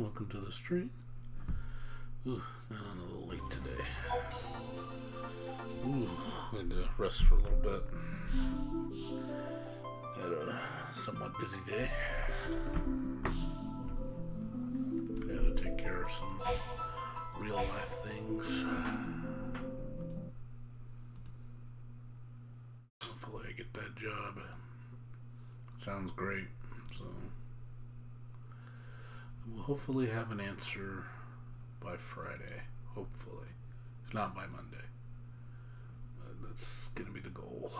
welcome to the stream. Ooh, got on a little late today. Ooh, had to rest for a little bit. Had a somewhat busy day. Had to take care of some real life things. Hopefully I get that job. Sounds great. So we'll hopefully have an answer by Friday. Hopefully. If not by Monday. That's gonna be the goal.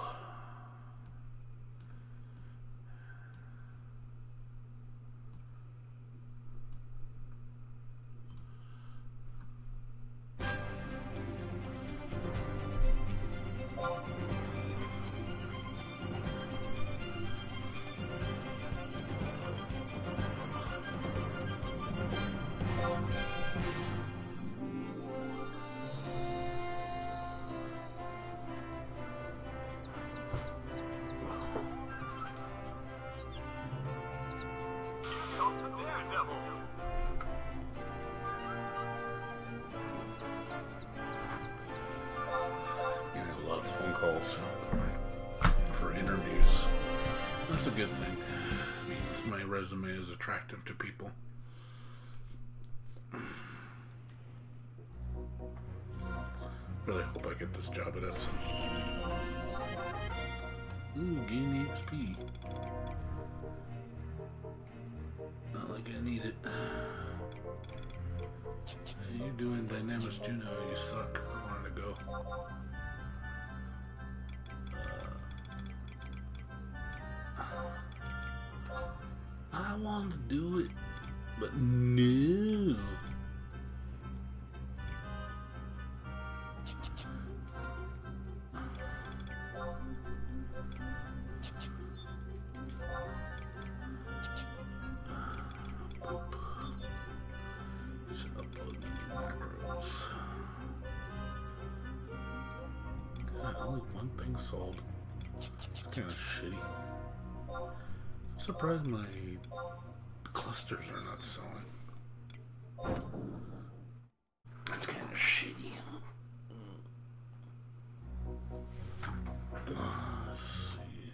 For interviews. That's a good thing. It means my resume is attractive to people. Really hope I get this job at Epson. Ooh, gain XP. Not like I need it. How you doing, Dynamis Juno? You suck. I wanted to go. I wanted to do it, but no. Just upload the macros. God, only one thing sold. It's kind of shitty. I'm surprised my clusters are not selling. That's kind of shitty. Let's see.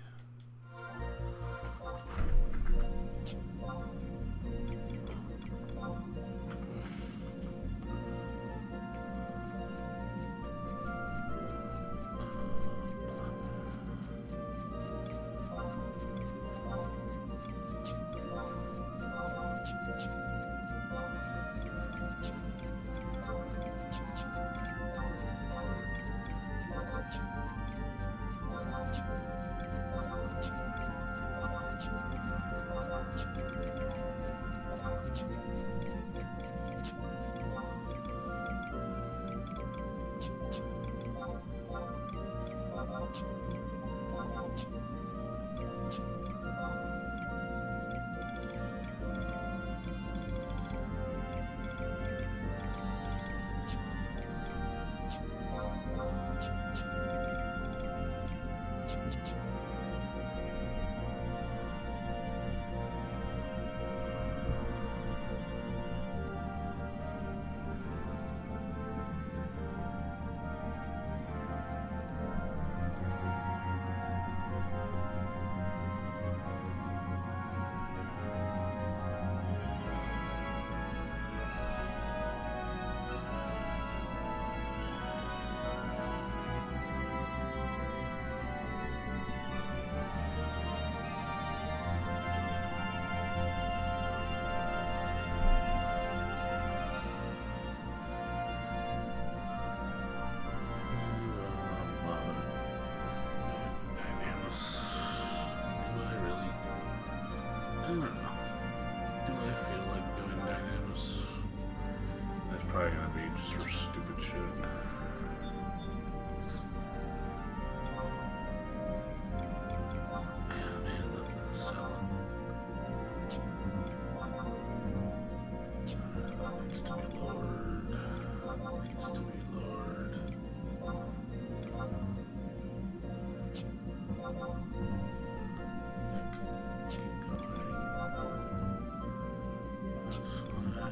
That's fine.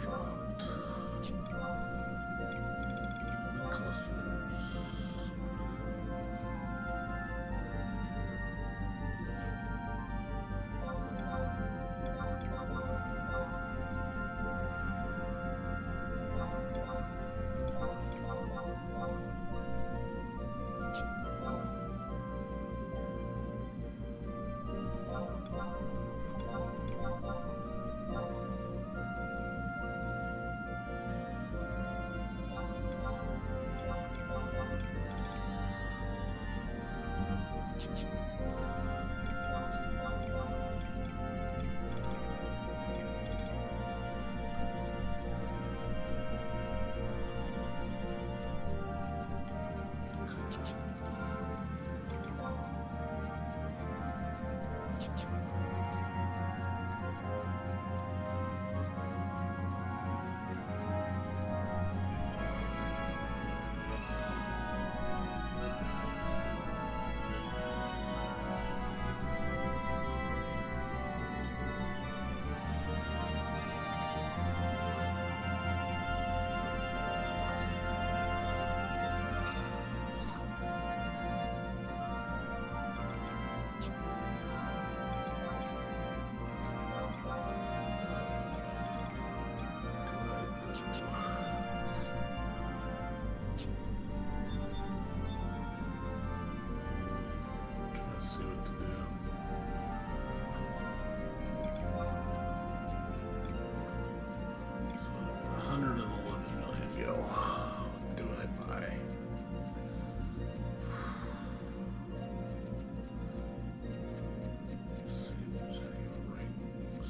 Dropped. Clusters. Let's see what to do. So 111 million gil. What do I buy? Let's see if there's any rings.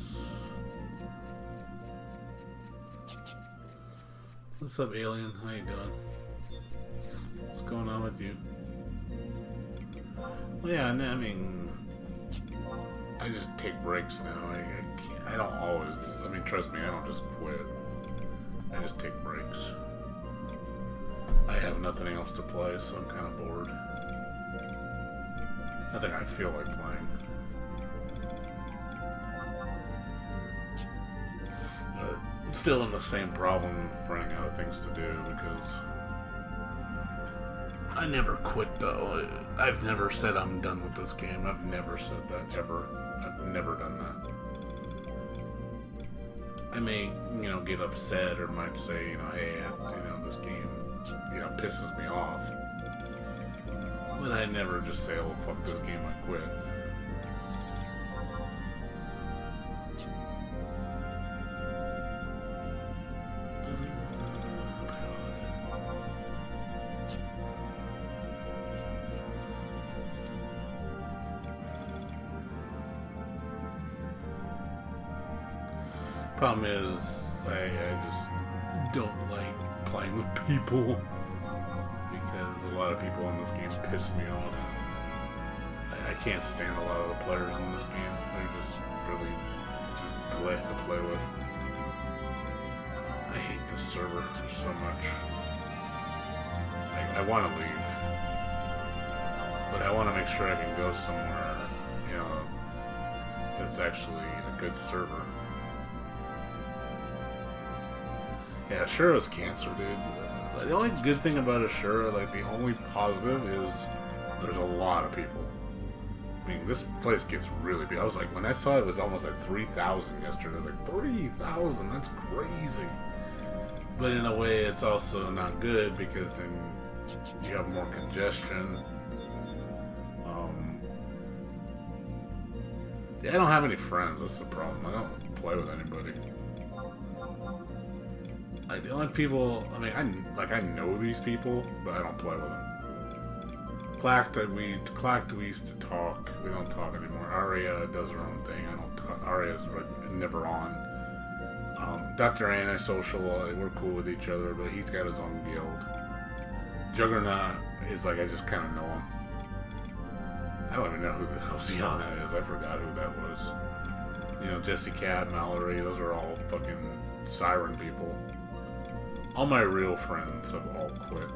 What's up, alien? How you doing? What's going on with you? Well, yeah, I mean, I just take breaks now. I don't always, I mean, trust me, I don't just quit. I just take breaks. I have nothing else to play, so I'm kind of bored. Nothing I feel like playing. But still in the same problem of running out of things to do, because I never quit, though. I've never said I'm done with this game. I've never said that, ever. I've never done that. I may, you know, get upset or might say, you know, hey, you know, this game, you know, pisses me off. But I never just say, oh, fuck this game, I quit. Problem is, I just don't like playing with people because a lot of people in this game piss me off. I can't stand a lot of the players in this game. They're just really just play to play with. I hate this server so much. I want to leave, but I want to make sure I can go somewhere, you know, that's actually a good server. Yeah, Ashura's cancer, dude. The only good thing about Ashura, like, the only positive is there's a lot of people. I mean, this place gets really big. I was like, when I saw it was almost like 3,000 yesterday, I was like, 3,000? That's crazy. But in a way, it's also not good because then you have more congestion. I don't have any friends, that's the problem. I don't play with anybody. Like, the only people, I mean, I know these people, but I don't play with them. Clacked, we used to talk. We don't talk anymore. Aria does her own thing. I don't talk. Aria's never on. Dr. Antisocial, we're cool with each other, but he's got his own guild. Juggernaut is like, I just kind of know him. I don't even know who the hell Ziana is. I forgot who that was. You know, Jesse Cat, Mallory, those are all fucking siren people. All my real friends have all quit.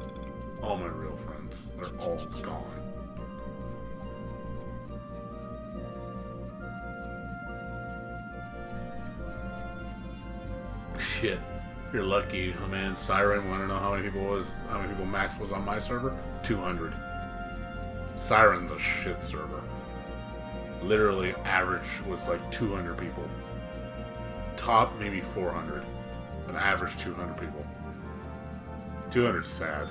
All my real friends. They're all gone. shit. You're lucky, oh man. Siren, wanna know how many people max was on my server? 200. Siren's a shit server. Literally, average was like 200 people. Top, maybe 400. An average 200 people. 200's sad.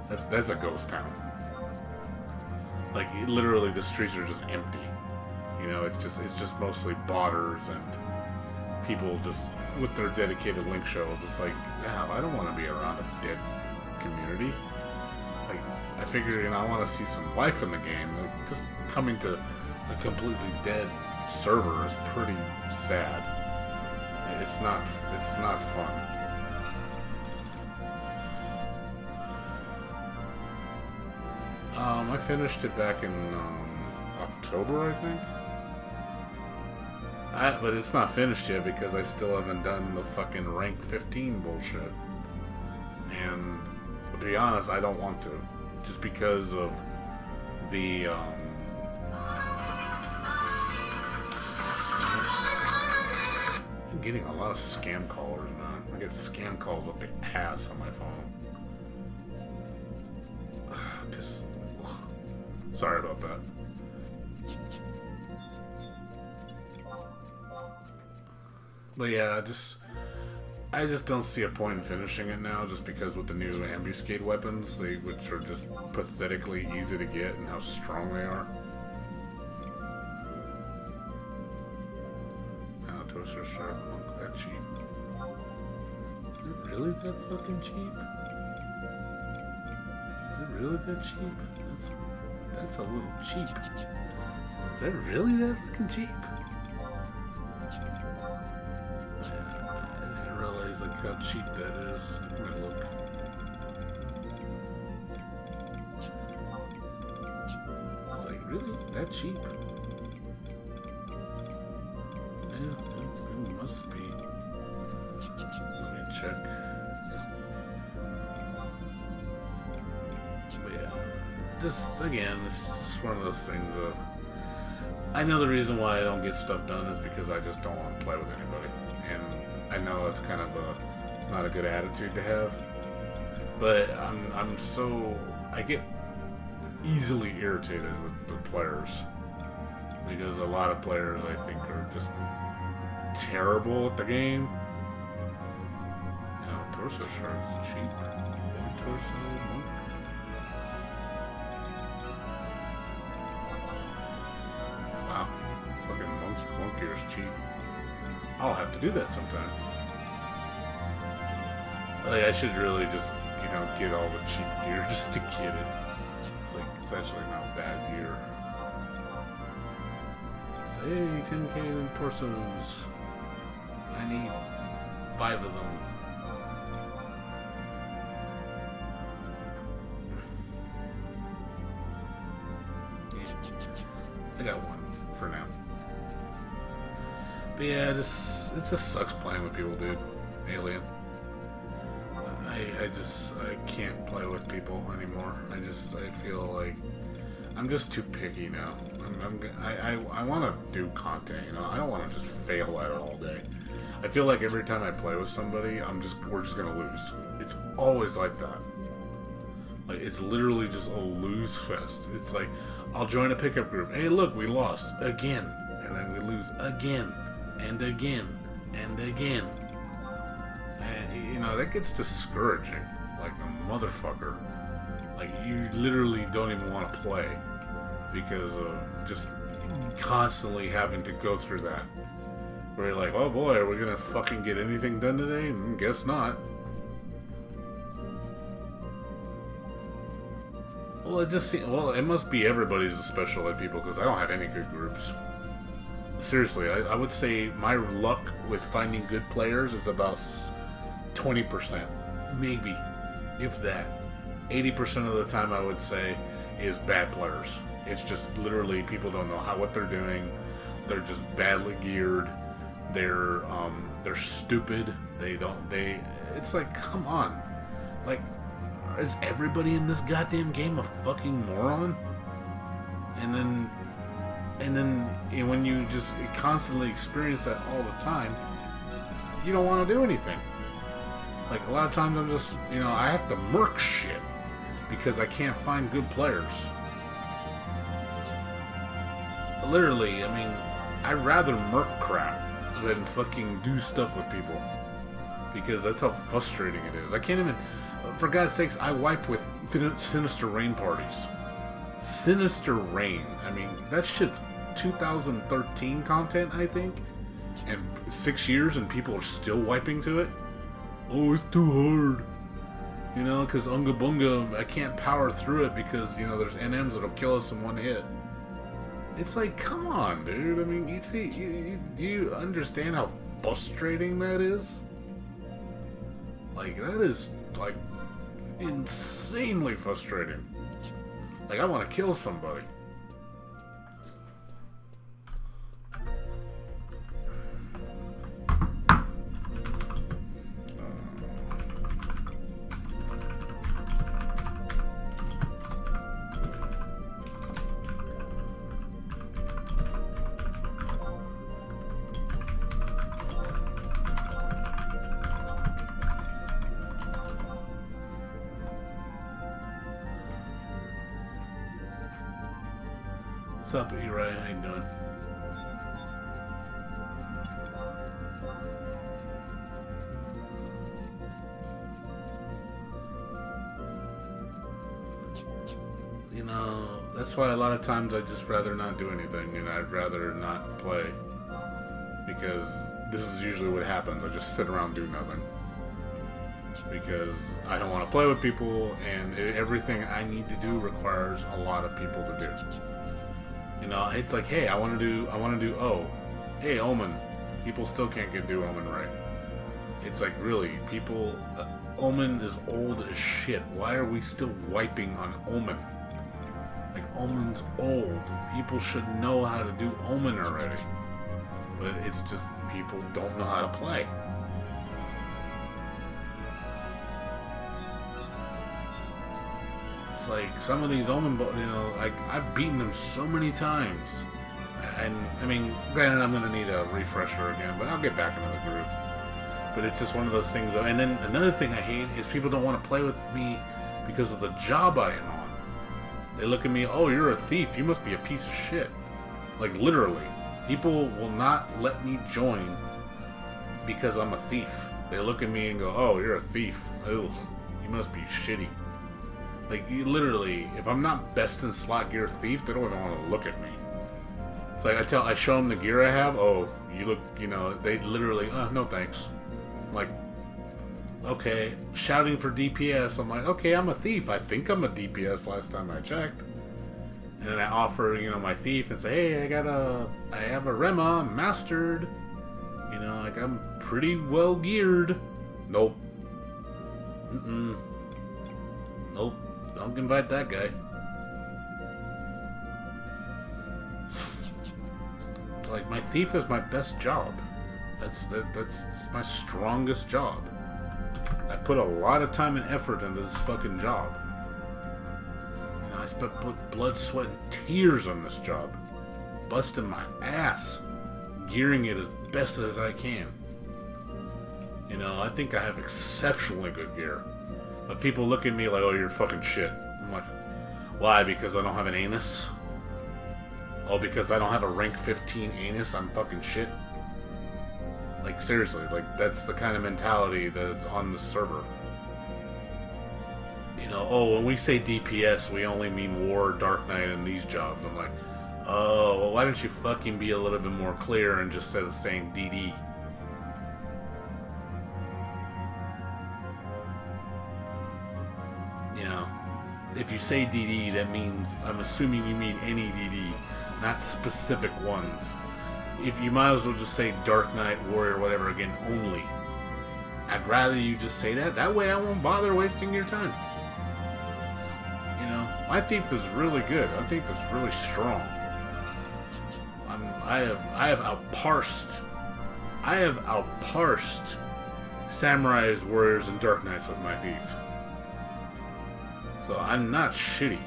That's a ghost town. Like, literally, the streets are just empty. You know, it's just mostly botters and people just with their dedicated link shows. It's like, wow, I don't want to be around a dead community. Like, I figure, you know, I want to see some life in the game. Like, just coming to a completely dead server is pretty sad. It's not fun. I finished it back in October, I think. But it's not finished yet because I still haven't done the fucking rank 15 bullshit. And to be honest, I don't want to, just because of the I'm getting a lot of scam callers, man. I get scam calls up the ass on my phone. Just sorry about that. But yeah, I just don't see a point in finishing it now, just because with the new ambuscade weapons, which are just pathetically easy to get and how strong they are. Now toaster sharp look that cheap. Is it really that fucking cheap? Is it really that cheap? That's a little cheap. Is that really that fucking cheap? I didn't realize like how cheap that is. Let me look. It's like, really? That cheap? Yeah, it must be. Let me check. But yeah, just again, it's just one of those things of, I know the reason why I don't get stuff done is because I just don't want to play with anybody. And I know it's kind of not a good attitude to have. But I get easily irritated with players. Because a lot of players, I think, are just terrible at the game. You know, torso shard is cheap. Heavy torso, monk. Wow, fucking monk gear is cheap. I'll have to do that sometime. Like, I should really just, you know, get all the cheap gear just to get it. It's actually not bad gear. So, hey, 10k in torsos. I need 5 of them. I got 1 for now. But yeah, it just sucks playing with people, dude. Alien. I can't play with people anymore. I feel like I'm just too picky now. I want to do content, you know. I don't want to just fail at it all day. I feel like every time I play with somebody, we're just gonna lose. It's always like that. Like, it's literally just a lose fest. It's like, I'll join a pickup group. Hey, look, we lost again, and then we lose again, and again, and again. And, you know, that gets discouraging, like a motherfucker. Like, you literally don't even want to play because of just constantly having to go through that. Where you're like, oh boy, are we gonna fucking get anything done today? Guess not. Well, it must be everybody's a special ed people, because I don't have any good groups. Seriously, I would say my luck with finding good players is about 20%, maybe, if that. 80% of the time, I would say, is bad players. It's just literally people don't know what they're doing. They're just badly geared. They're stupid. It's like, come on. Like, is everybody in this goddamn game a fucking moron? And then when you just constantly experience that all the time, you don't want to do anything. Like, a lot of times I'm just, you know, I have to murk shit because I can't find good players. Literally, I mean, I'd rather murk crap than fucking do stuff with people. Because that's how frustrating it is. I can't even, for God's sakes, I wipe with Sinister Rain parties. Sinister Rain. I mean, that shit's 2013 content, I think. And 6 years and people are still wiping to it. Oh, it's too hard. You know, because Unga Bunga, I can't power through it because, you know, there's NMs that'll kill us in one hit. It's like, come on, dude. I mean, you see, you understand how frustrating that is? Like, that is, like, insanely frustrating. Like, I want to kill somebody. What's up, E-Ray? How you doing? You know, that's why a lot of times I just rather not do anything, and I'd rather not play. Because this is usually what happens. I just sit around and do nothing. Because I don't want to play with people, and everything I need to do requires a lot of people to do. You know, it's like, hey, I want to do O. Hey, Omen. People still can't do Omen right. It's like, really, people, Omen is old as shit. Why are we still wiping on Omen? Like, Omen's old. People should know how to do Omen already. But it's just, people don't know how to play. Like, some of these Omen, you know, like, I've beaten them so many times. And, I mean, granted, I'm going to need a refresher again, but I'll get back into the groove. But it's just one of those things. And then another thing I hate is people don't want to play with me because of the job I am on. They look at me, oh, you're a thief. You must be a piece of shit. Like, literally. People will not let me join because I'm a thief. They look at me and go, oh, you're a thief. Ugh, you must be shitty. Like, you literally, if I'm not best in slot gear thief, they don't even want to look at me. It's like, I show them the gear I have, oh, you look, you know, they literally, oh, no thanks. I'm like, okay, shouting for DPS, I'm like, okay, I'm a thief. I think I'm a DPS last time I checked. And then I offer, you know, my thief and say, hey, I have a Rema, I'm mastered. You know, like, I'm pretty well geared. Nope. Nope. Don't invite that guy. Like, my thief is my best job. That's my strongest job. I put a lot of time and effort into this fucking job. You know, I spent blood, sweat, and tears on this job. Busting my ass. Gearing it as best as I can. You know, I think I have exceptionally good gear. But people look at me like, oh, you're fucking shit. I'm like, why? Because I don't have an anus? Oh, because I don't have a rank 15 anus, I'm fucking shit? Like, seriously, like, that's the kind of mentality that's on the server. You know, oh, when we say DPS, we only mean War, Dark Knight, and these jobs. I'm like, oh, well, why don't you fucking be a little bit more clear and just instead of saying DD? You know, if you say DD, that means, I'm assuming you mean any DD, not specific ones. If you might as well just say Dark Knight, Warrior, whatever, again, only. I'd rather you just say that. That way I won't bother wasting your time. You know, my thief is really good. I think it's really strong. I have outparsed Samurais, Warriors, and Dark Knights with my thief. So I'm not shitty.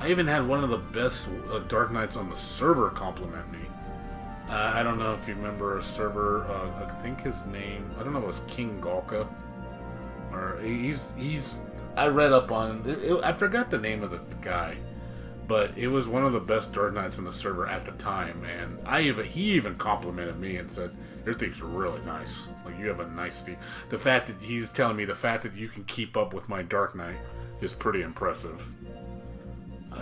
I even had one of the best Dark Knights on the server compliment me. I don't know if you remember a server. I think his name. I don't know if it was King Galka, or he's. I read up on. I forgot the name of the guy, but it was one of the best Dark Knights in the server at the time, and he even complimented me and said, "Your thing's really nice. Like, you have a nice thing." The fact that he's telling me the fact that you can keep up with my Dark Knight is pretty impressive.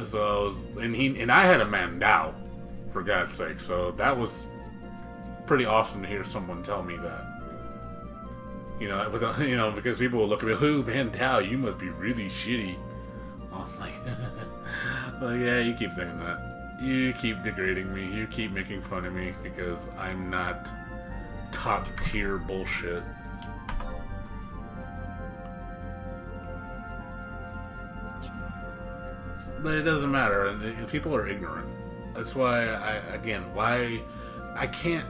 So and I had a Mandao, for God's sake. So that was pretty awesome to hear someone tell me that. Because people will look at me, "Oh, Mandao, you must be really shitty." I'm like, well, yeah, you keep thinking that. You keep degrading me. You keep making fun of me because I'm not top tier bullshit. But it doesn't matter, and people are ignorant. That's why I can't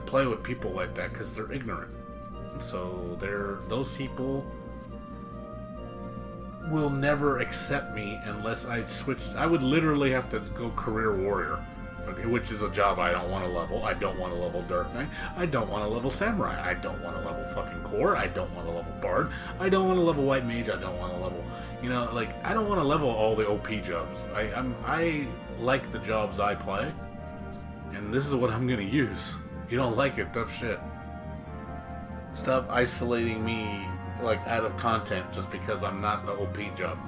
play with people like that, because they're ignorant. So those people will never accept me unless I switch. I would literally have to go career warrior, okay, which is a job I don't want to level. I don't want to level Dark Knight. I don't want to level Samurai. I don't want to level fucking Core. I don't want to level Bard. I don't want to level White Mage. I don't want to level, I don't want to level all the OP jobs. I like the jobs I play, and this is what I'm gonna use. You don't like it, tough shit. Stop isolating me out of content just because I'm not the OP job.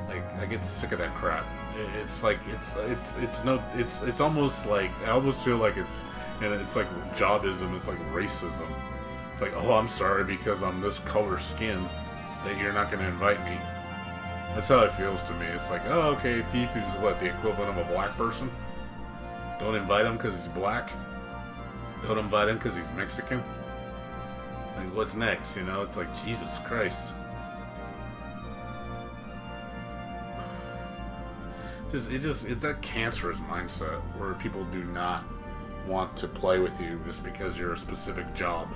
I get sick of that crap. It's almost like, I almost feel like it's like jobism. It's like racism. It's like, oh, I'm sorry because I'm this color skin that you're not going to invite me. That's how it feels to me. It's like, oh, okay, Thief is what, the equivalent of a black person? Don't invite him because he's black? Don't invite him because he's Mexican? Like, what's next, It's like, Jesus Christ. It's that cancerous mindset where people do not want to play with you just because you're a specific job.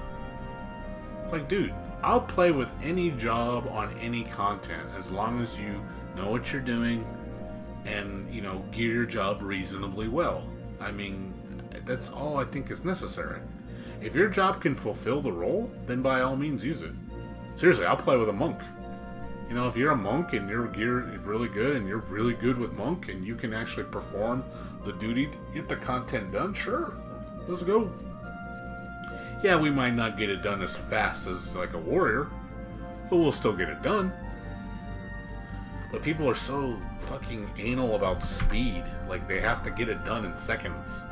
It's like, dude, I'll play with any job on any content as long as you know what you're doing and, gear your job reasonably well. I mean, that's all I think is necessary. If your job can fulfill the role, then by all means use it. Seriously, I'll play with a monk. If you're a monk and your gear is really good and you're really good with monk and you can actually perform the duty to get the content done, sure, let's go. Yeah, we might not get it done as fast as like a warrior, but we'll still get it done. But people are so fucking anal about speed. Like, they have to get it done in seconds.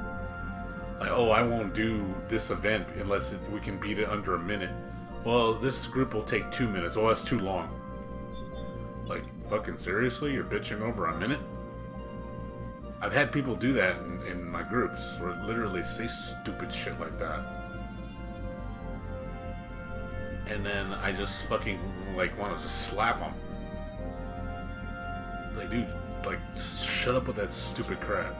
Like, oh, I won't do this event unless we can beat it under a minute. Well, this group will take 2 minutes. Oh, that's too long. Like, fucking seriously? You're bitching over a minute? I've had people do that in my groups, where literally say stupid shit like that. And then I just fucking, want to just slap them. Like, dude, shut up with that stupid crap.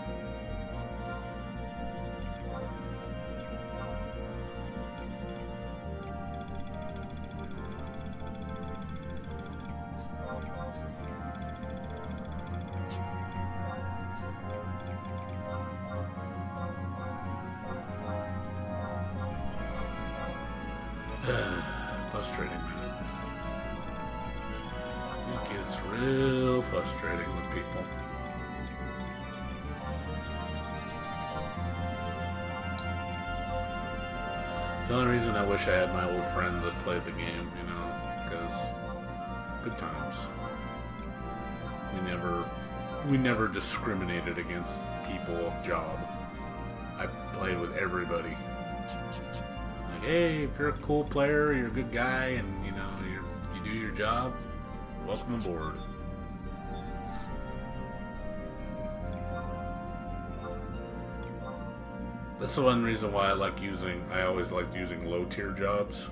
Frustrating, man. It gets real frustrating with people. It's the only reason I wish I had my old friends that played the game, because good times. We never discriminated against people of job. I played with everybody. Like, hey, if you're a cool player, you're a good guy, and you do your job, welcome aboard. That's the one reason why I always liked using low tier jobs,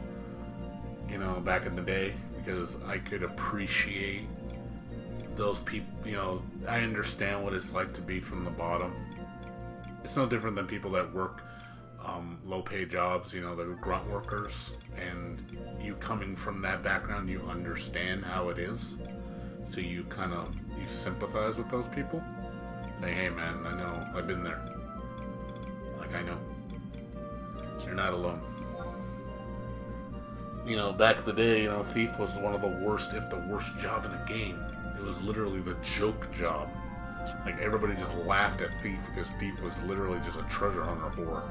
back in the day, because I could appreciate those people. I understand what it's like to be from the bottom. It's no different than people that work low pay jobs, the grunt workers, and you coming from that background, you understand how it is, so you sympathize with those people. Say, hey man, I know, I've been there. I know. You're not alone. You know, back in the day, you know, thief was one of the worst, if the worst job in the game. It was literally the joke job. Like, everybody just laughed at thief because thief was literally just a treasure hunter whore.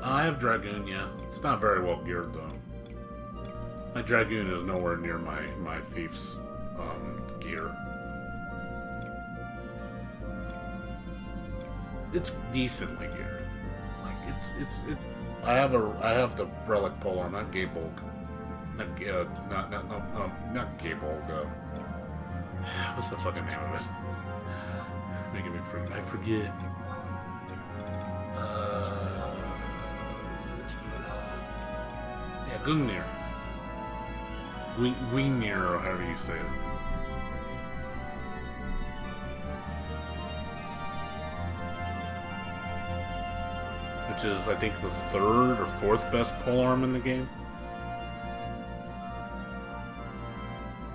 I have Dragoon, yeah. It's not very well geared, though. My Dragoon is nowhere near my thief's gear. It's decently geared. Like it's. I have the relic polearm, not Gaebolg. Not Gaebolg. What's the fucking name of it? Making me forget. I forget. Yeah, Gungnir. Gungnir, or however you say it. Which is, I think, the 3rd or 4th best polearm in the game.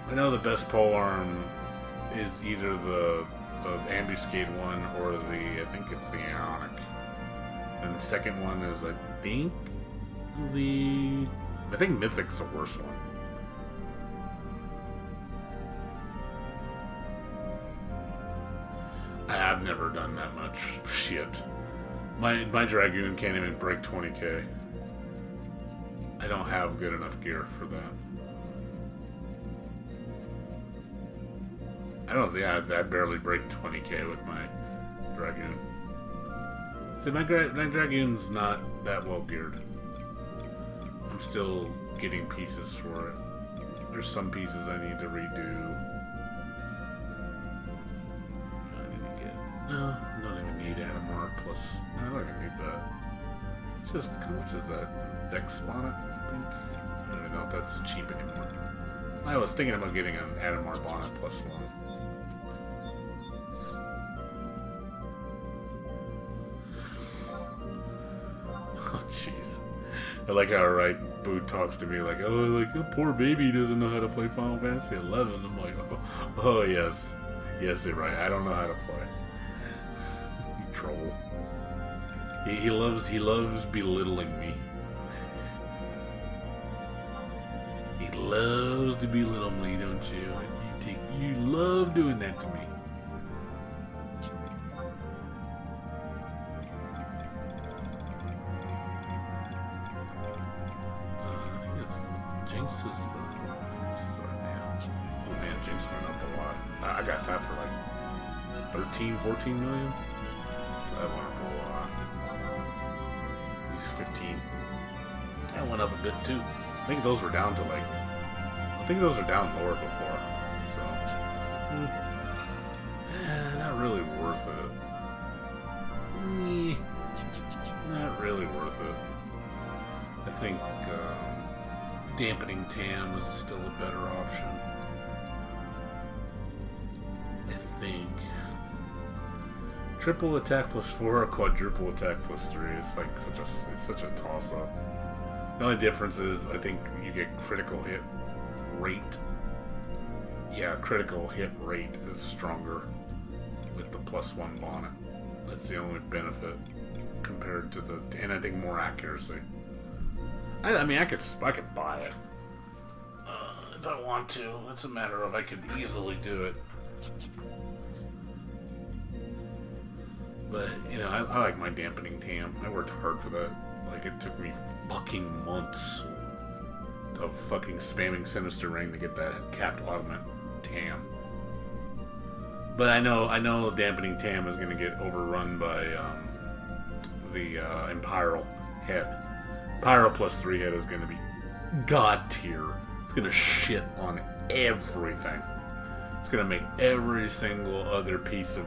I know the best polearm is either the ambuscade one or I think it's the Ionic. And the second one is, I think Mythic's the worst one. I've never done that much shit. My Dragoon can't even break 20k. I don't have good enough gear for that. I don't think I barely break 20k with my Dragoon. See, my Dragoon's not that well geared. I'm still getting pieces for it. There's some pieces I need to redo. No, I don't even need Animar plus. I don't even need that. It's just, how much is that? Vex bonnet, I think? I don't even know if that's cheap anymore. I was thinking about getting an Animar bonnet plus 1. Oh, jeez. I like how Boot talks to me like, oh, like, a poor baby doesn't know how to play Final Fantasy 11. I'm like, oh yes. Yes, you're right. I don't know how to play. Troll. He loves belittling me. He loves to belittle me, don't you? You love doing that to me. I think it's Jinx is right now. Oh man, Jinx went up a lot. I got that for like 13, 14 million. That went up a lot. He's 15. That went up a bit too. I think those were down to like. I think those were down lower before. So. Not really worth it. Not really worth it. I think dampening Tam is still a better option. I think. Triple attack plus 4 or quadruple attack plus 3. It's like such a toss up. The only difference is I think you get critical hit rate. Yeah, critical hit rate is stronger with the +1 bonnet. That's the only benefit compared to the, and I think more accuracy. I mean, I could buy it if I want to. It's a matter of I could easily do it. But, you know, I like my dampening Tam. I worked hard for that. Like, it took me fucking months of fucking spamming Sinister Ring to get that capped automatic Tam. But I know dampening Tam is going to get overrun by the Imperial head. Pyro +3 head is going to be god tier. It's going to shit on everything. It's going to make every single other piece of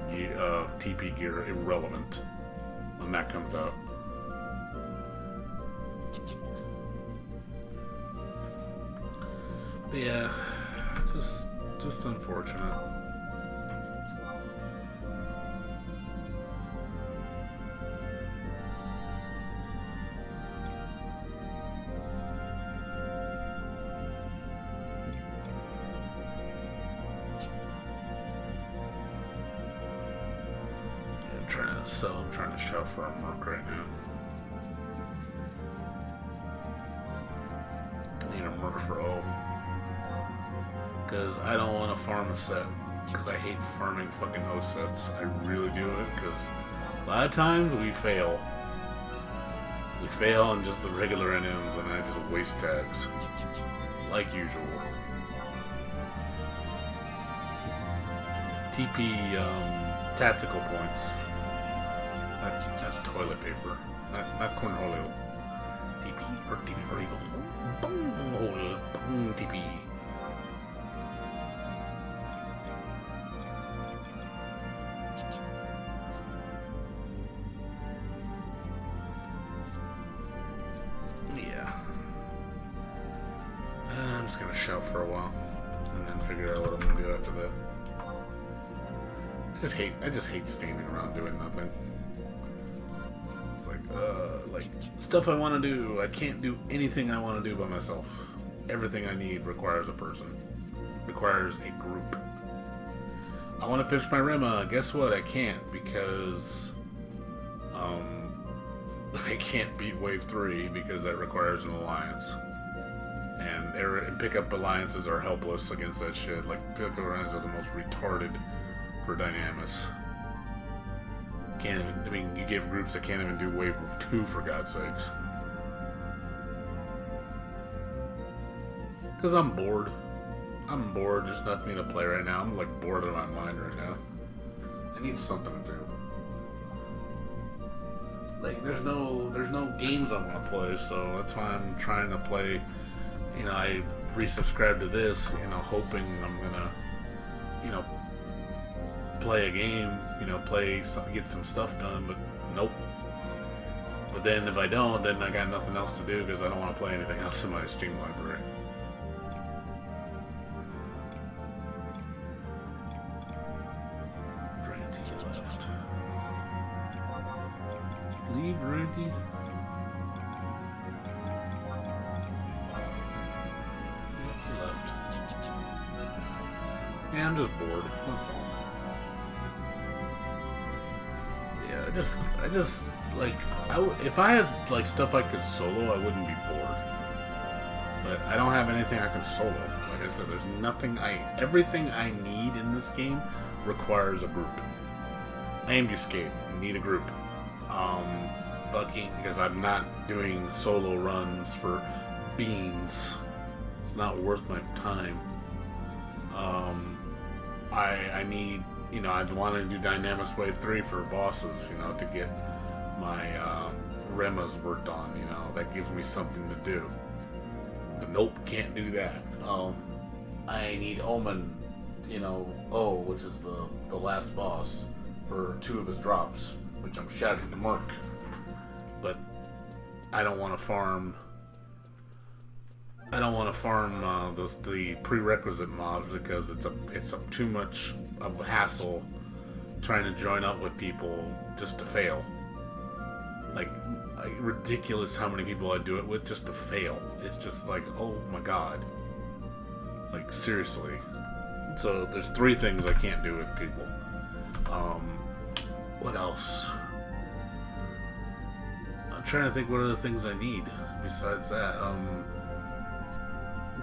TP gear irrelevant when that comes out. But yeah, just unfortunate. I'm trying to shop for a merc right now. I need a merc for O. Because I don't want to farm a set. Because I hate farming fucking O sets. I really do it because a lot of times we fail. We fail on just the regular NMs and I just waste tags. Like usual. TP tactical points. Not toilet paper. Not cornholio. TP or TP for evil. Boom, TP. Yeah. I'm just gonna shout for a while and then figure out what I'm gonna do after that. I just hate standing around doing nothing. It's like stuff I want to do. I can't do anything I want to do by myself. Everything I need requires a person. Requires a group. I want to finish my Rema. Guess what? I can't because I can't beat Wave 3 because that requires an alliance. And pickup alliances are helpless against that shit. Like pickup alliances are the most retarded for Dynamis. Can't even, I mean, you give groups that can't even do Wave 2 for God's sakes. Because I'm bored. I'm bored. There's nothing to play right now. I'm like bored out of my mind right now. I need something to do. Like there's no games I want to play, so that's why I'm trying to play. You know, I resubscribed to this, you know, hoping I'm gonna, you know, play a game, you know, get some stuff done, but nope. But then if I don't, then I got nothing else to do because I don't want to play anything else in my Steam library. Ranty left. Leave Ranty. He left. Yeah, I'm just bored. That's all. Yeah, I just like if I had like stuff I could solo, I wouldn't be bored. But I don't have anything I can solo. Like I said, there's nothing everything I need in this game requires a group. Ambuscade, need a group. Because I'm not doing solo runs for beans. It's not worth my time. I need, you know, I'd want to do Dynamis Wave 3 for bosses, you know, to get my Remas worked on, you know, that gives me something to do. But nope, can't do that. I need Omen, you know, which is the last boss, for 2 of his drops, which I'm shouting to Merc. But I don't want to farm. I don't want to farm the prerequisite mobs because it's too much of a hassle trying to join up with people just to fail. Like ridiculous how many people I do it with just to fail. It's just like, oh my god. Like seriously. So there's 3 things I can't do with people. What else? I'm trying to think what other things I need besides that.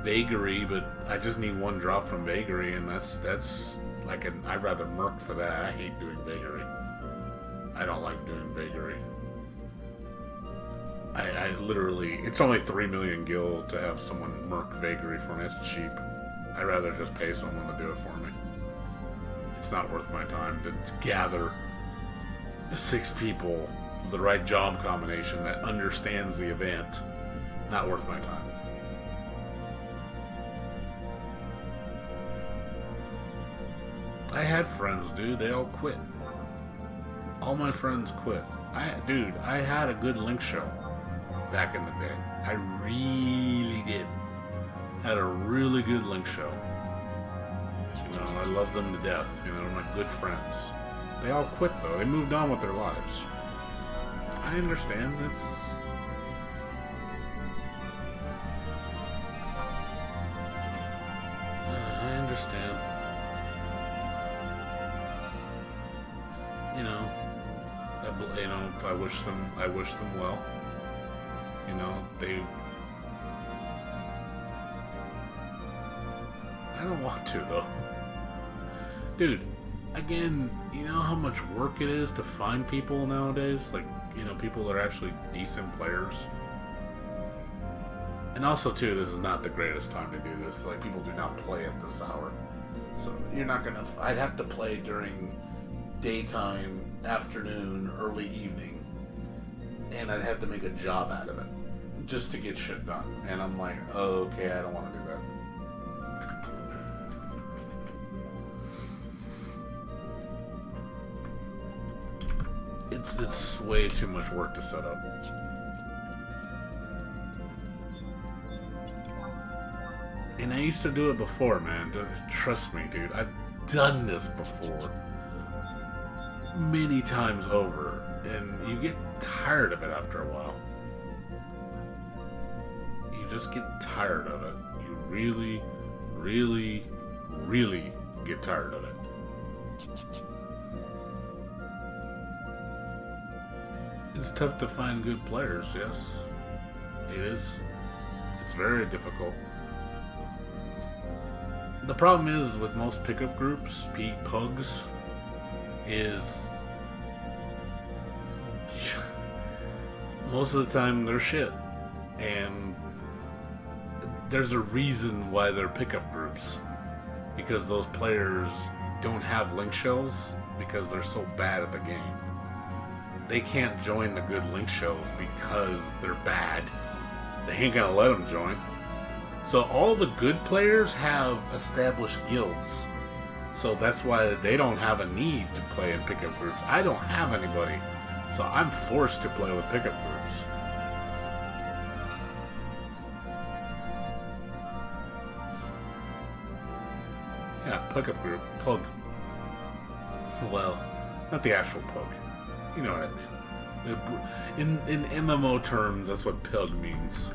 Vagary, but I just need 1 drop from Vagary, and that's like I'd rather Merc for that. I hate doing Vagary. I don't like doing Vagary. I literally, it's only 3 million gil to have someone Merc Vagary for me. It's cheap. I'd rather just pay someone to do it for me. It's not worth my time to gather 6 people with the right job combination that understands the event. Not worth my time. I had friends, dude. They all quit. All my friends quit. Dude, I had a good Link show back in the day. I really did. Had a really good Link show. You know, I love them to death. You know, they're my good friends. They all quit, though. They moved on with their lives. I understand. I understand. You know, you know, I wish them well. You know, I don't want to though. Dude, again, you know how much work it is to find people nowadays? Like, you know, people that are actually decent players. And also, too, this is not the greatest time to do this. Like, people do not play at this hour. So, you're not gonna... I'd have to play during daytime, afternoon, early evening. And I'd have to make a job out of it. Just to get shit done. And I'm like, oh, okay, I don't want to do that. It's way too much work to set up. And I used to do it before, man. Trust me, dude. I've done this before. Many times over. And you get tired of it after a while. You just get tired of it. You really, really, really get tired of it. It's tough to find good players, yes. It is. It's very difficult. The problem is with most pickup groups, pugs, is most of the time they're shit. And there's a reason why they're pickup groups. Because those players don't have link shells because they're so bad at the game. They can't join the good link shells because they're bad. They ain't gonna let them join. So all the good players have established guilds. So that's why they don't have a need to play in pickup groups. I don't have anybody. So I'm forced to play with pickup groups. Yeah, pickup group. Pug. Well, not the actual pug. You know what I mean. In MMO terms, that's what pug means.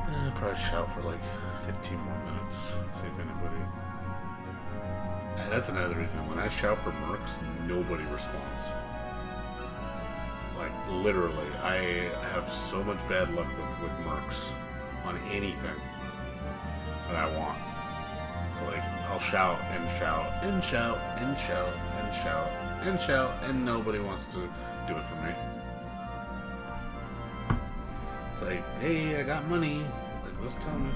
I'll probably shout for like 15 more minutes. See if anybody. And that's another reason. When I shout for mercs, nobody responds. Like literally, I have so much bad luck with mercs on anything that I want. So like, I'll shout and shout and shout and shout and shout and shout, and nobody wants to do it for me. It's like, hey, I got money. Like, just tell me.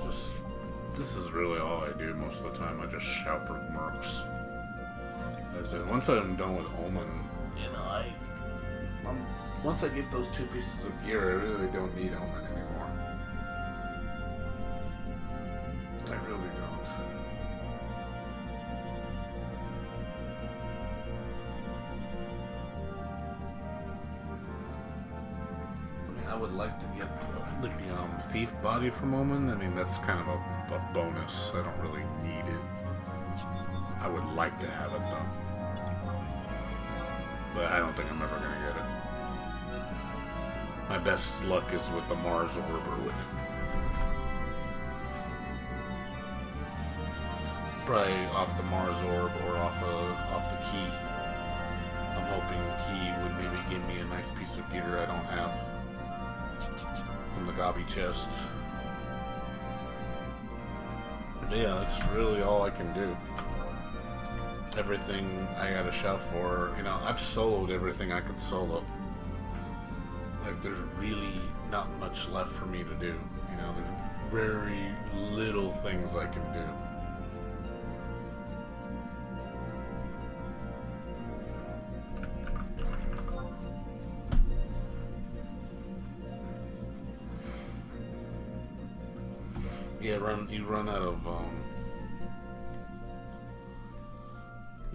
just this is really all I do most of the time. I just shout for mercs. As in, once I'm done with Omen, you know, once I get those 2 pieces of gear, I really don't need Omen anymore. I really don't. I mean, I would like to get the thief body from Omen. I mean, that's kind of a bonus. I don't really need it. I would like to have it though, but I don't think I'm ever gonna get it. My best luck is with the Mars Orb or with probably off the Mars Orb or off the key. I'm hoping key would maybe give me a nice piece of gear I don't have from the Gobby chest. But yeah, that's really all I can do. Everything I gotta shout for, you know, I've soloed everything I could solo. Like, there's really not much left for me to do. You know, there's very little things I can do. Yeah, you run out of,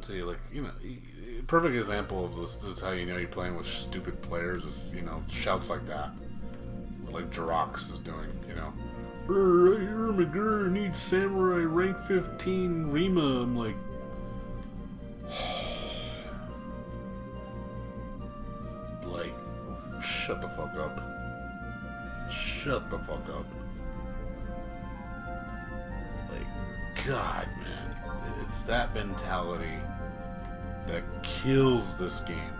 see, like, you know, perfect example of this is how you know you're playing with stupid players is, you know, shouts like that. Like Jirox is doing, you know. Right here, McGurr needs Samurai rank 15 Rima. I'm like, like, shut the fuck up. Shut the fuck up. Like, God, man. It's that mentality that kills this game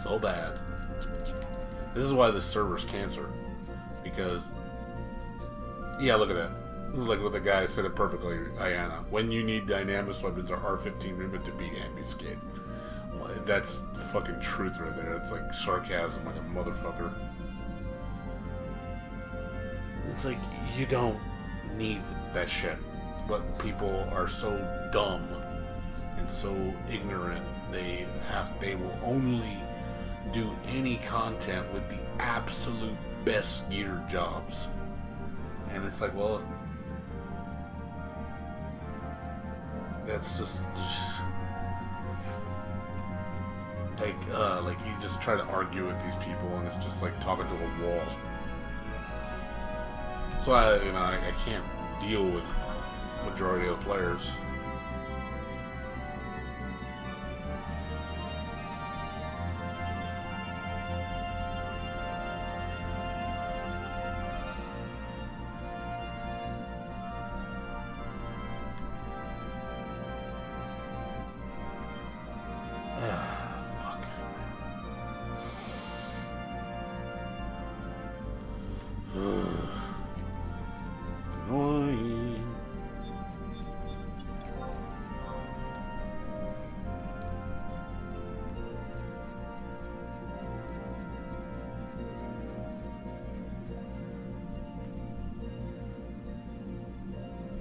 so bad. This is why this server's cancer. Because, yeah, look at that. This is like what the guy said it perfectly, Ayana. When you need Dynamis weapons or R15 Rima to beat Ambuscade. Well, that's fucking truth right there. It's like sarcasm like a motherfucker. It's like, you don't need that shit. But people are so dumb and so ignorant, they will only do any content with the absolute best gear jobs. And it's like, well, that's just like you just try to argue with these people and it's just like talking to a wall. So I can't deal with majority of the players. Annoying.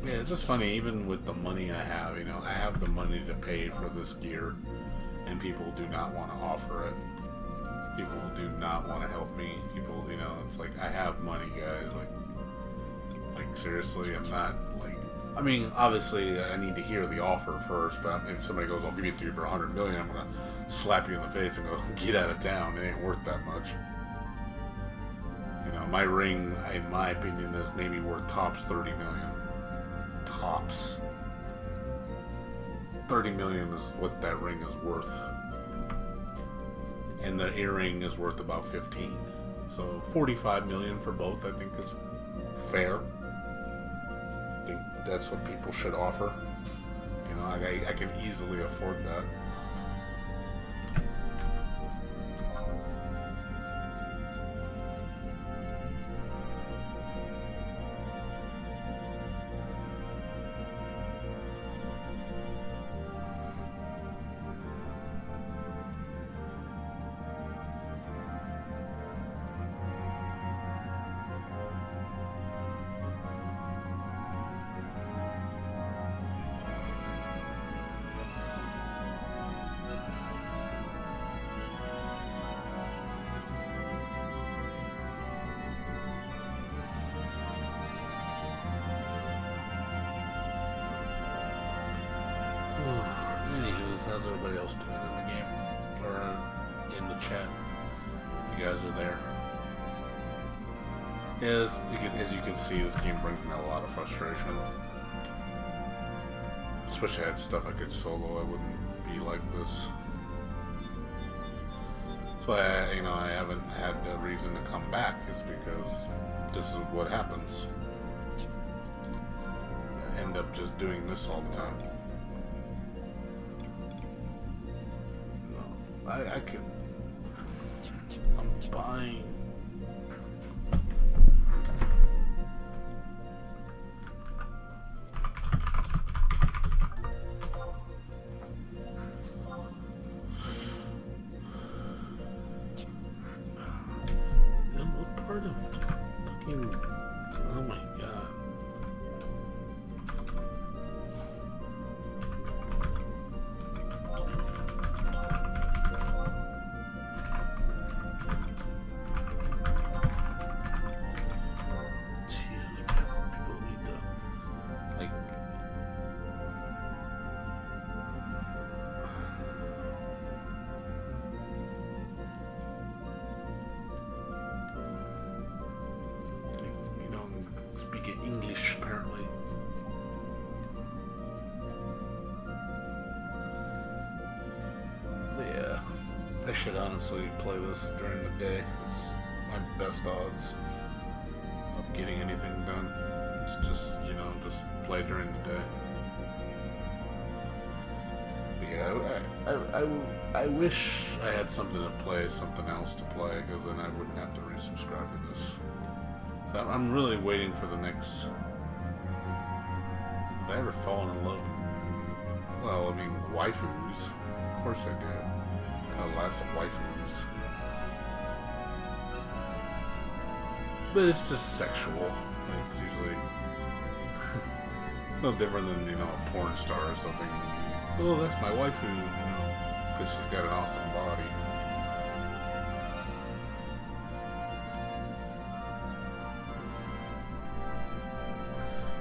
Yeah, it's just funny, even with the money I have, you know, I have the money to pay for this gear, and people do not want to offer it. People do not want to help me. People, you know, it's like, I have money, guys, like seriously, I'm not, like, I mean, obviously, I need to hear the offer first, but if somebody goes, I'll give it to you for 100 million, I'm gonna slap you in the face and go, get out of town, it ain't worth that much. You know, my ring, in my opinion, is maybe worth tops 30 million. Tops. 30 million is what that ring is worth. And the earring is worth about 15. So 45 million for both, I think, is fair. I think that's what people should offer. You know, I can easily afford that. How's everybody else doing in the game? Or in the chat? You guys are there. Yeah, as you can see, this game brings me a lot of frustration. I just wish I had stuff I could solo. I wouldn't be like this. That's why I haven't had a reason to come back. Is because this is what happens. I end up just doing this all the time. No, I can. I'm buying. Oh my god. Jesus, people need to, like, speak English, apparently. But yeah, I should honestly play this during the day. It's my best odds of getting anything done. It's just, just play during the day. But yeah, I wish I had something to play, something else to play, because then I wouldn't have to resubscribe to this. I'm really waiting for the next. Did I ever fall in love? Well, I mean, waifus. Of course I did. Lots of waifus. But it's just sexual. It's usually. It's no different than, a porn star or something. Oh, that's my waifu, because she's got an awesome body.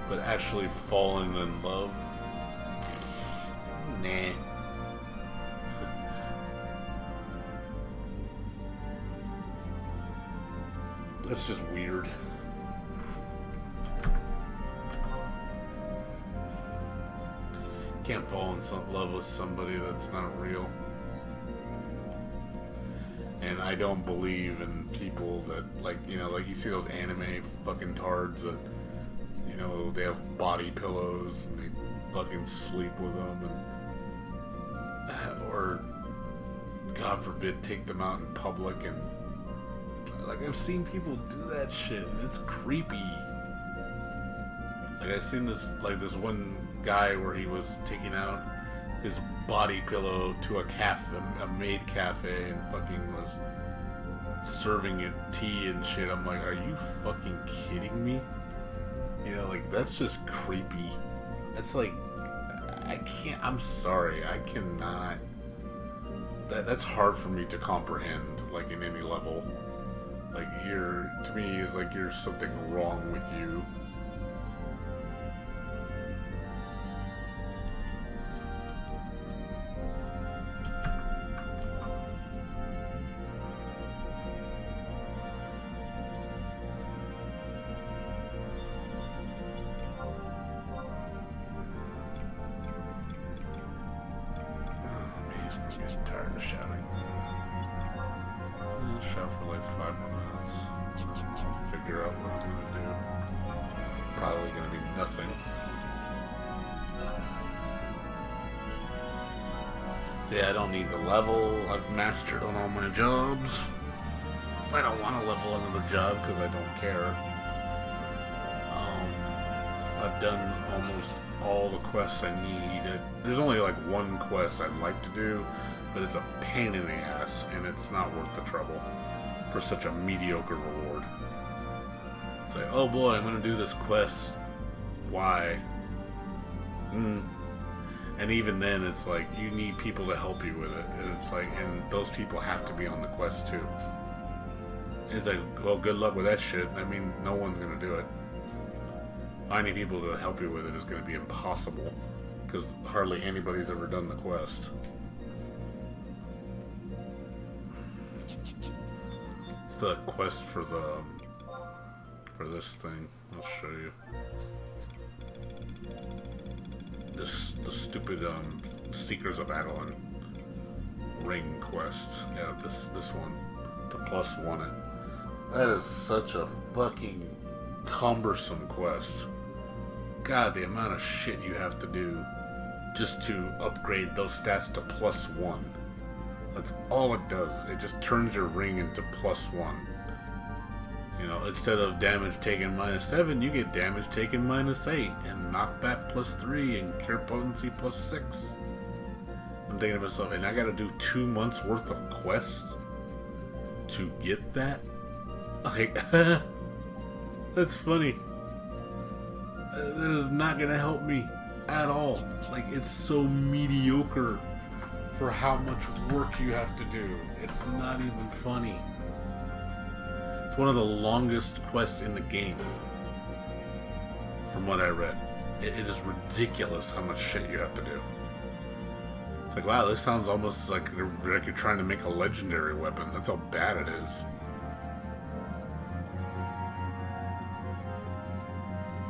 But actually falling in love? Nah. That's just weird. Can't fall in love with somebody that's not real. And I don't believe in people that, like you see those anime fucking tards that, they have body pillows and they fucking sleep with them, or God forbid take them out in public, and like I've seen people do that shit and it's creepy. Like I've seen this one guy where he was taking out his body pillow to a maid cafe and fucking was serving it tea and shit. I'm like, are you fucking kidding me? That's just creepy. That's like, I can't, I'm sorry, I cannot, that's hard for me to comprehend, like, in any level. Like, to me, it's like there's something wrong with you. I'm getting tired of shouting. I'll shout for like 5 more minutes. I'll figure out what I'm gonna do. Probably gonna be nothing. See, I don't need the level. I've mastered on all my jobs. I don't want to level another job because I don't care. I've done almost all the quests I need. There's only like one quest I'd like to do, but it's a pain in the ass, and it's not worth the trouble for such a mediocre reward. It's like, oh boy, I'm gonna do this quest. Why? And even then, it's like, you need people to help you with it. And it's like, and those people have to be on the quest too. And it's like, well, good luck with that shit. I mean, no one's gonna do it. Finding people to help you with it is going to be impossible, because hardly anybody's ever done the quest. It's the quest for this thing. I'll show you. The stupid Seekers of Adeline ring quest. Yeah, this one to +1 it. That is such a fucking cumbersome quest. God, the amount of shit you have to do just to upgrade those stats to +1. That's all it does. It just turns your ring into +1. You know, instead of damage taken -7, you get damage taken -8, and knockback +3, and cure potency +6. I'm thinking to myself, and I gotta do 2 months worth of quests to get that? Like, that's funny. That is not gonna help me at all. Like, it's so mediocre for how much work you have to do. It's not even funny. It's one of the longest quests in the game, from what I read. It is ridiculous how much shit you have to do. It's like, wow, this sounds almost like you're trying to make a legendary weapon. That's how bad it is.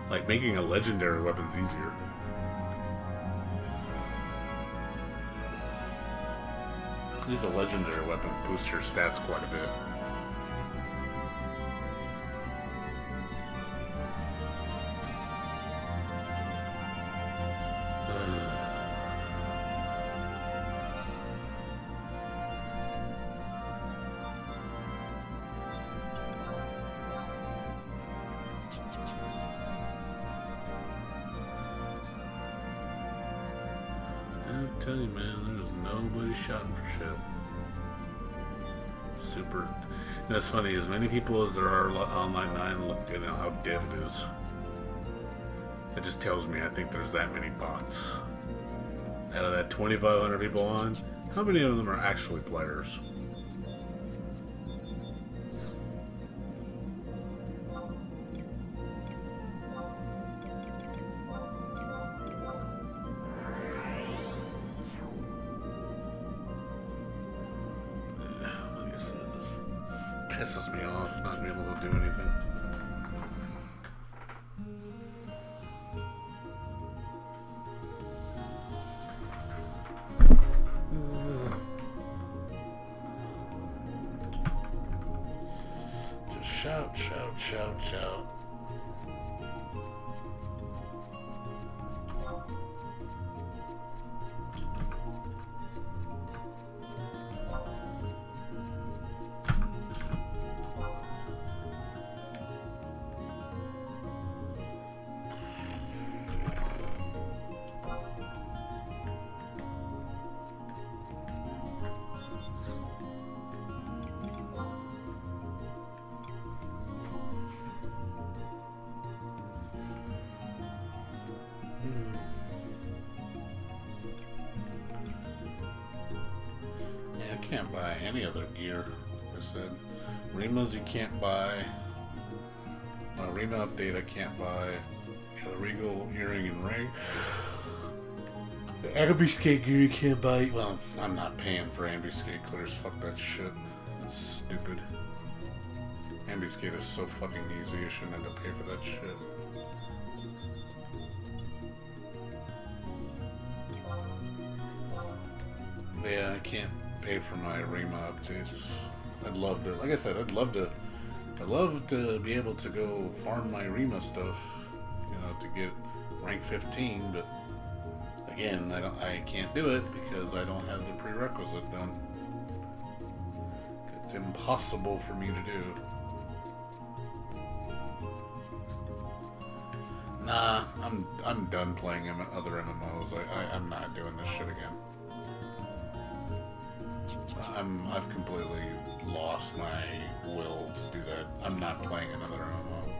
Like, making a legendary weapon's easier. At least a legendary weapon boosts your stats quite a bit. I'm telling you, man, there's nobody shouting for shit. Super. And that's funny, as many people as there are on Line 9, look at how dead it is. It just tells me I think there's that many bots. Out of that 2,500 people on, how many of them are actually players? Pisses me off not being able to do anything. Just shout, shout, shout, shout. I can't buy any other gear, like I said. Rima's you can't buy. Rima update I can't buy. Yeah, the Regal earring and ring. The ambuscade gear you can't buy. Well, I'm not paying for ambuscade clears. Fuck that shit. That's stupid. Ambuscade is so fucking easy. You shouldn't have to pay for that shit. But yeah, I can't pay for my Rima updates. I'd love to, like I said, I'd love to be able to go farm my Rima stuff, you know, to get rank 15, but again, I can't do it because I don't have the prerequisite done. It's impossible for me to do. Nah, I'm done playing other MMOs. I'm not doing this shit again. I've completely lost my will to do that. I'm not playing another MMO.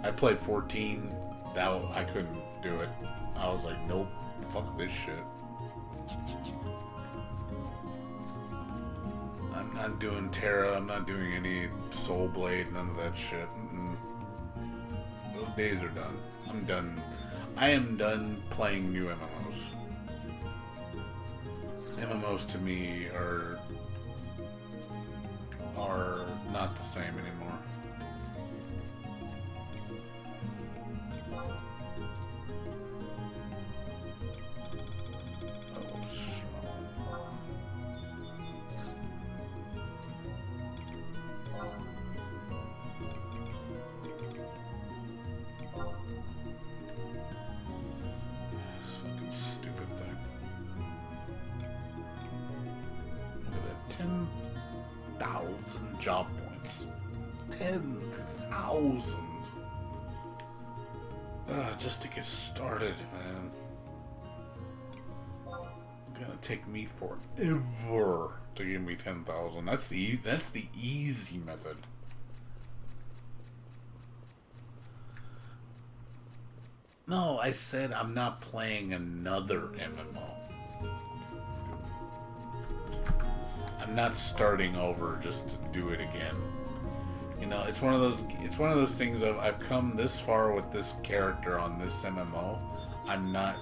I played 14. I couldn't do it. I was like, nope, fuck this shit. I'm not doing Terra. I'm not doing any Soul Blade. None of that shit. Those days are done. I'm done. I am done playing new MMOs. MMOs to me are not the same anymore. Stupid thing. Look at that, 10,000 job points. 10,000. Just to get started, man. It's gonna take me forever to give me 10,000. That's the easy method. No, I said I'm not playing another MMO. I'm not starting over just to do it again. You know, it's one of those things of I've come this far with this character on this MMO. I'm not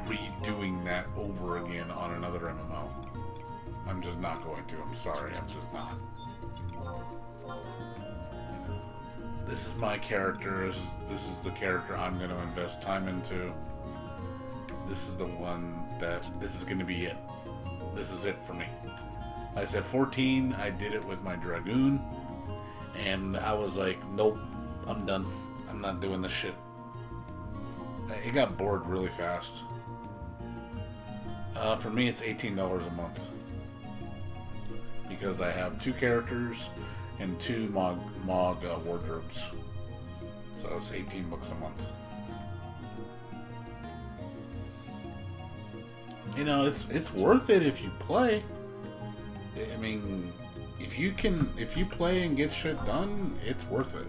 redoing that over again on another MMO. I'm just not going to. I'm sorry, I'm just not. This is my character. This is the character I'm going to invest time into. This is the one that this is going to be it. This is it for me. I said 14. I did it with my Dragoon, and I was like, nope, I'm done. I'm not doing this shit. It got bored really fast. For me, it's $18 a month because I have 2 characters and 2 Mog wardrobes. So it's 18 bucks a month. You know, it's worth it if you play. I mean, if you play and get shit done, it's worth it.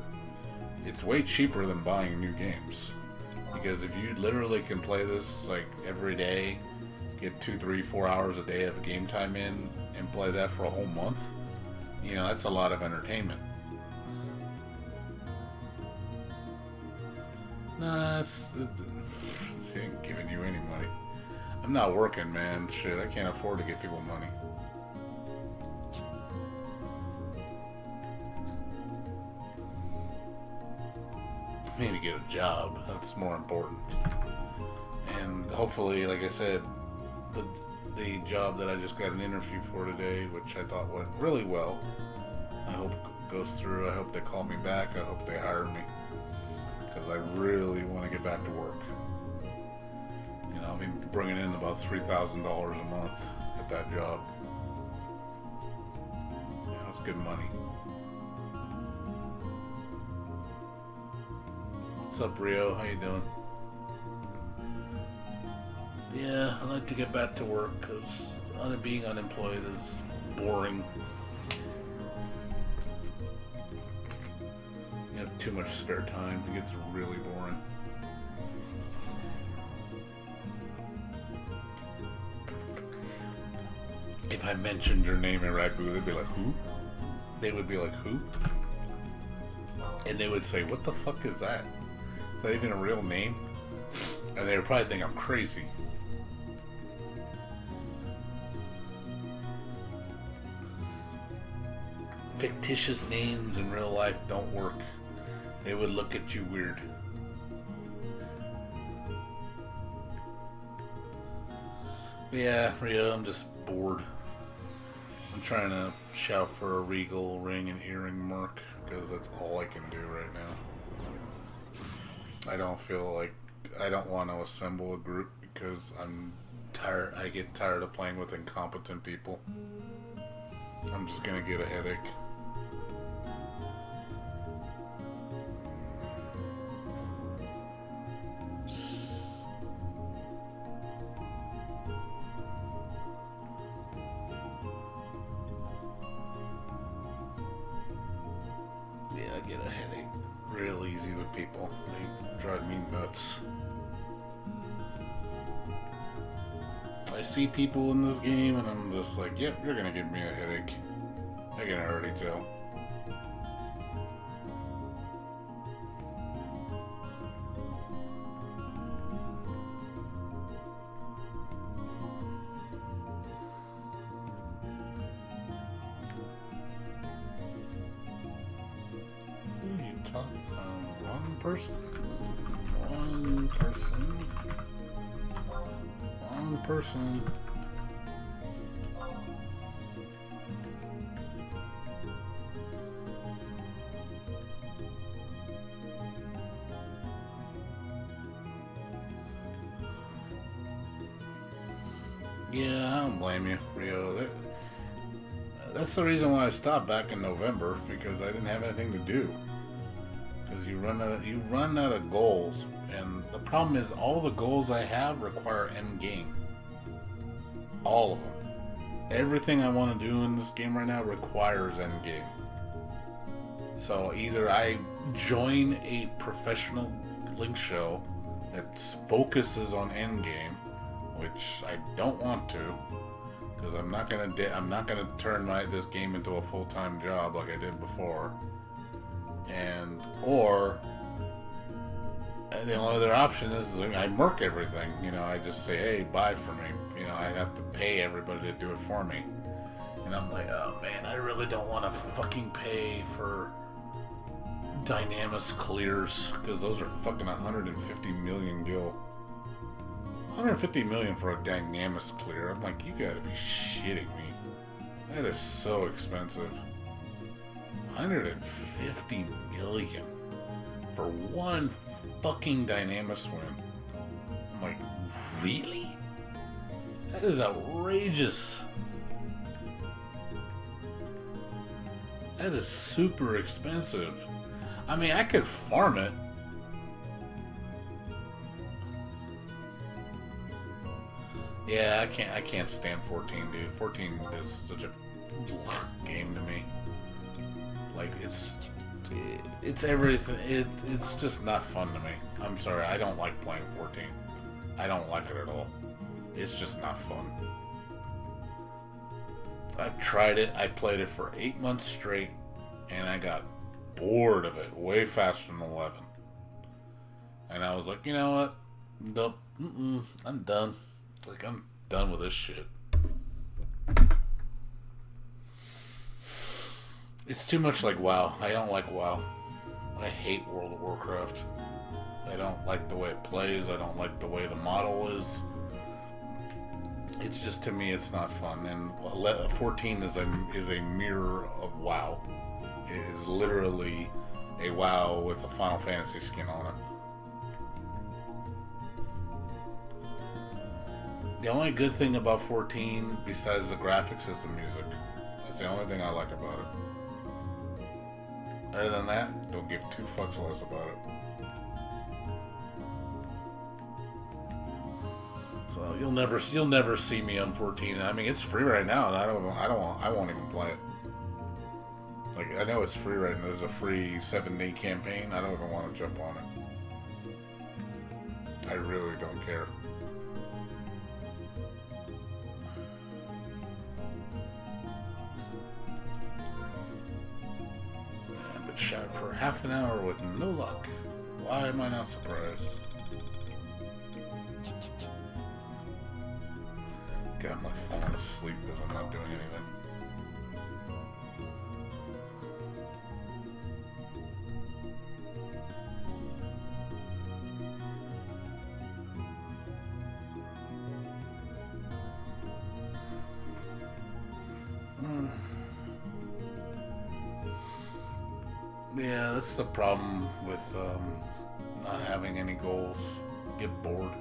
It's way cheaper than buying new games. Because if you literally can play this like every day, get 2, 3, 4 hours a day of game time in, and play that for a whole month, you know, that's a lot of entertainment. Nah, it ain't giving you any money. I'm not working, man. Shit, I can't afford to give people money. I need to get a job. That's more important. And hopefully, like I said, the job that I just got an interview for today, which I thought went really well, I hope goes through. I hope they call me back. I hope they hire me, because I really want to get back to work. You know, I'll be bringing in about $3,000 a month at that job. Yeah, that's good money. What's up, Rio? How you doing? Yeah, I like to get back to work because being unemployed is boring. You have too much spare time. It gets really boring. If I mentioned your name in Ragu, they'd be like, who? They would be like, who? And they would say, what the fuck is that? Is that even a real name? And they would probably think I'm crazy. Fictitious names in real life don't work. They would look at you weird. But yeah, Rio, I'm just bored. I'm trying to shout for a regal ring and earring mark because that's all I can do right now. I don't feel like I don't want to assemble a group because I'm tired. I get tired of playing with incompetent people. I'm just gonna get a headache. Yeah, I get a headache real easy with people. They drive me nuts. I see people in this game and I'm just like, yep, you're gonna give me a headache. I can already tell. person. One person. One person. Yeah, I don't blame you, Rio. That's the reason why I stopped back in November, because I didn't have anything to do. Because you run out of goals, and the problem is all the goals I have require end game. All of them. Everything I want to do in this game right now requires end game. So either I join a professional Link show that focuses on end game, which I don't want to, because I'm not gonna turn this game into a full-time job like I did before. Or the only other option is I murk everything. You know, I just say, hey, buy for me. You know, I have to pay everybody to do it for me. And I'm like, oh man, I really don't want to fucking pay for Dynamis clears, because those are fucking 150 million gil. 150 million for a Dynamis clear. I'm like, you gotta be shitting me. That is so expensive. 150 million for one fucking Dynamis win. I'm like, really? That is outrageous. That is super expensive. I mean, I could farm it. Yeah, I can't stand 14, dude. 14 is such a game to me. Like, it's everything. It's just not fun to me. I'm sorry, I don't like playing 14. I don't like it at all. It's just not fun. I've tried it. I played it for 8 months straight, and I got bored of it way faster than 11. And I was like, you know what? Nope. I'm done. Like, I'm done with this shit. It's too much like WoW. I don't like WoW. I hate World of Warcraft. I don't like the way it plays. I don't like the way the model is. It's just, to me, it's not fun. And 14 is a mirror of WoW. It is literally a WoW with a Final Fantasy skin on it. The only good thing about 14, besides the graphics, is the music. That's the only thing I like about it. Other than that, don't give two fucks less about it. So you'll never see me on 14. I mean, it's free right now, and I won't even play it. Like, I know it's free right now. There's a free 7-day campaign. I don't even want to jump on it. I really don't care. Shot for half an hour with no luck. Why am I not surprised? God, I'm like falling asleep because I'm not doing anything. Yeah, that's the problem with not having any goals. Get bored.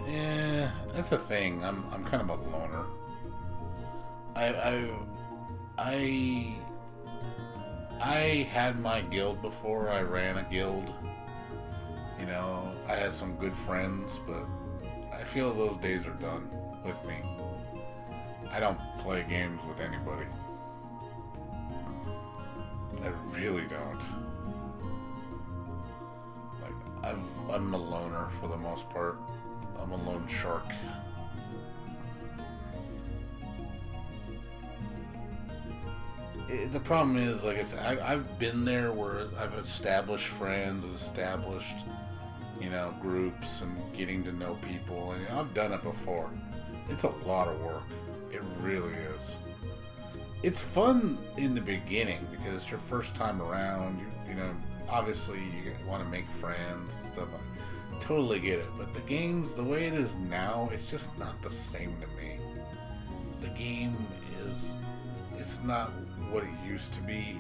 Yeah, that's the thing. I'm kind of a loner. I had my guild before. I ran a guild. You know, I had some good friends, but I feel those days are done with me. I don't play games with anybody. I really don't. Like, I'm a loner for the most part. I'm a lone shark. The problem is, like I said, I've been there where I've established friends, established, you know, groups, and getting to know people, and I've done it before. It's a lot of work. It really is. it's fun in the beginning because it's your first time around. You know, obviously you want to make friends and stuff. I totally get it, but the game's the way it is now. It's just not the same to me. The game it's not what it used to be.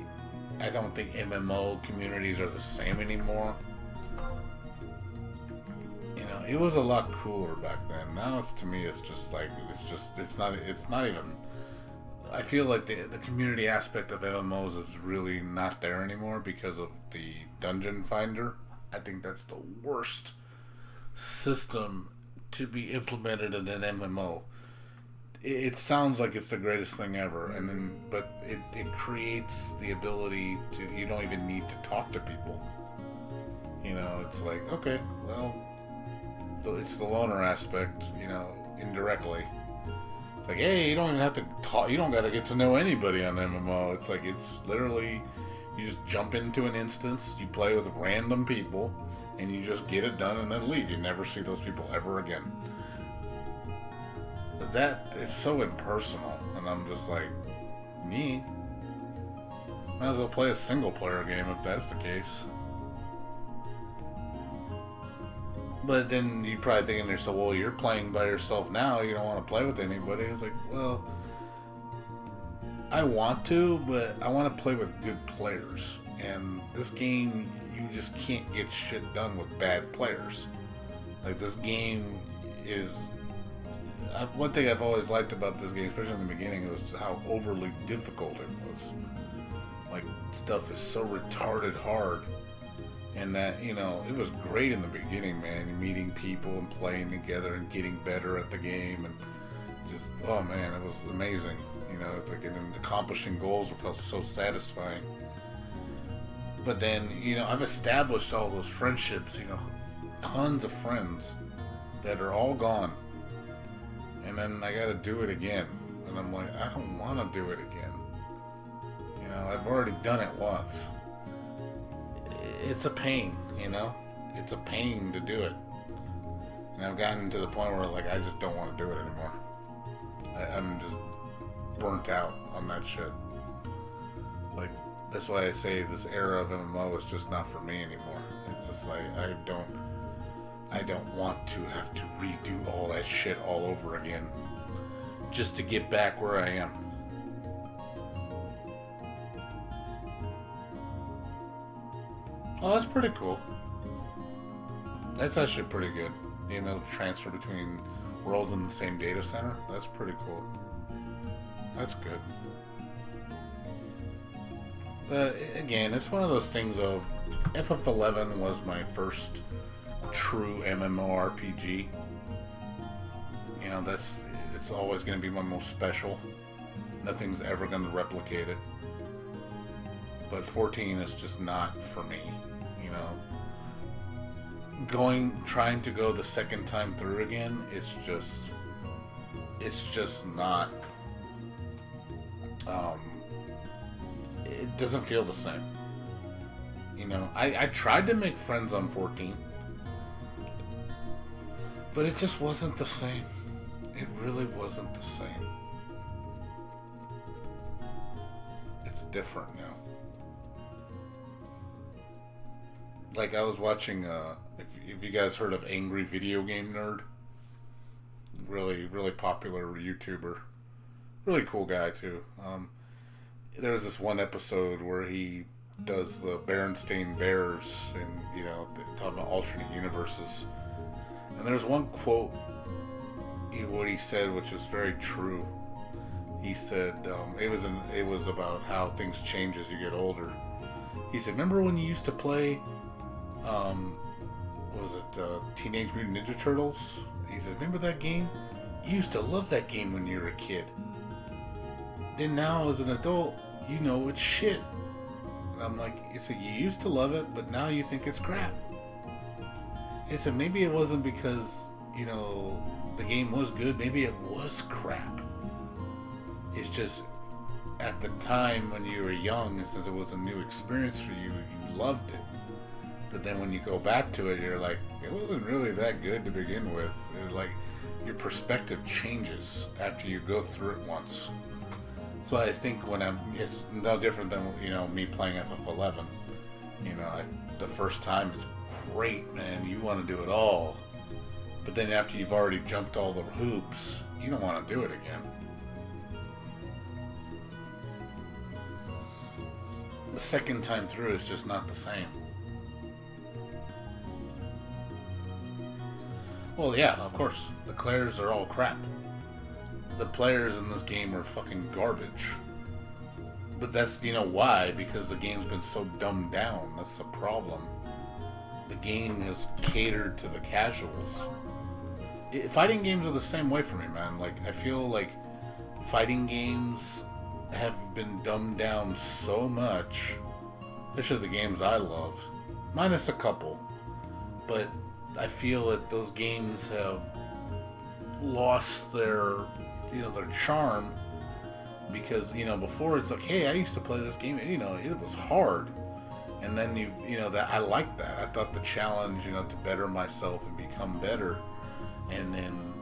I don't think MMO communities are the same anymore. You know, it was a lot cooler back then. Now it's, to me, it's just like, it's not even, I feel like the community aspect of MMOs is really not there anymore because of the Dungeon Finder. I think that's the worst system to be implemented in an MMO. It sounds like it's the greatest thing ever, and then but it creates the ability to, you don't even need to talk to people. You know, it's like, okay, well, it's the loner aspect, you know, indirectly. It's like, hey, you don't even have to talk, you don't got to get to know anybody on MMO. It's like, it's literally, you just jump into an instance, you play with random people, and you just get it done and then leave. You never see those people ever again. That is so impersonal, and I'm just like, me. Might as well play a single player game if that's the case. But then you probably thinking to yourself, well, you're playing by yourself now, you don't want to play with anybody. It's like, well, I want to, but I want to play with good players. And this game, you just can't get shit done with bad players. Like, this game is... one thing I've always liked about this game, especially in the beginning, was how overly difficult it was. Like, stuff is so retarded hard. And that, you know, it was great in the beginning, man. You're meeting people and playing together and getting better at the game. And just, oh man, it was amazing. You know, it's like, and accomplishing goals felt so satisfying. But then, you know, I've established all those friendships, you know, tons of friends that are all gone. And then I gotta do it again. And I'm like, I don't want to do it again. You know, I've already done it once. It's a pain, you know? It's a pain to do it. And I've gotten to the point where, like, I just don't want to do it anymore. I'm just burnt out on that shit. Like, that's why I say this era of MMO is just not for me anymore. It's just like, I don't want to have to redo all that shit all over again just to get back where I am. Oh, that's pretty cool. That's actually pretty good. You know, transfer between worlds in the same data center. That's pretty cool. That's good. But again, it's one of those things of FF11 was my first true MMORPG. You know, it's always going to be my most special. Nothing's ever going to replicate it. But 14 is just not for me. You know, trying to go the second time through again, it's just not. It doesn't feel the same. You know, I tried to make friends on 14. But it just wasn't the same. It really wasn't the same. It's different now. Like, I was watching, if you guys heard of Angry Video Game Nerd. Really, really popular YouTuber. Really cool guy, too. There was this one episode where he does the Berenstain Bears and, you know, talking about alternate universes. And there's one quote, what he said, which was very true. He said, it was about how things change as you get older. He said, remember when you used to play, Teenage Mutant Ninja Turtles? He said, remember that game? You used to love that game when you were a kid. Then now as an adult, you know it's shit. And I'm like, it's you used to love it, but now you think it's crap. He said, maybe it wasn't because, you know, the game was good. Maybe it was crap. It's just, at the time when you were young, since it was a new experience for you, you loved it. But then when you go back to it, you're like, it wasn't really that good to begin with. Like, your perspective changes after you go through it once. So I think when it's no different than, you know, me playing FF11. You know, the first time is great, man. You want to do it all. But then after you've already jumped all the hoops, you don't want to do it again. The second time through is just not the same. Well, yeah, of course. The Clairs are all crap. The players in this game are fucking garbage. But that's, you know why? Because the game's been so dumbed down. That's the problem. The game has catered to the casuals. Fighting games are the same way for me, man. Like, I feel like fighting games have been dumbed down so much. Especially the games I love. Minus a couple. But I feel that those games have lost their, you know, their charm. Because, you know, before it's like, hey, I used to play this game, you know, it was hard. And then, you know, that I liked that. I thought the challenge, you know, to better myself and become better. And then,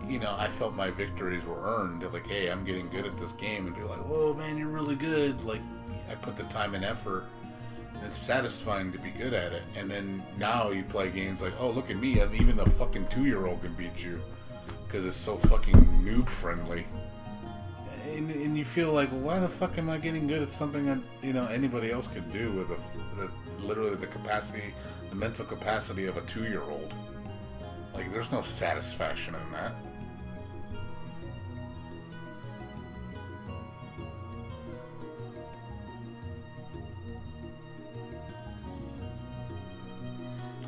you know, I felt my victories were earned. Like, hey, I'm getting good at this game. And be like, whoa, man, you're really good. Like, I put the time and effort. And it's satisfying to be good at it. And then now you play games like, oh, look at me. Even a fucking 2-year-old can beat you. Because it's so fucking noob-friendly. And you feel like, well, why the fuck am I getting good at something that, you know, anybody else could do with literally the capacity, the mental capacity of a 2-year-old? Like, there's no satisfaction in that.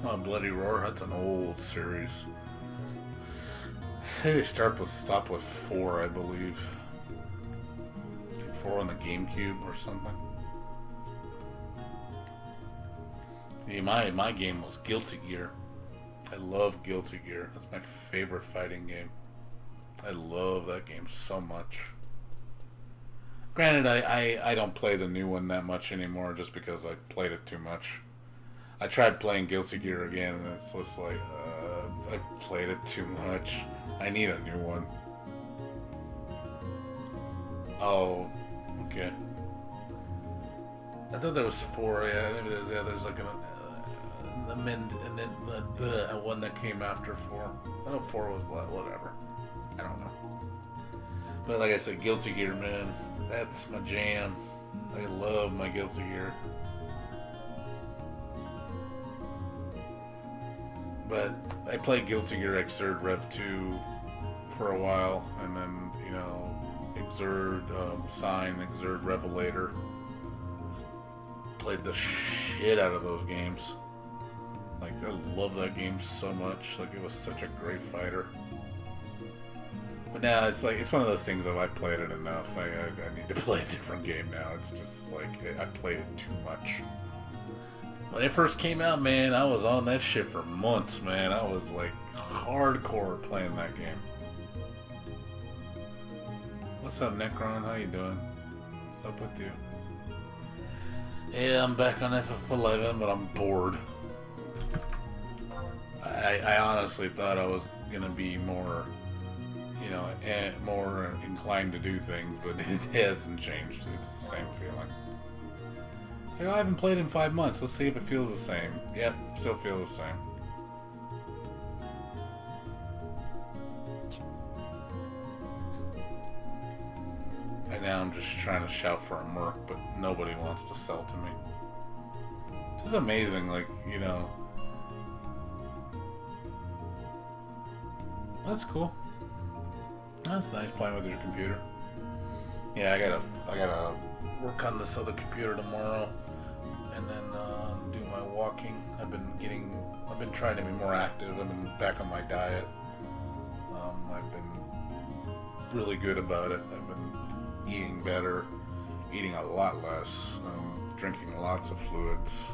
Oh, Bloody Roar, that's an old series. They stop with 4, I believe. 4 on the GameCube or something. Yeah, my game was Guilty Gear. I love Guilty Gear. That's my favorite fighting game. I love that game so much. Granted, I don't play the new one that much anymore just because I played it too much. I tried playing Guilty Gear again and it's just like, I played it too much. I need a new one. Oh, okay. I thought there was 4. Yeah, maybe there's like an amend, and then the one that came after 4. I know 4 was whatever. I don't know. But like I said, Guilty Gear, man, that's my jam. I love my Guilty Gear. But I played Guilty Gear Xrd Rev 2 for a while, and then, you know, Xrd Sign, Xrd Revelator. Played the shit out of those games. Like, I love that game so much. Like, it was such a great fighter. But now it's like, it's one of those things that I played it enough. I need to play a different game now. It's just like, I played it too much. When it first came out, man, I was on that shit for months, man. I was like hardcore playing that game. What's up, Necron? How you doing? What's up with you? Yeah, I'm back on FF11, but I'm bored. I honestly thought I was gonna be more, you know, more inclined to do things, but it hasn't changed. It's the same feeling. Like, I haven't played in 5 months. Let's see if it feels the same. Yep, still feels the same. And now I'm just trying to shout for a merc, but nobody wants to sell to me. It's just amazing, like, you know. That's cool. That's nice playing with your computer. Yeah, I gotta work on this other computer tomorrow, and then do my walking. I've been trying to be more active. I've been back on my diet. I've been really good about it. I've been eating better, eating a lot less, drinking lots of fluids.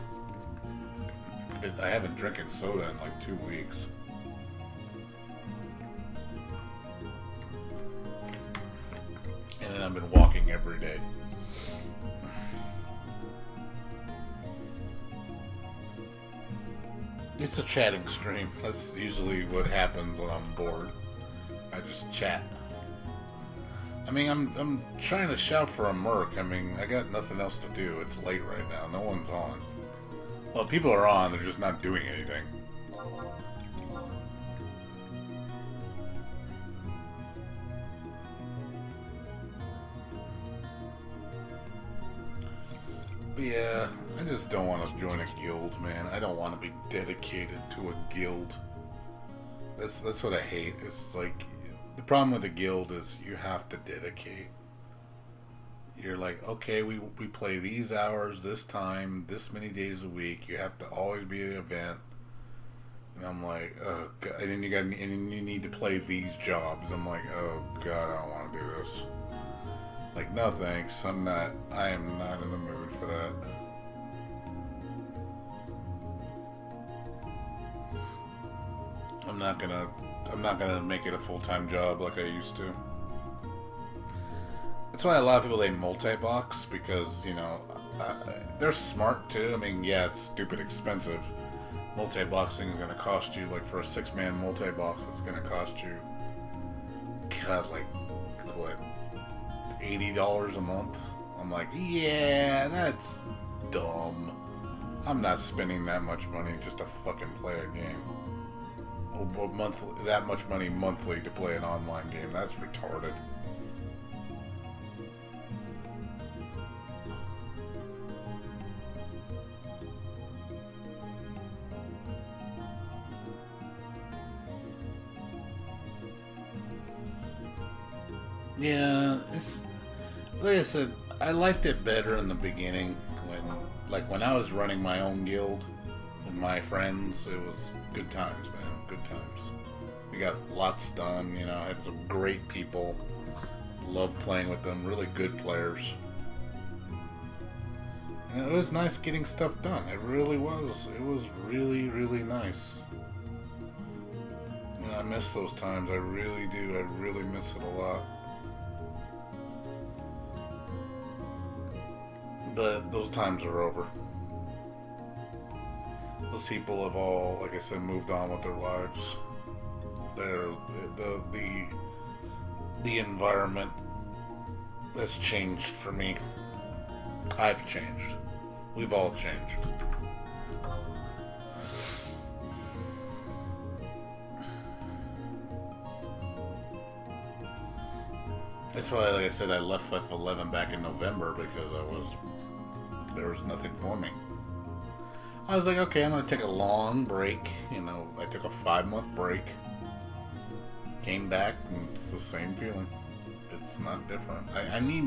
I haven't drinking soda in like 2 weeks. And then I've been walking every day. It's a chatting stream. That's usually what happens when I'm bored. I just chat. I mean, I'm trying to shout for a Merc. I mean, I got nothing else to do. It's late right now. No one's on. Well, people are on. They're just not doing anything. But yeah, I just don't want to join a guild, man. I don't want to be dedicated to a guild. That's what I hate. It's like, the problem with a guild is you have to dedicate. You're like, okay, we play these hours, this time, this many days a week. You have to always be at an event. And I'm like, oh God. And then you need to play these jobs. I'm like, oh God, I don't want to do this. Like, no thanks. I am not in the mood for that. I'm not gonna make it a full-time job like I used to. That's why a lot of people, they multi-box, because, you know, they're smart too. I mean, yeah, it's stupid expensive. Multi-boxing is gonna cost you, like, for a 6-man multi-box, it's gonna cost you, God, like, what, $80 a month? I'm like, yeah, that's dumb. I'm not spending that much money just to fucking play a game. Or monthly, that much money monthly to play an online game. That's retarded. Yeah, it's like I said, I liked it better in the beginning when I was running my own guild with my friends. It was good times, man. Good times. We got lots done, you know, had some great people. Loved playing with them, really good players. And it was nice getting stuff done. It really was. It was really, really nice. And I miss those times. I really do. I really miss it a lot. But those times are over. Those people have all, like I said, moved on with their lives. The environment has changed for me. I've changed. We've all changed. That's why, like I said, I left FF11 back in November, because there was nothing for me. I was like, okay, I'm going to take a long break. You know, I took a 5-month break. Came back, and it's the same feeling. It's not different. I need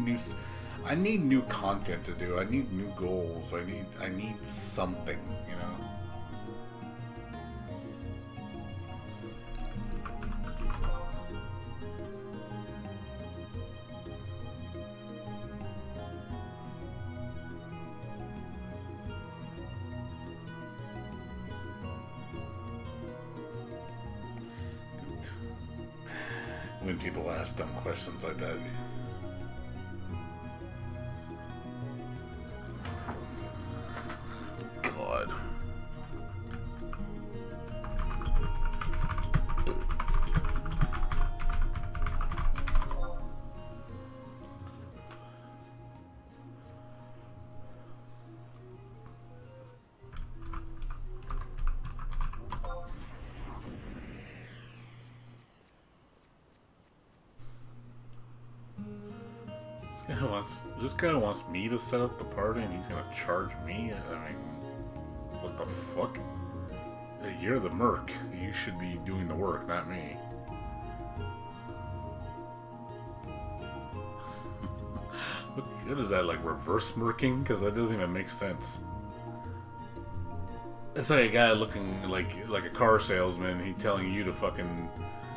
new content to do. I need new goals. I need something, you know. When people ask dumb questions like that. God. This guy wants me to set up the party, and he's gonna charge me. I mean, what the fuck? Hey, you're the merc. You should be doing the work, not me. What is that, like reverse merking? Because that doesn't even make sense. It's like a guy looking like a car salesman. He's telling you to fucking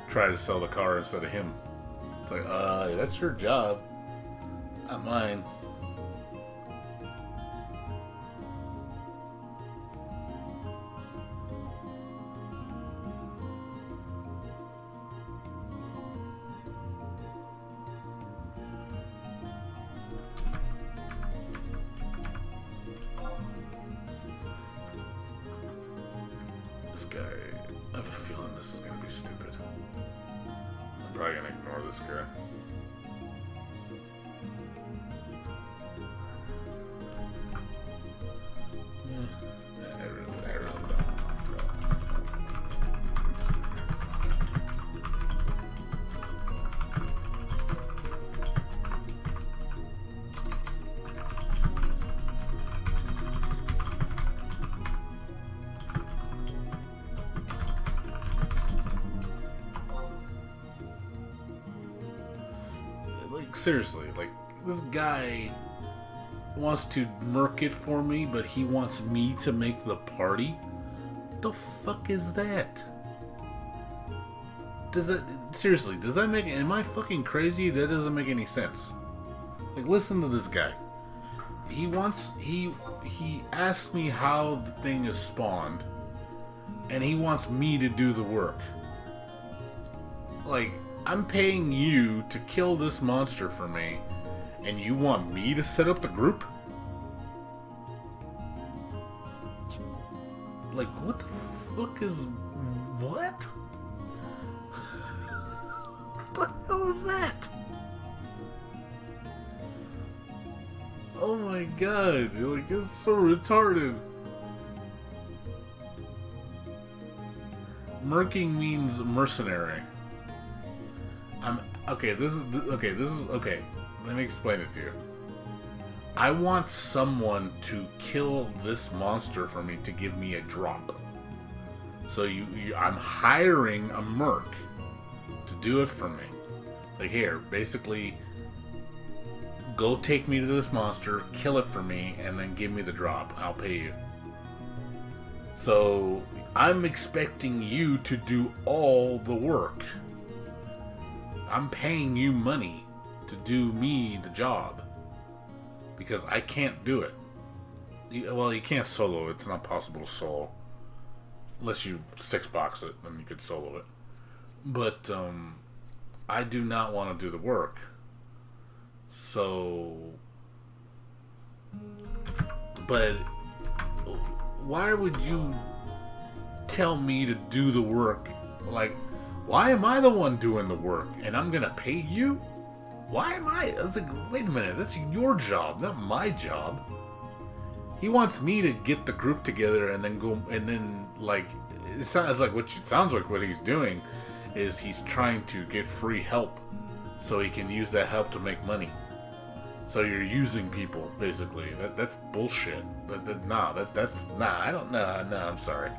try to sell the car instead of him. It's like, that's your job. Not mine. This guy, I have a feeling this is gonna be stupid. I'm probably gonna ignore this guy. seriously, like, this guy wants to murk it for me, but he wants me to make the party? What the fuck is that? Does that, seriously, does that make, am I fucking crazy? That doesn't make any sense. Like, listen to this guy. He asked me how the thing is spawned, and he wants me to do the work. Like, I'm paying you to kill this monster for me, and you want me to set up the group? Like, what the fuck is... what? What the hell is that? Oh my god, like, it's so retarded. Murking means mercenary. Okay, this is okay. Let me explain it to you. I want someone to kill this monster for me to give me a drop. So I'm hiring a merc to do it for me. Like, here, basically, go take me to this monster, kill it for me, and then give me the drop. I'll pay you. So I'm expecting you to do all the work. I'm paying you money to do me the job. Because I can't do it. Well, you can't solo it. It's not possible to solo. Unless you 6-box it, then you could solo it. But, I do not want to do the work. So... But... why would you tell me to do the work? Like, why am I the one doing the work and I'm gonna pay you? Why am I was like, wait a minute, that's your job, not my job. He wants me to get the group together and then go, and then, like, it sounds like what he's doing is he's trying to get free help so he can use that help to make money. So you're using people, basically. That's bullshit. I'm sorry.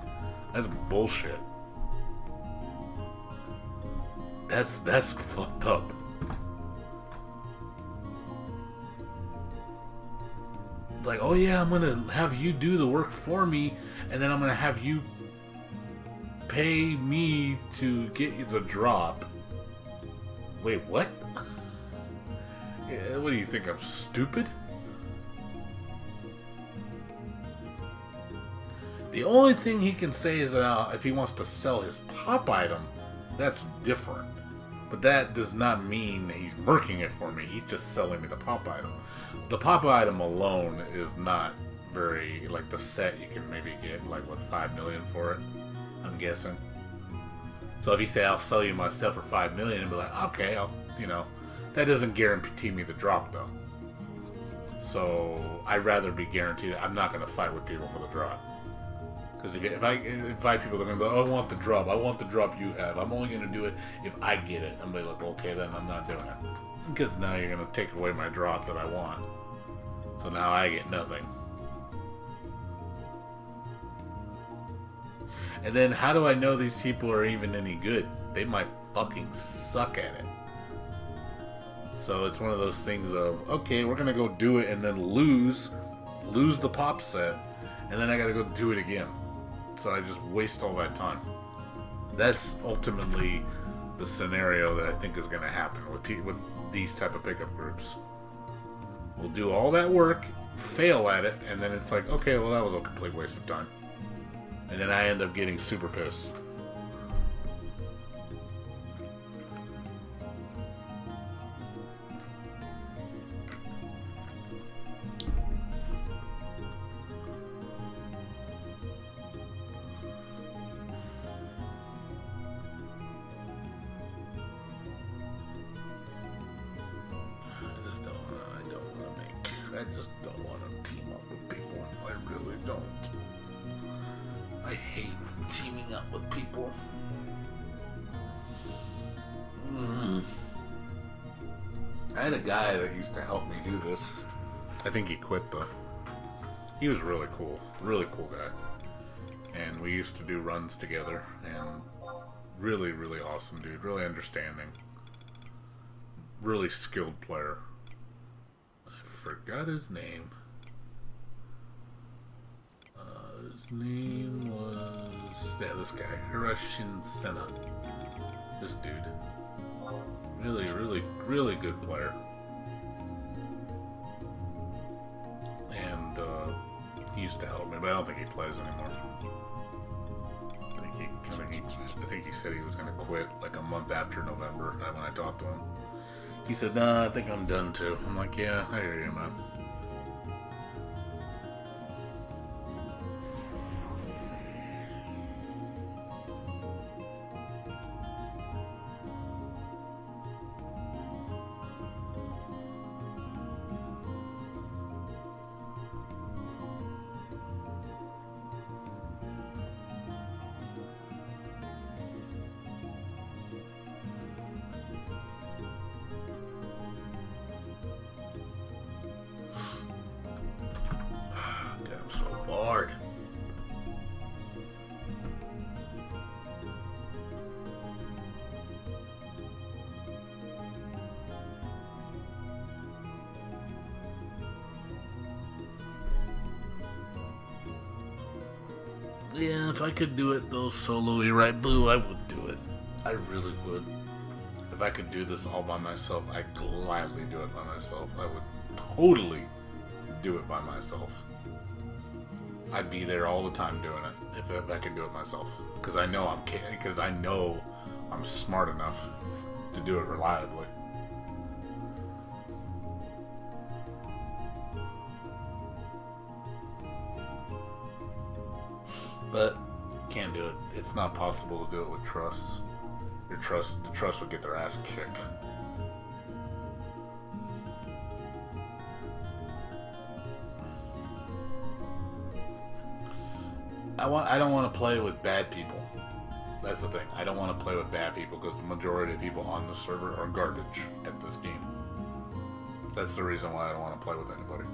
That's bullshit. That's fucked up. Like, oh yeah, I'm gonna have you do the work for me, and then I'm gonna have you pay me to get you the drop. Wait, what? What do you think, I'm stupid? The only thing he can say is if he wants to sell his pop item, that's different. But that does not mean he's murking it for me. He's just selling me the pop item. The pop item alone is not very, like, the set you can maybe get, like, what, 5 million for it? I'm guessing. So if you say, I'll sell you my set for 5 million, and be like, okay, I'll, you know, that doesn't guarantee me the drop, though. So I'd rather be guaranteed that I'm not going to fight with people for the drop. Because if I invite people, they're going to be like, oh, I want the drop. I want the drop you have. I'm only going to do it if I get it. I'm going to be like, okay, then I'm not doing it. Because now you're going to take away my drop that I want. So now I get nothing. And then how do I know these people are even any good? They might fucking suck at it. So it's one of those things of, okay, we're going to go do it and then lose the pop set. And then I got to go do it again. So I just waste all that time. That's ultimately the scenario that I think is going to happen with these type of pickup groups. We'll do all that work, fail at it, and then it's like, okay, well, that was a complete waste of time. And then I end up getting super pissed. I just don't want to team up with people. I really don't. I hate teaming up with people. I had a guy that used to help me do this. I think he quit though. He was really cool guy. And we used to do runs together, and really, really awesome dude, really understanding. really skilled player. I forgot his name. His name was... yeah, this guy. Hiroshin Senna. This dude. Really, really, really good player. And he used to help me, but I don't think he plays anymore. I think he said he was going to quit like a month after November when I talked to him. He said, nah, I think I'm done too. I'm like, yeah, I hear you, man. Yeah, if I could do it though solo-y, right, Blue, I would do it. I really would. If I could do this all by myself, I'd gladly do it by myself. I would totally do it by myself. I'd be there all the time doing it if I could do it myself. Because I know I'm smart enough to do it reliably. But can't do it. It's not possible to do it with trust. The trust would get their ass kicked. I don't want to play with bad people. That's the thing. I don't want to play with bad people because the majority of people on the server are garbage at this game. That's the reason why I don't want to play with anybody.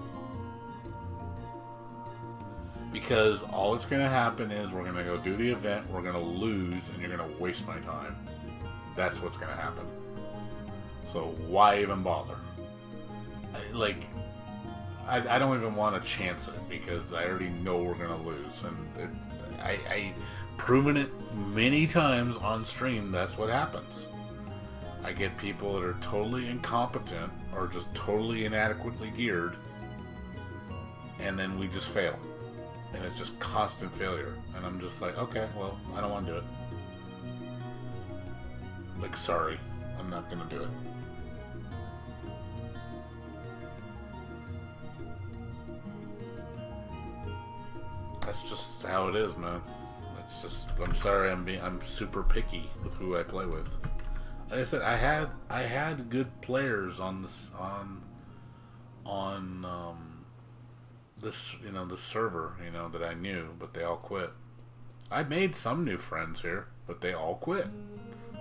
Because all that's going to happen is we're going to go do the event, we're going to lose, and you're going to waste my time. That's what's going to happen. So why even bother? I don't even want to chance it because I already know we're going to lose. And I've proven it many times on stream. That's what happens. I get people that are totally incompetent or just totally inadequately geared, and then we just fail. And it's just constant failure. And I'm just like, okay, well, I don't want to do it. Like, sorry, I'm not going to do it. That's just how it is, man. That's just, I'm sorry, I'm super picky with who I play with. Like I said, I had good players on this, this, the server, that I knew, but they all quit. I made some new friends here, but they all quit.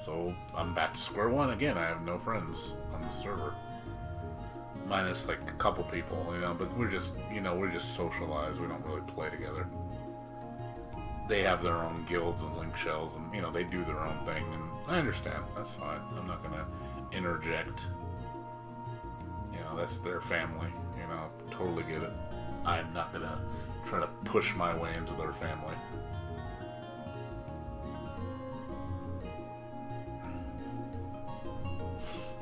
So I'm back to square one again. I have no friends on the server. Minus like a couple people, but we're just socialized. We don't really play together. They have their own guilds and link shells, and they do their own thing, and I understand. That's fine. I'm not gonna interject. That's their family. Totally get it. I'm not gonna try to push my way into their family.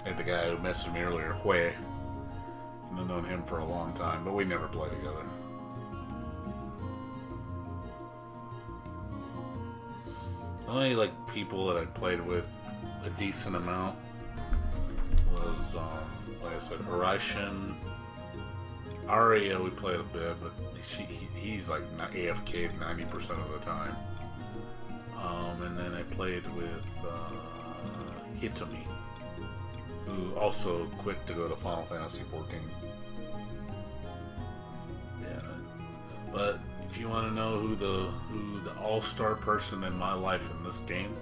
I had the guy who messaged me earlier, Hue. I've known him for a long time, but we never play together. The only people that I played with a decent amount was like I said, Hiroshin. Aria we played a bit, but he's like AFK'd 90% of the time. And then I played with Hitomi, who also quit to go to Final Fantasy XIV. Yeah, but if you want to know who the all-star person in my life in this game,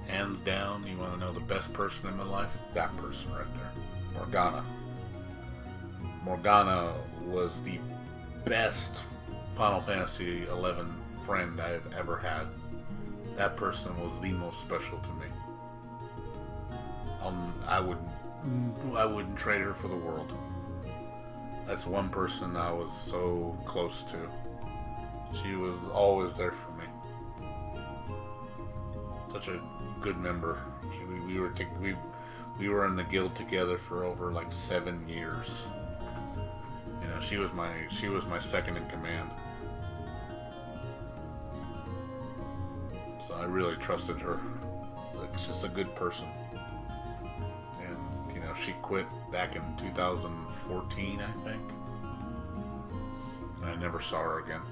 hands down, you want to know the best person in my life? That person right there, Morgana. Morgana was the best Final Fantasy XI friend I have ever had. That person was the most special to me. I would I wouldn't trade her for the world. That's one person I was so close to. She was always there for me. Such a good member. We were in the guild together for over like 7 years. You know, she was my second in command. So I really trusted her. Like, she's just a good person. And you know, she quit back in 2014, I think. And I never saw her again.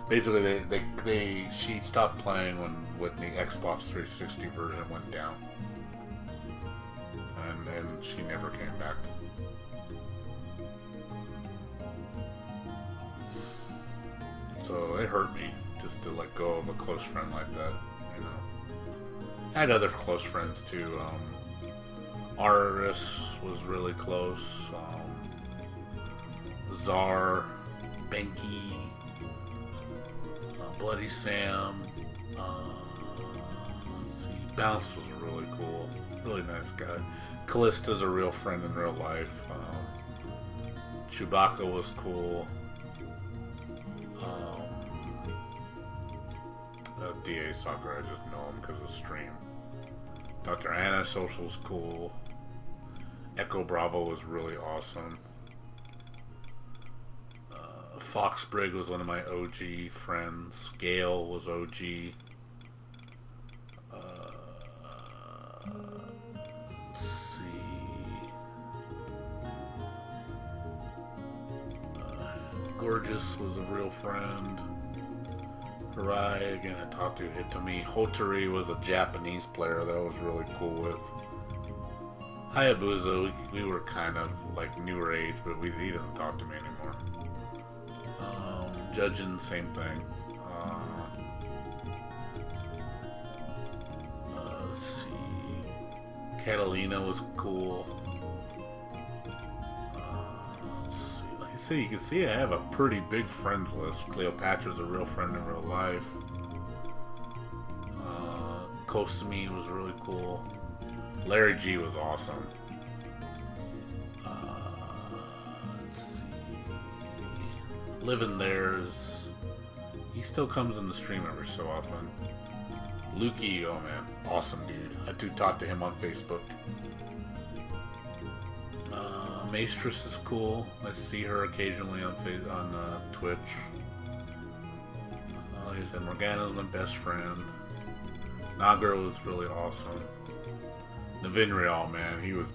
Basically, she stopped playing when the Xbox 360 version went down, and she never came back. So it hurt me just to let go of a close friend like that. You know, I had other close friends too. Aris was really close. Czar, Benki. Bloody Sam, let's see, Bounce was really cool, really nice guy. Callista's a real friend in real life. Chewbacca was cool. DA Soccer, I just know him because of stream. Dr. Anna Social's cool. Echo Bravo was really awesome. Foxbrig was one of my OG friends. Gale was OG. Let's see. Gorgeous was a real friend. Harai, again, I talked to Hitomi. Hotori was a Japanese player that I was really cool with. Hayabusa, we were kind of like newer age, but he doesn't talk to me anymore. Judging, same thing. Let's see. Catalina was cool. Let's see. Like I say, you can see I have a pretty big friends list. Cleopatra's a real friend in real life. Kosumi was really cool. Larry G was awesome. Living There's, he still comes in the stream every so often. Lukey, oh man, awesome dude. I do talk to him on Facebook. Maestress is cool. I see her occasionally on Twitch. Like I said, Morgana's my best friend. Nagar was really awesome. Navinriel, man, he was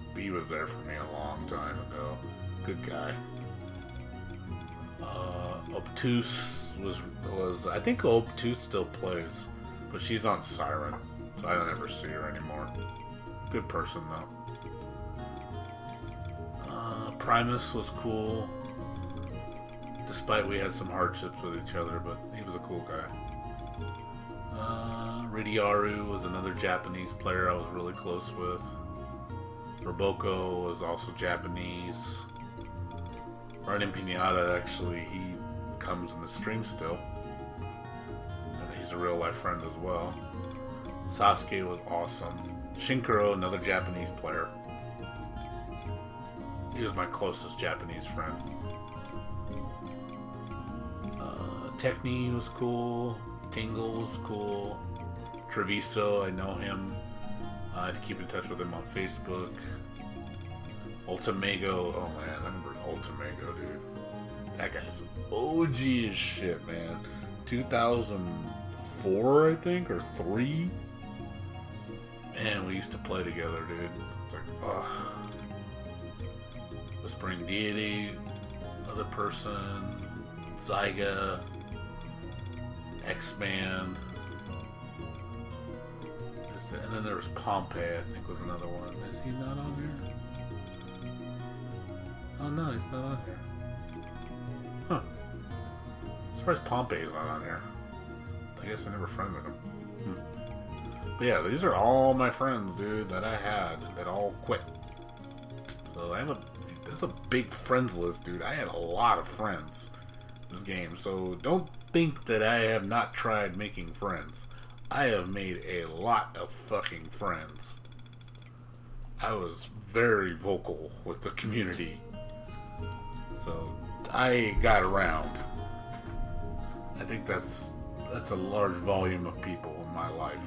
there for me a long time ago. Good guy. Obtuse was I think Obtuse still plays, but she's on Siren, so I don't ever see her anymore. Good person though. Primus was cool, despite we had some hardships with each other, but he was a cool guy. Ridiaru was another Japanese player I was really close with. Roboko was also Japanese. Arden Pinata, actually, he comes in the stream still. And he's a real life friend as well. Sasuke was awesome. Shinkaro, another Japanese player. He was my closest Japanese friend. Techni was cool. Tingle was cool. Treviso, I know him. I have to keep in touch with him on Facebook. Ultimago, oh man, I remember Ultimago, dude. That guy's OG as shit, man. 2004, I think, or 3. Man, we used to play together, dude. It's like, ugh. Whispering Deity, other person, Zyga, X-Man. And then there was Pompey, I think was another one. Is he not on here? Oh no, he's not on here. Huh. I'm surprised Pompey's not on here. I guess I never friended him. But yeah, these are all my friends, dude, that I had that all quit. So that's a big friends list, dude. I had a lot of friends in this game. So don't think that I have not tried making friends. I have made a lot of fucking friends. I was very vocal with the community. So I got around. I think that's a large volume of people in my life.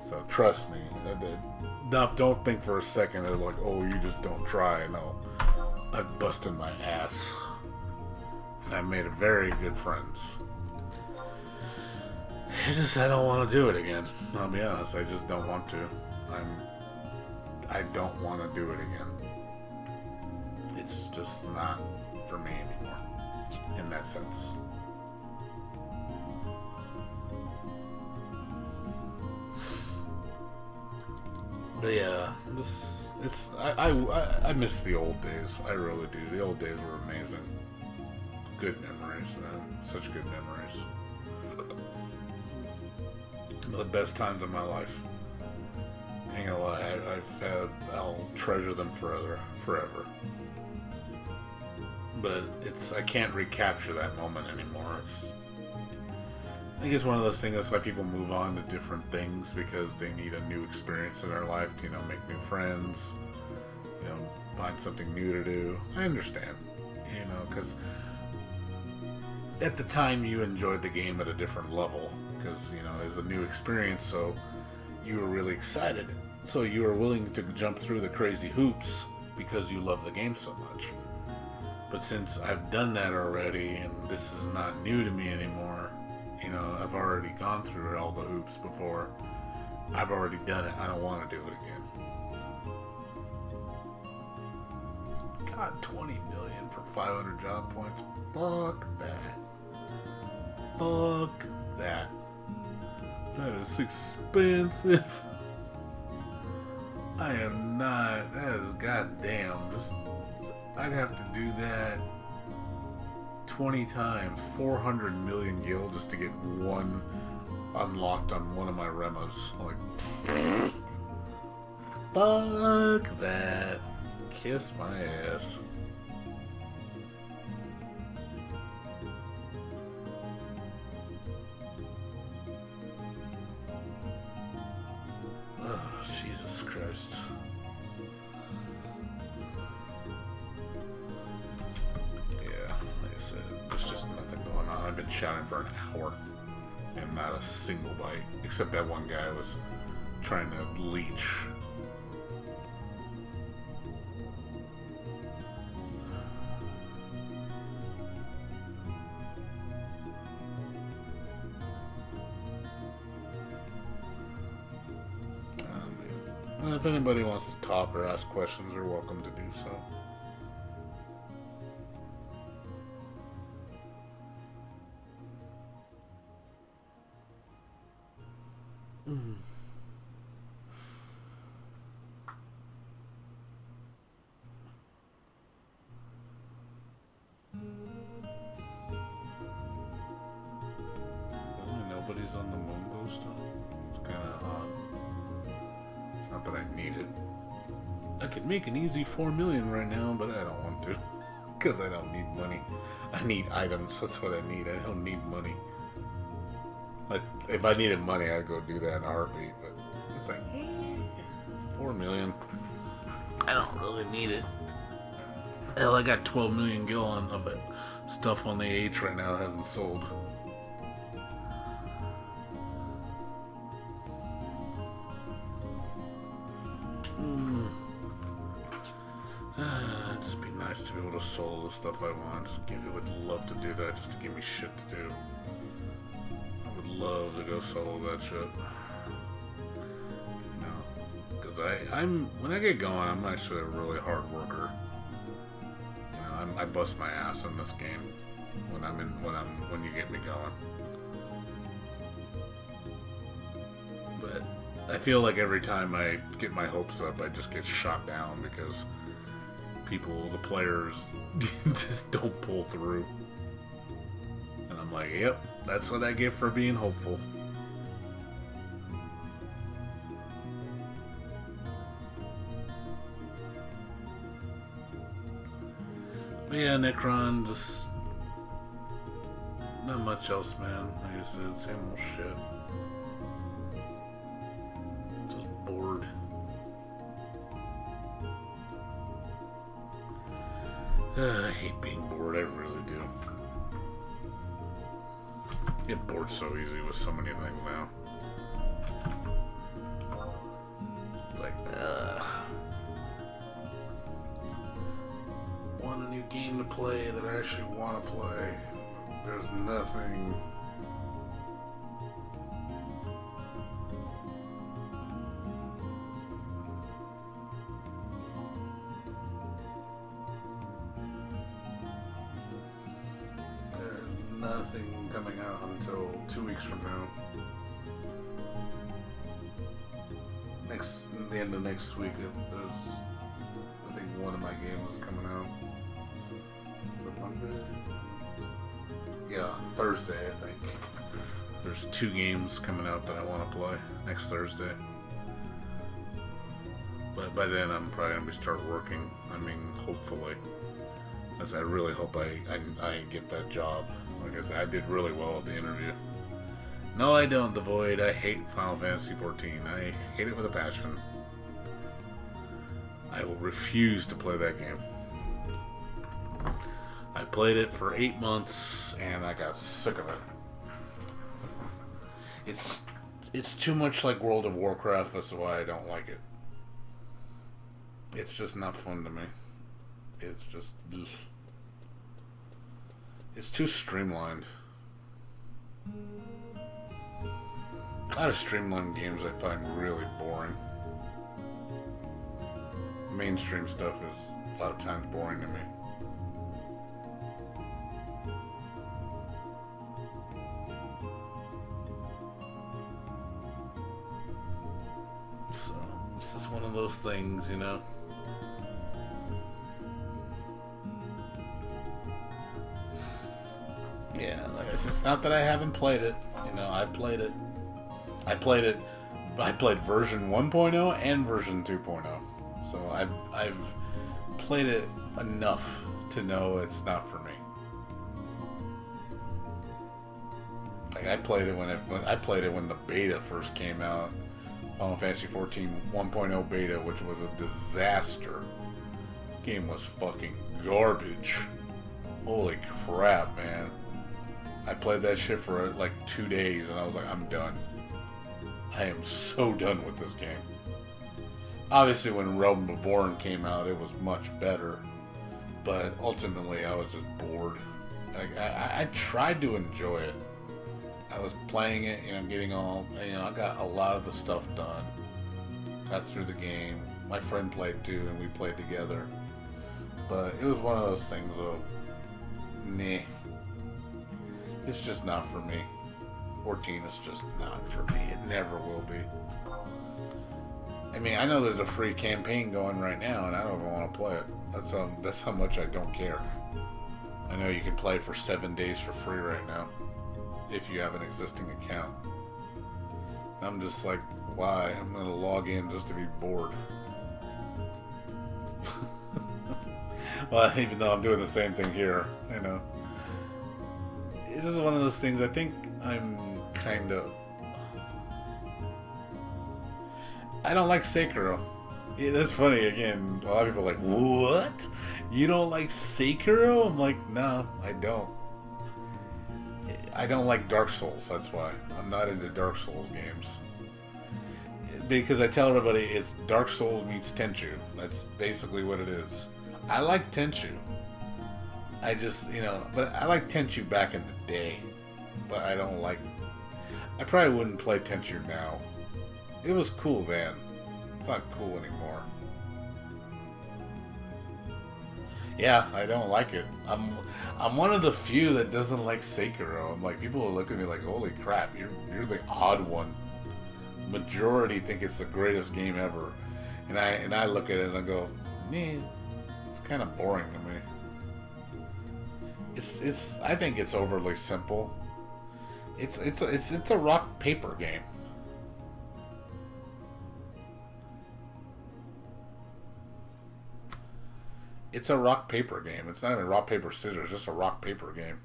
So trust me. Don't think for a second that like, oh, you just don't try. No, I've busted my ass, and I made very good friends. I don't want to do it again. I'll be honest. I just don't want to. I don't want to do it again. It's just not for me anymore, in that sense. But yeah, I miss the old days. I really do. The old days were amazing. Good memories, man. Such good memories. The best times of my life. Ain't gonna lie, I'll treasure them forever. But I can't recapture that moment anymore. I think it's one of those things. That's why people move on to different things, because they need a new experience in their life to, make new friends, find something new to do. I understand, because at the time you enjoyed the game at a different level, because, it was a new experience, so you were really excited. So you were willing to jump through the crazy hoops because you love the game so much. But since I've done that already, and this is not new to me anymore, I've already gone through all the hoops before. I've already done it. I don't want to do it again. God, 20 million for 500 job points. Fuck that. Fuck that. That is expensive. I am not. That is goddamn. I'd have to do that 20 times, 400 million gil just to get one unlocked on one of my Remas. Like, fuck that. Kiss my ass. Oh, Jesus Christ. There's just nothing going on. I've been shouting for an hour and not a single bite, except that one guy was trying to leech. If anybody wants to talk or ask questions, they're welcome to do so. Nobody's on the Moonbow stuff. It's kind of odd. Not that I need it. I could make an easy 4 million right now, but I don't want to. Because I don't need money. I need items. That's what I need. I don't need money. Like, if I needed money, I'd go do that in a heartbeat. But it's like, 4 million. I don't really need it. Hell, I got 12 million gil of it. Stuff on the H right now that hasn't sold. Just be nice to be able to solo the stuff I want. I would love to do that, just to give me shit to do. I would love to go solo that shit. Because when I get going, I'm actually a really hard worker. I bust my ass in this game when you get me going. But I feel like every time I get my hopes up, I just get shot down because the players, just don't pull through. And I'm like, yep, that's what I get for being hopeful. But yeah, Necron, just not much else, man. Like I said, same old shit. Just bored. I hate being bored, I really do. I get bored so easy with so many things now. It's like, want a new game to play that I actually want to play. There's nothing. Nothing coming out until 2 weeks from now. The end of next week, there's, I think one of my games is coming out. Is it Monday? Yeah, Thursday, I think. There's 2 games coming out that I want to play next Thursday. But by then, I'm probably going to start working. I mean, hopefully. As I really hope I get that job. Like I said, I did really well at the interview. No, I don't, The Void. I hate Final Fantasy XIV. I hate it with a passion. I will refuse to play that game. I played it for 8 months, and I got sick of it. It's too much like World of Warcraft. That's why I don't like it. It's just not fun to me. It's just... ugh. It's too streamlined. A lot of streamlined games I find really boring. Mainstream stuff is a lot of times boring to me. So, it's just one of those things, you know? Yeah, like I said, it's not that I haven't played it. You know, I played it. I played version 1.0 and version 2.0. So I've played it enough to know it's not for me. Like I played it when the beta first came out. Final Fantasy XIV 1.0 beta, which was a disaster. Game was fucking garbage. Holy crap, man. I played that shit for like 2 days and I was like, I'm done. I am so done with this game. Obviously when Realm Reborn came out, it was much better. But ultimately I was just bored. I tried to enjoy it. I was playing it, you know, getting all, you know, I got a lot of the stuff done. Got through the game. My friend played too and we played together. But it was one of those things of, nah. It's just not for me. 14 is just not for me. It never will be. I mean, I know there's a free campaign going right now, and I don't even want to play it. That's how much I don't care. I know you can play it for 7 days for free right now, if you have an existing account. And I'm just like, why? I'm gonna log in just to be bored. Well, even though I'm doing the same thing here, you know. This is one of those things, I think I'm kind of... I don't like Sekiro. Yeah, that's funny, again, a lot of people are like, what? You don't like Sekiro? I'm like, no, I don't. I don't like Dark Souls, that's why. I'm not into Dark Souls games. Because I tell everybody it's Dark Souls meets Tenchu. That's basically what it is. I like Tenchu. I just, you know, but I like Tenchu back in the day. But I don't like... I probably wouldn't play Tenchu now. It was cool then. It's not cool anymore. Yeah, I don't like it. I'm one of the few that doesn't like Sekiro. I'm like, people will look at me like, holy crap, you're the odd one. Majority think it's the greatest game ever. And I look at it and I go, man, it's kind of boring to me. I think it's overly simple. It's a rock paper game. It's a rock paper game. It's not even rock paper scissors. It's just a rock paper game.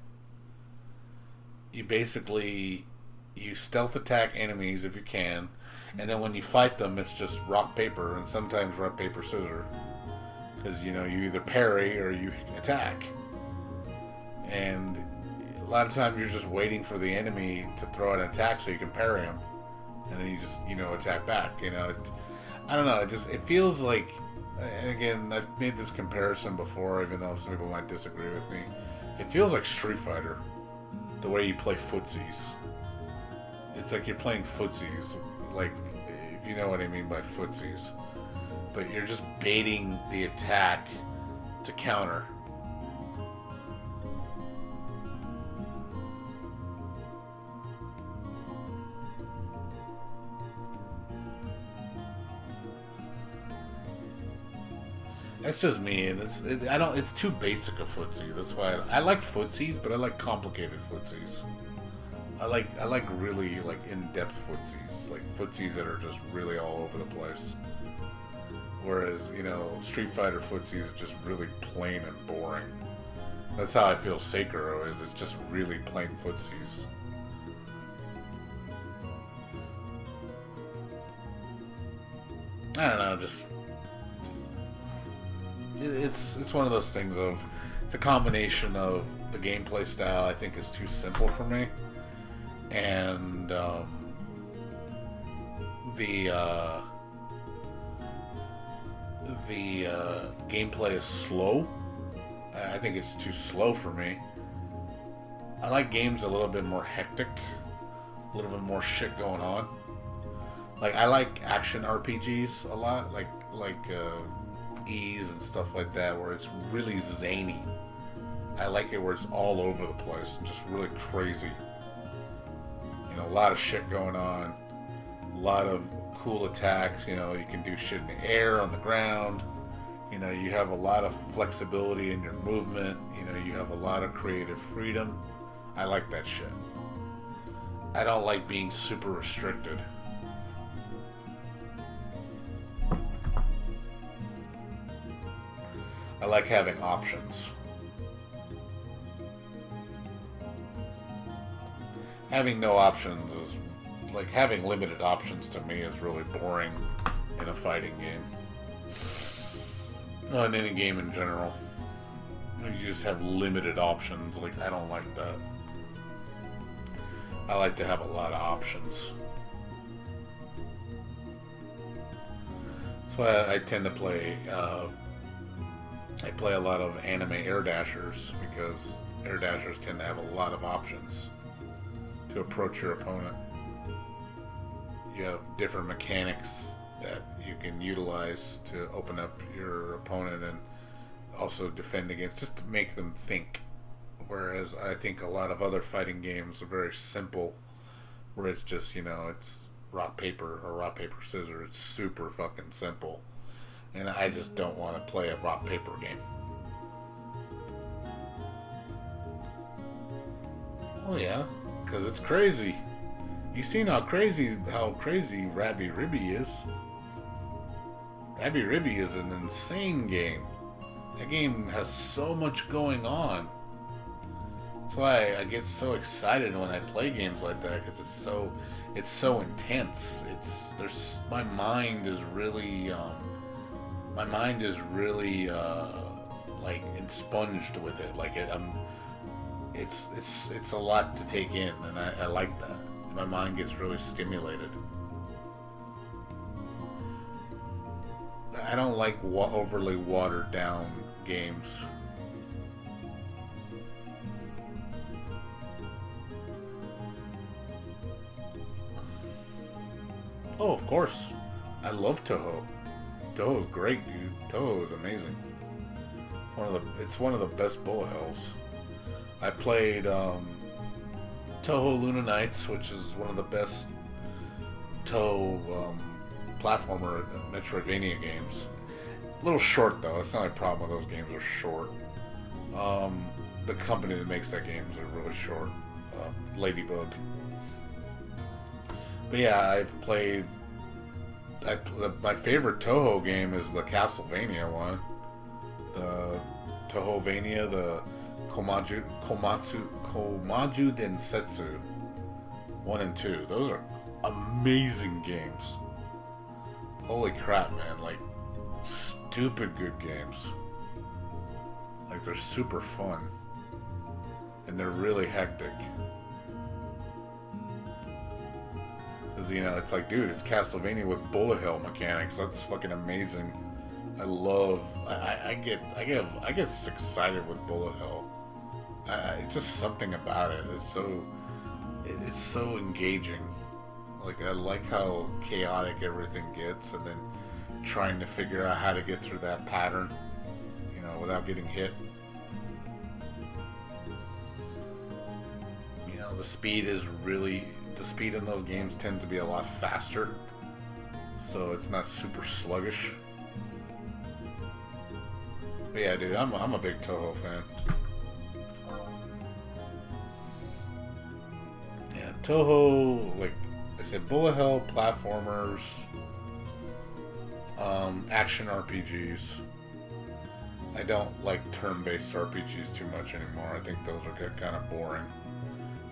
You basically stealth attack enemies if you can, and then when you fight them, it's just rock paper and sometimes rock paper scissors. because you know you either parry or you attack, and a lot of times you're just waiting for the enemy to throw an attack so you can parry him, and then you just attack back. I don't know. It feels like, and again, I've made this comparison before, even though some people might disagree with me. It feels like Street Fighter, the way you play footsies. It's like you're playing footsies, like, if you know what I mean by footsies. But you're just baiting the attack to counter. That's just me, and it's too basic of footsies. That's why I like footsies, but I like complicated footsies. I like really in-depth footsies, like footsies that are just really all over the place. Whereas, Street Fighter footsies is just really plain and boring. That's how I feel Sekiro is. It's just really plain footsies. I don't know, just it's one of those things of, it's a combination of the gameplay style I think is too simple for me, and the gameplay is slow. I think it's too slow for me. I like games a little bit more hectic, a little bit more shit going on. Like, I like action RPGs a lot, like Ys and stuff like that, where it's really zany. I like it where it's all over the place and just really crazy. A lot of shit going on, a lot of cool attacks. You can do shit in the air, on the ground. You have a lot of flexibility in your movement. You have a lot of creative freedom. I like that shit. I don't like being super restricted. I like having options. Having no options is like having limited options to me is really boring in a fighting game. Well, in any game in general. You just have limited options. Like, I don't like that. I like to have a lot of options. So I tend to play I play a lot of anime air dashers, because air dashers tend to have a lot of options to approach your opponent. You have different mechanics that you can utilize to open up your opponent and also defend against, just to make them think. Whereas I think a lot of other fighting games are very simple, where it's just, it's rock, paper, or rock, paper, scissors. It's super fucking simple. And I just don't want to play a rock, paper game. Oh yeah, because it's crazy. You seen how crazy Rabbi Ribby is. Rabbi Ribby is an insane game. That game has so much going on. That's why I get so excited when I play games like that, because it's so intense. My mind is really like expunged with it. Like it's a lot to take in, and I like that. My mind gets really stimulated. I don't like overly watered down games. Oh, of course. I love Touhou. Touhou is great, dude. Touhou is amazing. It's one of the best bullet hells. I played Touhou Luna Nights, which is one of the best Touhou platformer Metroidvania games. A little short though. That's not my problem with those games. Are short. The company that makes that games are really short. Ladybug. But yeah, I've played. My favorite Touhou game is the Castlevania one. The Touhouvania, the Komaju Densetsu 1 and 2. Those are amazing games. Holy crap, man. Like, stupid good games. Like, they're super fun. And they're really hectic. Because, you know, it's like, dude, it's Castlevania with bullet hell mechanics. That's fucking amazing. I love... I get excited with bullet hell. It's just something about it. It's so engaging. Like, I like how chaotic everything gets, and then trying to figure out how to get through that pattern, you know, without getting hit. You know, the speed in those games tends to be a lot faster, so it's not super sluggish. But yeah, dude, I'm a big Touhou fan. Yeah, Touhou, like I said, bullet hell, platformers, action RPGs. I don't like turn-based RPGs too much anymore. I think those are kind of boring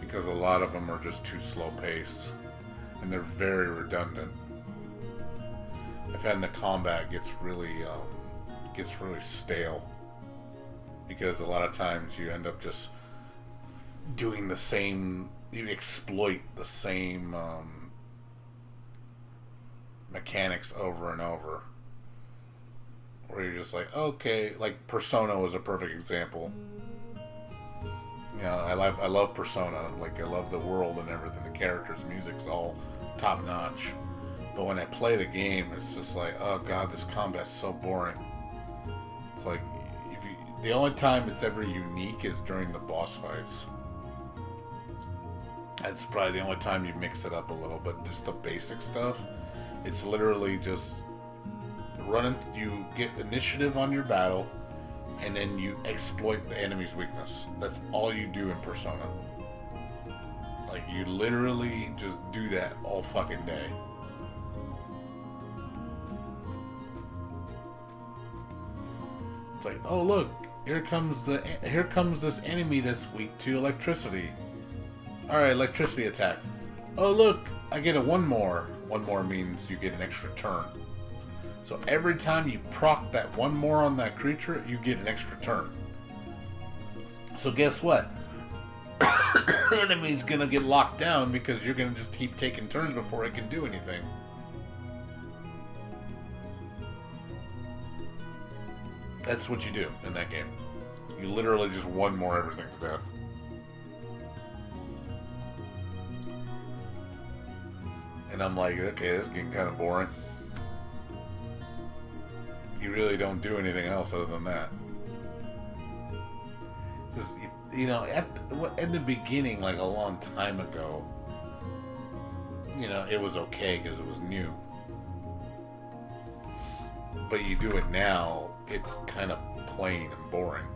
because a lot of them are just too slow-paced and they're very redundant. I find the combat gets really stale because a lot of times you end up just doing the same. You exploit the same mechanics over and over. Where you're just like, okay, like Persona was a perfect example. You know, I love Persona. Like, I love the world and everything. The characters, music's all top notch. But when I play the game, it's just like, oh god, this combat's so boring. It's like, the only time it's ever unique is during the boss fights. That's probably the only time you mix it up a little, but just the basic stuff, it's literally just you get initiative on your battle, and then you exploit the enemy's weakness. That's all you do in Persona. Like, you literally just do that all fucking day. It's like, oh look, here comes this enemy that's weak to electricity. Alright, electricity attack. Oh look, I get a one more. One more means you get an extra turn. So every time you proc that one more on that creature, you get an extra turn. So guess what? The enemy's gonna get locked down because you're gonna just keep taking turns before it can do anything. That's what you do in that game. You literally just one more everything to death. And I'm like, okay, this is getting kind of boring. You really don't do anything else other than that. Just, you know, at the beginning, like a long time ago, you know, it was okay because it was new. But you do it now, it's kind of plain and boring.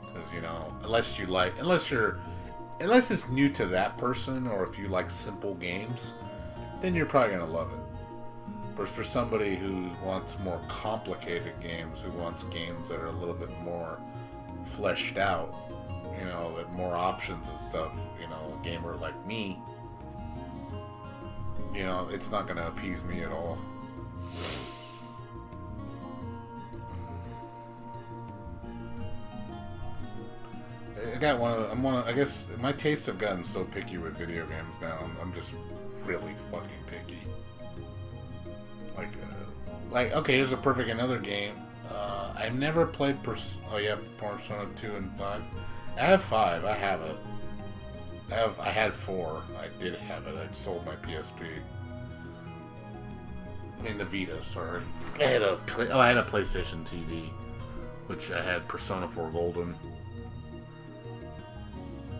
Because, you know, unless it's new to that person, or if you like simple games, then you're probably going to love it. But for somebody who wants more complicated games, who wants games that are a little bit more fleshed out, you know, with more options and stuff, you know, a gamer like me, you know, it's not going to appease me at all. I guess my tastes have gotten so picky with video games now. I'm just really fucking picky. Like, okay, here's another game. I've never played Persona 2 and 5. I have 5. I have it. I had 4. I did have it. I sold my PSP. I mean, the Vita, sorry. I had a PlayStation TV, which I had Persona 4 Golden.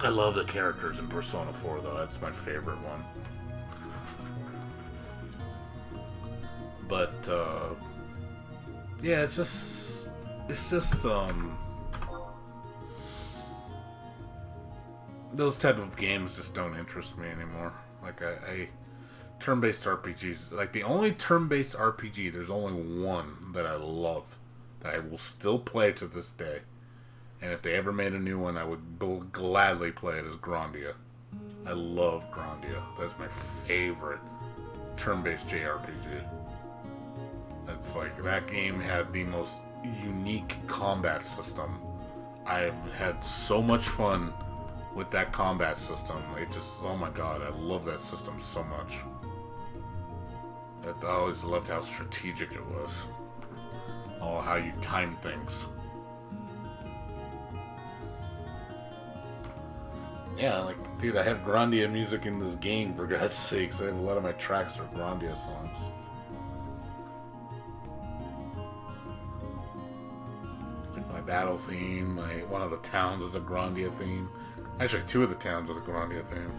I love the characters in Persona 4, though. That's my favorite one. But, yeah, it's just, those type of games just don't interest me anymore. Like, turn-based RPGs, like, the only turn-based RPG, there's only one that I love, that I will still play to this day. And if they ever made a new one, I would gladly play it as Grandia. I love Grandia. That's my favorite turn-based JRPG. It's like, that game had the most unique combat system. I've had so much fun with that combat system. It just, oh my god, I love that system so much. I always loved how strategic it was. Oh, how you time things. Yeah, like, dude, I have Grandia music in this game, for God's sakes. I have a lot of my tracks are Grandia songs. Like my battle theme, one of the towns is a Grandia theme. Actually, two of the towns are the Grandia theme.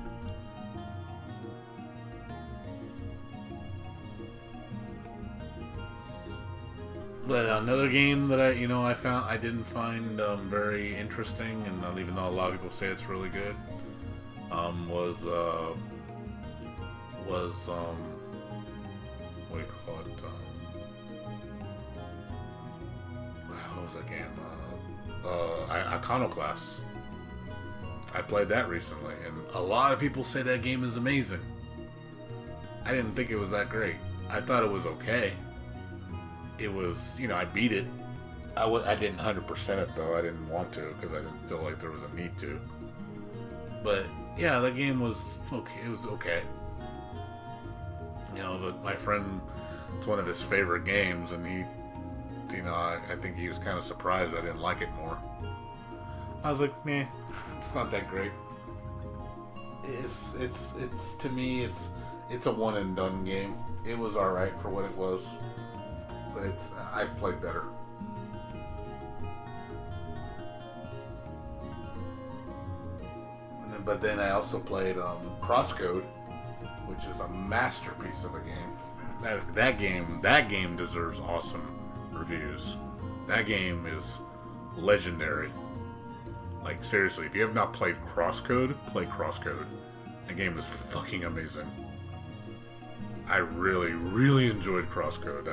But another game that I didn't find very interesting, and even though a lot of people say it's really good, was what do you call it? What was that game? Iconoclast. I played that recently, and a lot of people say that game is amazing. I didn't think it was that great. I thought it was okay. It was, I beat it. I didn't 100% it though. I didn't want to because I didn't feel like there was a need to. But yeah, that game was okay. It was okay. But my friend, it's one of his favorite games, and he, I think he was kind of surprised I didn't like it more. I was like, meh, it's not that great. It's to me, it's a one and done game. It was all right for what it was. But I've played better. But then I also played Crosscode, which is a masterpiece of a game. That game deserves awesome reviews. That game is legendary. Like, seriously, if you have not played Crosscode, play Crosscode. That game is fucking amazing. I really, really enjoyed Crosscode.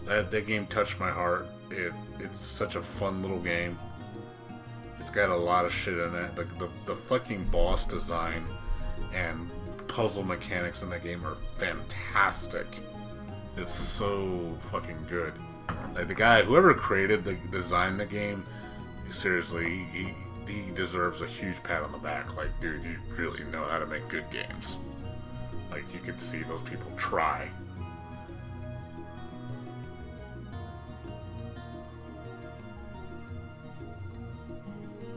That game touched my heart. It's such a fun little game. It's got a lot of shit in it. The fucking boss design and puzzle mechanics in that game are fantastic. It's so fucking good. Like, the guy, whoever designed the game, seriously, he deserves a huge pat on the back. Like, dude, you really know how to make good games. Like, you could see those people try.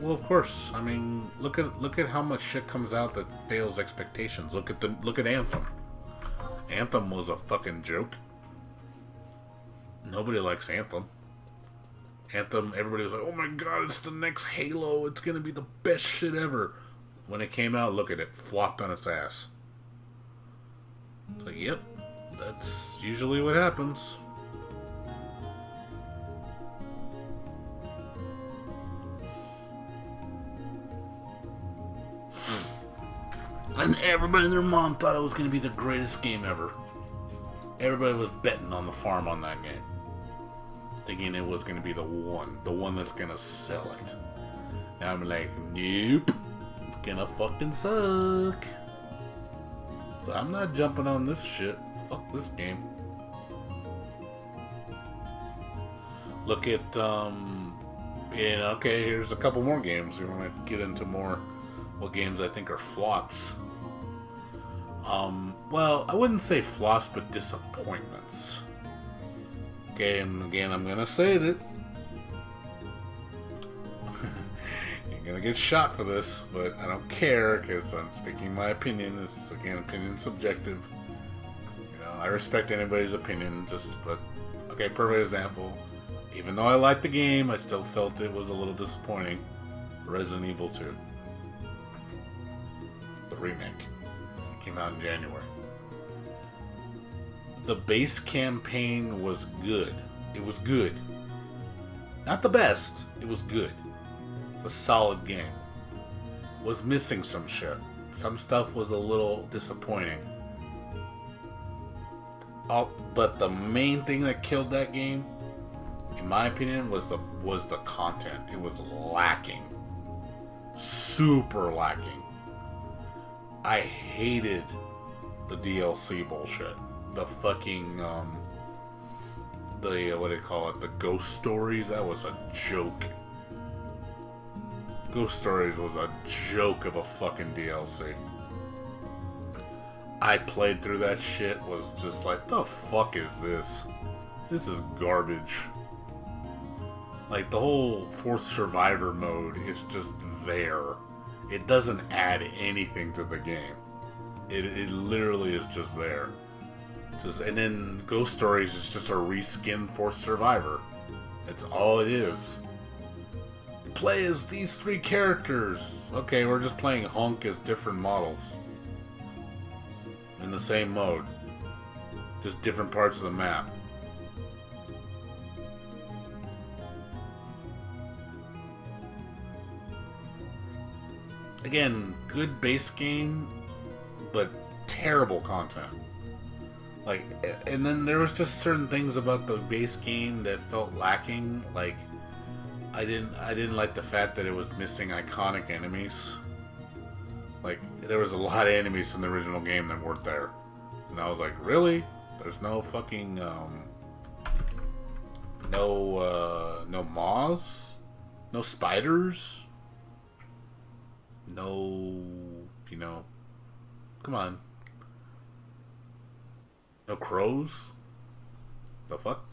Well, of course. I mean, look at how much shit comes out that fails expectations. Look at Anthem. Anthem was a fucking joke. Nobody likes Anthem. Anthem, everybody was like, "Oh my god, it's the next Halo. It's gonna be the best shit ever." When it came out, look at it, flopped on its ass. It's like, yep, that's usually what happens. And everybody and their mom thought it was going to be the greatest game ever. Everybody was betting on the farm on that game, thinking it was going to be the one that's going to sell it. And I'm like, nope, it's going to fucking suck. So I'm not jumping on this shit. Fuck this game. Look at, okay, here's a couple more games. We want to get into more what games I think are flops. Well, I wouldn't say flops, but disappointments. Okay, and again, I'm gonna say that you're gonna get shot for this, but I don't care, because I'm speaking my opinion. It's, again, opinion subjective. I respect anybody's opinion, but, okay, perfect example. Even though I liked the game, I still felt it was a little disappointing. Resident Evil 2. The remake. It came out in January. The base campaign was good. It was good. Not the best. It was good. It's a solid game. Was missing some shit. Some stuff was a little disappointing. But the main thing that killed that game, in my opinion, was the content. It was lacking. Super lacking. I hated the DLC bullshit. The fucking the what do you call it? The Ghost Stories. That was a joke. Ghost Stories was a joke of a fucking DLC. I played through that shit, was just like, the fuck is this? This is garbage. Like, the whole Fourth Survivor mode is just there. It doesn't add anything to the game. It literally is just there. And then Ghost Stories is just a reskinned Fourth Survivor. That's all it is. Play as these 3 characters. Okay, we're just playing Hunk as different models. In the same mode. Just different parts of the map. Again, good base game, but terrible content. Like, and then there was just certain things about the base game that felt lacking. Like, I didn't like the fact that it was missing iconic enemies. Like, there was a lot of enemies from the original game that weren't there, and I was like, really? There's no fucking no moths, no spiders, no, you know, come on. No crows? The fuck?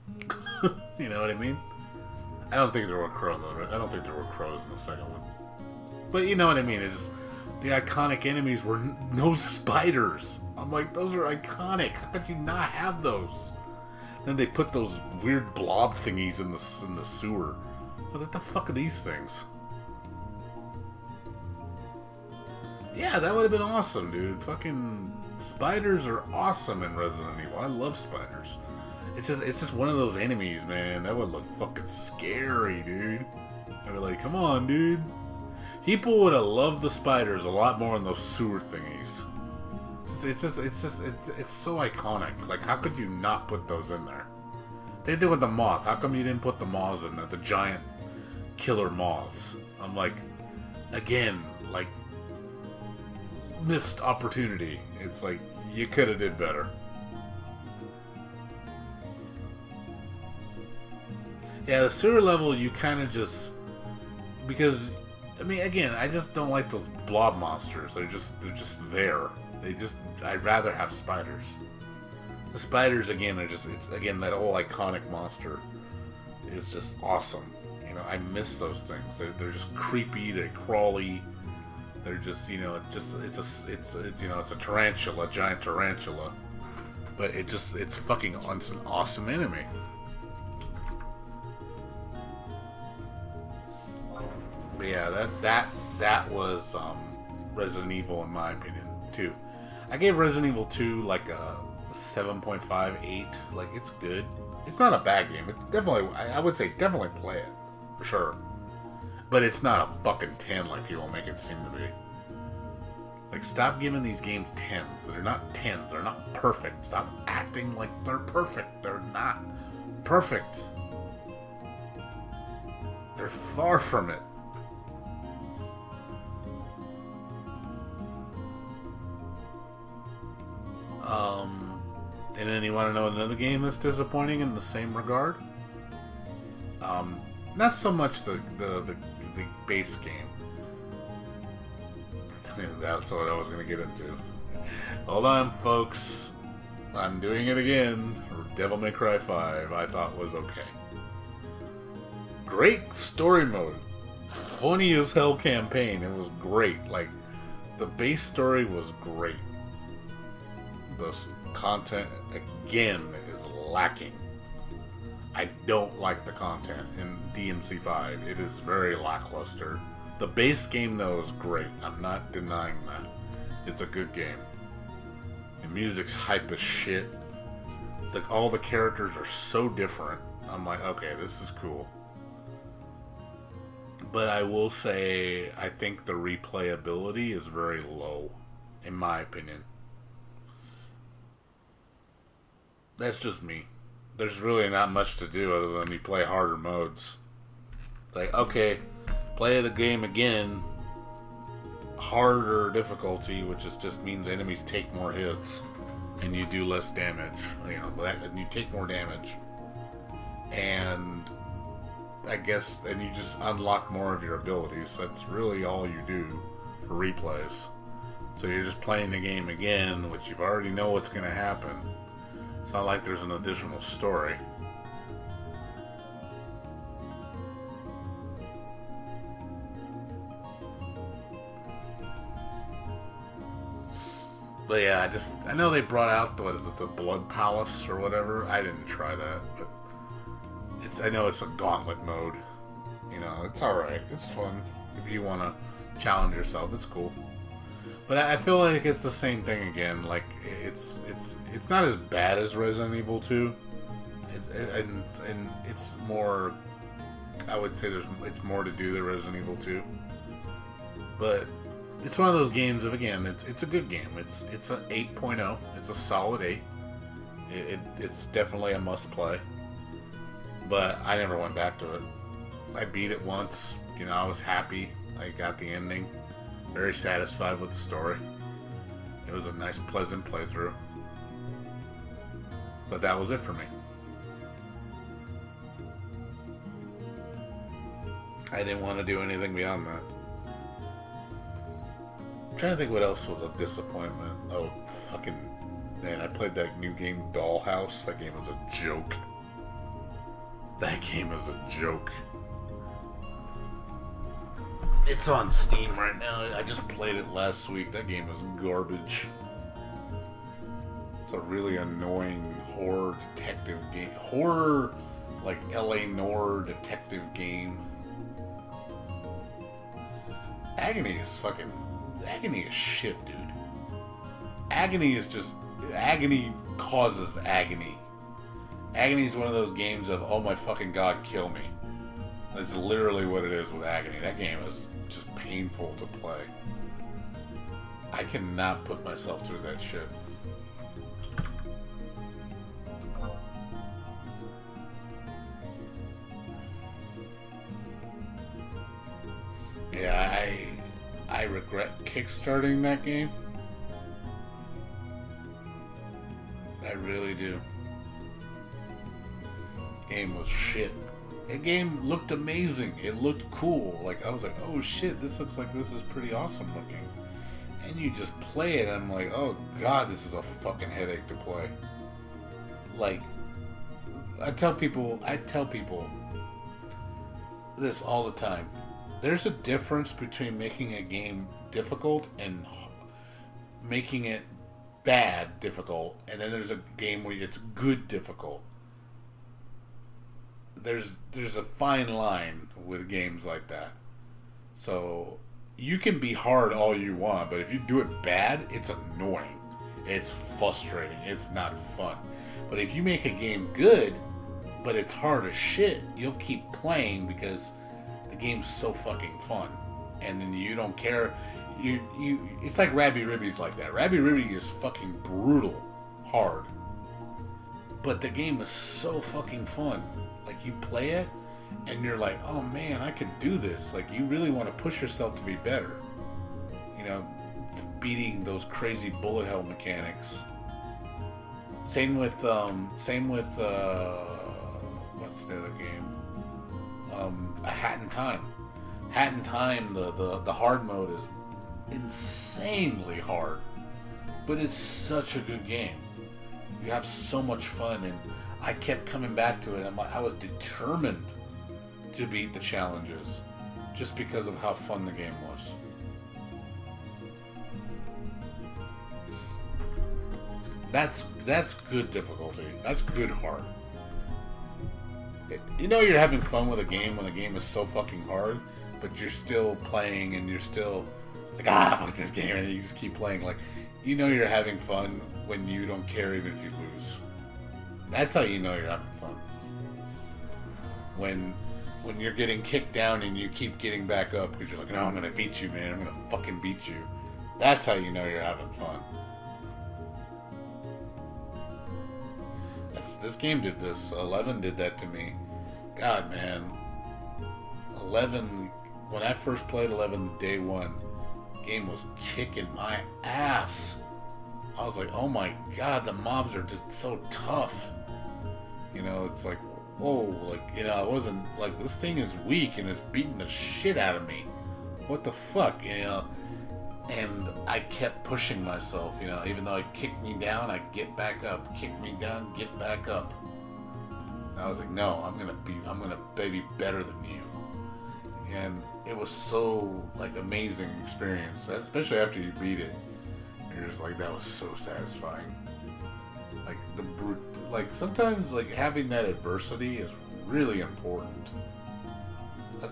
You know what I mean? I don't think there were crows though, right? I don't think there were crows in the second one. But you know what I mean? It's just, the iconic enemies were no spiders. I'm like, those are iconic. How could you not have those? Then they put those weird blob thingies in the sewer. I was like, the fuck are these things? Yeah, that would have been awesome, dude. Fucking spiders are awesome in Resident Evil. I love spiders. It's just one of those enemies, man. That would look fucking scary, dude. I'd be like, come on, dude. People would have loved the spiders a lot more than those sewer thingies. It's so iconic. Like, how could you not put those in there? They did with the moth. How come you didn't put the moths in there? The giant killer moths. I'm like, again, like, missed opportunity. It's like, you could have did better. Yeah, the sewer level, you kind of just, because, I mean, again, I just don't like those blob monsters. They're just there. I'd rather have spiders. The spiders, again, it's again, that whole iconic monster is just awesome. You know, I miss those things. They're just creepy, they're crawly. They're just, you know, it's a tarantula, a giant tarantula. But it's fucking, it's an awesome enemy. But yeah, that was Resident Evil in my opinion, 2. I gave Resident Evil 2 like a 7.5, 8. Like, it's good. It's not a bad game. It's definitely, I would say definitely play it. For sure. But it's not a fucking 10 like people make it seem to be. Like, stop giving these games 10s. They're not 10s. They're not perfect. Stop acting like they're perfect. They're not perfect. They're far from it. And then you want to know another game that's disappointing in the same regard? Not so much the base game. That's what I was going to get into. Hold on, folks. I'm doing it again. Devil May Cry 5, I thought was okay. Great story mode. Funny as hell campaign. It was great. Like, the base story was great. The content, again, is lacking. I don't like the content in DMC5. It is very lackluster. The base game, though, is great. I'm not denying that. It's a good game. The music's hype as shit. All the characters are so different. I'm like, okay, this is cool. But I will say, I think the replayability is very low, in my opinion. That's just me. There's really not much to do other than you play harder modes. Like, okay, play the game again, harder difficulty, which just means enemies take more hits and you do less damage. You know, and you take more damage. and I guess, and you just unlock more of your abilities. That's really all you do for replays. So you're just playing the game again, which you already know what's going to happen. It's not like there's an additional story. But yeah, I know they brought out, what is it, the Blood Palace or whatever. I didn't try that, but I know it's a gauntlet mode. You know, it's alright. It's fun. If you want to challenge yourself, it's cool. But I feel like it's the same thing again. Like, it's not as bad as Resident Evil 2. And it's more, I would say it's more to do than Resident Evil 2. But it's one of those games of, again, it's a good game. It's a 8.0. It's a solid 8. It's definitely a must play. But I never went back to it. I beat it once. You know, I was happy. I got the ending. Very satisfied with the story. It was a nice, pleasant playthrough. But that was it for me. I didn't want to do anything beyond that. I'm trying to think what else was a disappointment. Oh, fucking... Man, I played that new game, Dollhouse. That game was a joke. That game is a joke. It's on Steam right now. I just played it last week. That game is garbage. It's a really annoying horror detective game. Horror, like L.A. Noire detective game. Agony is fucking... Agony is shit, dude. Agony is just... Agony causes agony. Agony is one of those games of, oh my fucking god, kill me. That's literally what it is with Agony. That game is just painful to play. I cannot put myself through that shit. Yeah, I regret kickstarting that game. I really do. Game was shit. The game looked amazing. It looked cool. Like, I was like, oh shit, this looks like this is pretty awesome looking. And you just play it, and I'm like, oh god, this is a fucking headache to play. Like, I tell people this all the time. There's a difference between making a game difficult and making it bad difficult, and then there's a game where it's good difficult. There's a fine line with games like that. So you can be hard all you want, but if you do it bad, it's annoying. It's frustrating. It's not fun. But if you make a game good, but it's hard as shit, you'll keep playing because the game's so fucking fun. And then you don't care. It's like Rabby Ribby's like that. Rabby Ribby is fucking brutal hard. But the game is so fucking fun. Like, you play it, and you're like, oh man, I can do this. Like, you really want to push yourself to be better. You know, beating those crazy bullet hell mechanics. Same with what's the other game? A Hat in Time. Hat in Time, the hard mode is insanely hard. But it's such a good game. You have so much fun, and I kept coming back to it. I was determined to beat the challenges just because of how fun the game was. That's good difficulty. That's good hard. You know you're having fun with a game when the game is so fucking hard, but you're still playing and you're still like, fuck this game, and you just keep playing. Like, you know you're having fun when you don't care even if you lose. That's how you know you're having fun. When you're getting kicked down and you keep getting back up because you're like, no, I'm gonna beat you, man. I'm gonna fucking beat you. That's how you know you're having fun. This game did this. 11 did that to me. God, man. 11, when I first played 11 day one, game was kicking my ass. I was like, oh my god, the mobs are so tough. You know, it's like, oh, like, you know, I wasn't, like, this thing is weak and it's beating the shit out of me. What the fuck, you know? And I kept pushing myself, you know, even though it kicked me down, I'd get back up. Kick me down, get back up. And I was like, no, I'm gonna be better than you. And it was so, like, amazing experience, especially after you beat it. You're just like, that was so satisfying. Like, like, sometimes, like, having that adversity is really important.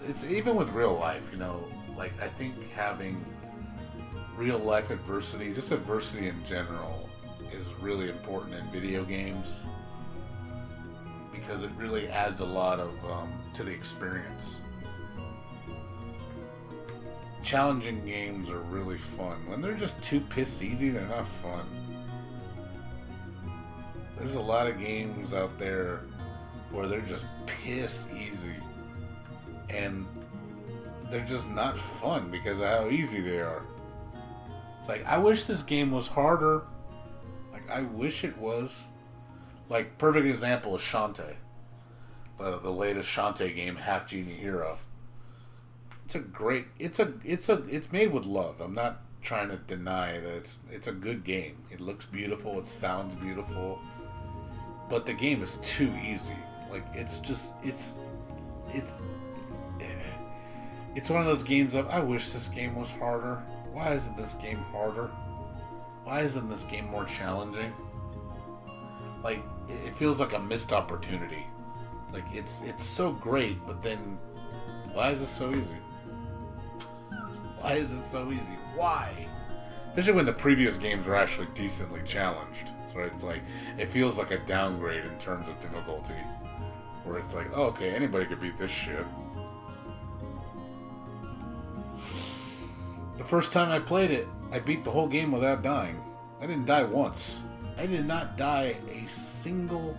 It's even with real life, you know, like, I think having real life adversity, just adversity in general, is really important in video games because it really adds a lot of to the experience. Challenging games are really fun. When they're just too piss easy, they're not fun. There's a lot of games out there where they're just piss easy and they're just not fun because of how easy they are. Like, I wish this game was harder. Like, I wish it was. Like, perfect example is Shantae. The latest Shantae game, Half Genie Hero. It's a great, it's made with love. I'm not trying to deny that it's a good game. It looks beautiful, it sounds beautiful. But the game is too easy. Like, it's one of those games of, I wish this game was harder. Why isn't this game harder? Why isn't this game more challenging? Like, it feels like a missed opportunity. Like, it's so great, but then, why is it so easy? Why is it so easy? Why? Especially when the previous games were actually decently challenged. So it's like, it feels like a downgrade in terms of difficulty. Where it's like, oh, okay, anybody could beat this shit. The first time I played it, I beat the whole game without dying. I didn't die once. I did not die a single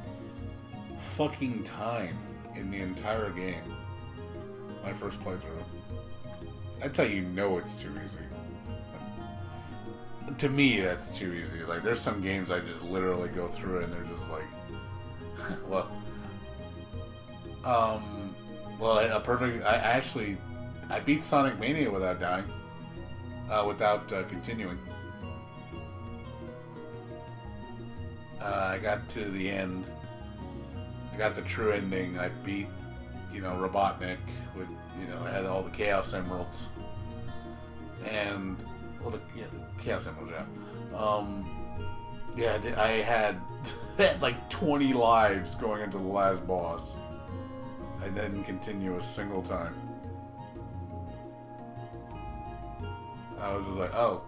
fucking time in the entire game. My first playthrough. That's how you know it's too easy. To me, that's too easy. Like, there's some games I just literally go through it and they're just like, I beat Sonic Mania without dying. Without continuing. I got to the end. I got the true ending. I beat, you know, Robotnik with, you know, I had all the Chaos Emeralds. And, well, the Chaos Emeralds, yeah. I had like 20 lives going into the last boss. I didn't continue a single time. I was just like, oh,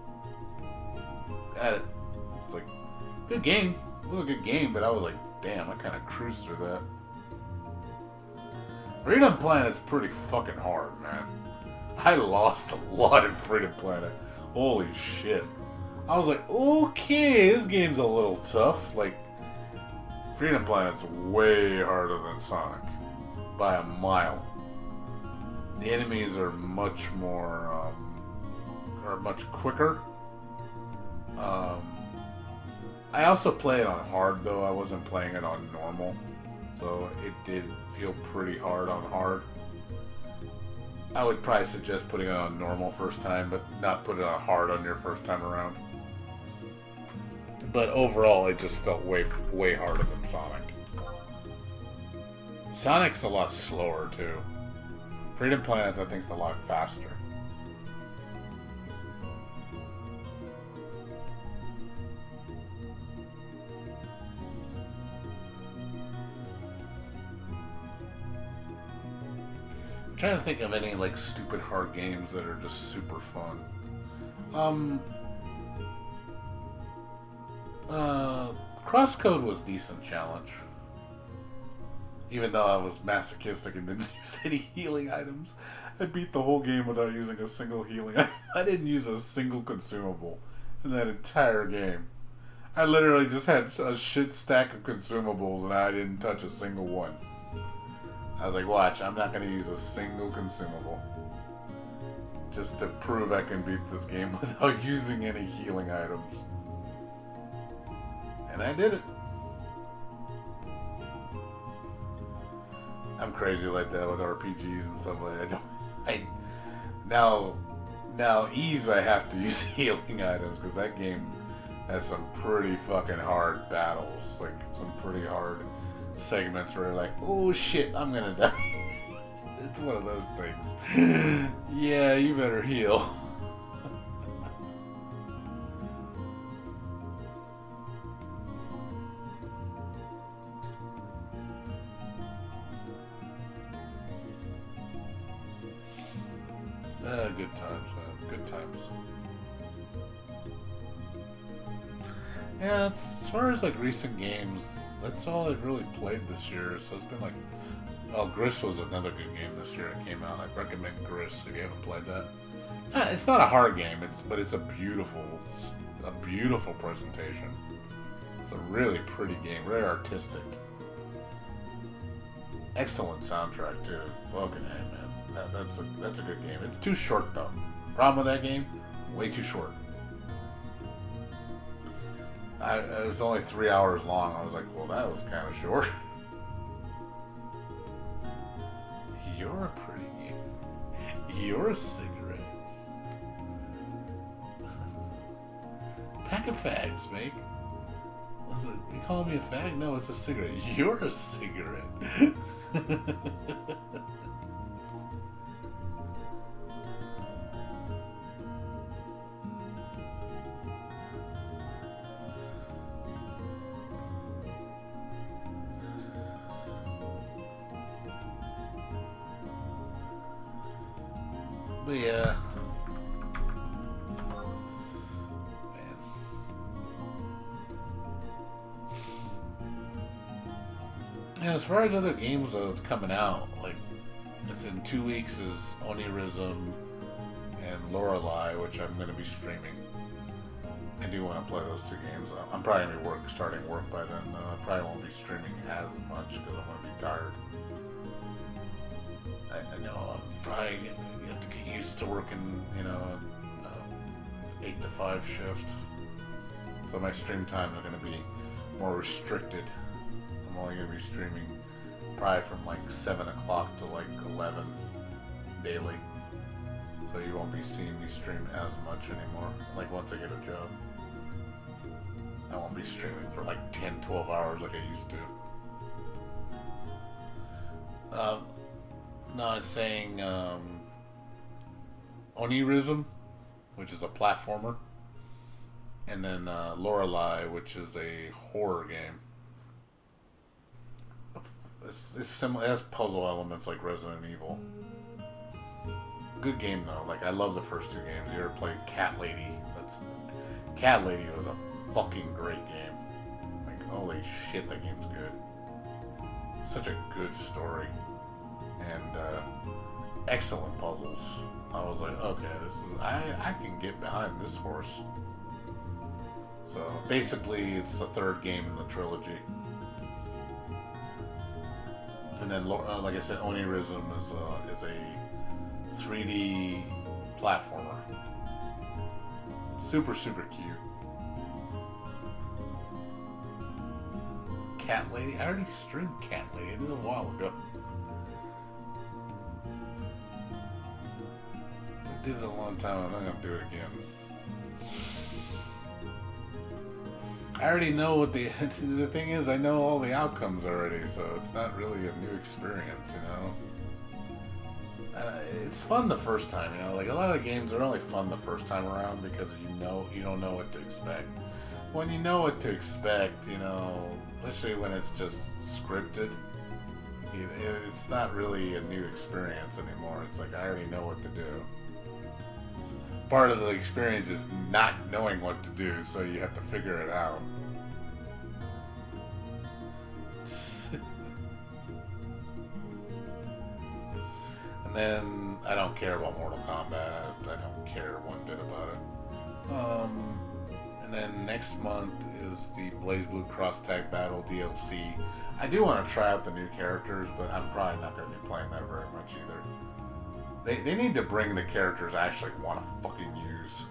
at it. It's like, good game. It was a good game, but I was like, damn, I kind of cruised through that. Freedom Planet's pretty fucking hard, man. I lost a lot in Freedom Planet. Holy shit. I was like, okay, this game's a little tough. Like, Freedom Planet's way harder than Sonic. By a mile. The enemies are much more, are much quicker. I also play it on hard, though. I wasn't playing it on normal. So it did feel pretty hard on hard. I would probably suggest putting it on normal first time, but not put it on hard on your first time around. But overall, it just felt way harder than Sonic. Sonic's a lot slower, too. Freedom Planet, I think, is a lot faster. I'm trying to think of any, like, stupid hard games that are just super fun. Crosscode was a decent challenge. Even though I was masochistic and didn't use any healing items. I beat the whole game without using a single healing item. I didn't use a single consumable in that entire game. I literally just had a shit stack of consumables and I didn't touch a single one. I was like, watch, I'm not going to use a single consumable. Just to prove I can beat this game without using any healing items. And I did it. I'm crazy like that with RPGs and stuff like that. Now Ease I have to use healing items because that game has some pretty fucking hard battles, like some pretty hard segments where you're like, oh shit, I'm gonna die. It's one of those things. Yeah, you better heal. Good times, man. Good times. Yeah, as far as like recent games, that's all I've really played this year. So it's been like, oh, Gris was another good game this year that came out. I recommend Gris if you haven't played that. It's not a hard game, but it's a beautiful presentation. It's a really pretty game, very artistic. Excellent soundtrack too. Fucking A, man. That's a good game. It's too short though. Problem with that game? Way too short. It was only 3 hours long. I was like, well, that was kind of short. You're a pretty game. You're a cigarette. Pack of fags, mate. Was it, you calling me a fag? No, it's a cigarette. You're a cigarette. But yeah, man. And as far as other games though, that's coming out, like it's in 2 weeks is Onirism and Lorelei, which I'm going to be streaming. I do want to play those two games. I'm probably going to be starting work by then. I probably won't be streaming as much because I'm going to be tired. I know I'm probably going to have to get used to working, you know, 8 to 5 shift. So my stream times are going to be more restricted. I'm only going to be streaming probably from like 7 o'clock to like 11 daily. So you won't be seeing me stream as much anymore. Like once I get a job, I won't be streaming for like 10, 12 hours like I used to. No, I was saying Onirism, which is a platformer, and then Lorelei, which is a horror game. It's similar. It has puzzle elements like Resident Evil. Good game though. Like I love the first two games. You ever played Cat Lady? Cat Lady was a fucking great game. Like holy shit, that game's good. Such a good story. And excellent puzzles. I was like, okay, I can get behind this horse. So basically, it's the third game in the trilogy. And then, like I said, Onirism is a 3D platformer. Super, super cute. Cat Lady? I already streamed Cat Lady. I did it a while ago. I did it a long time ago. I'm not going to do it again. I already know what the thing is. I know all the outcomes already, so it's not really a new experience, you know. And it's fun the first time, you know. Like a lot of the games are only fun the first time around because you don't know what to expect. When you know what to expect, you know, especially when it's just scripted, it's not really a new experience anymore. It's like I already know what to do. Part of the experience is not knowing what to do, so you have to figure it out. And then I don't care about Mortal Kombat. I don't care one bit about it. And then next month is the BlazBlue Cross Tag Battle DLC. I do want to try out the new characters, but I'm probably not going to be playing that very much either. They need to bring the characters I actually want to fucking use.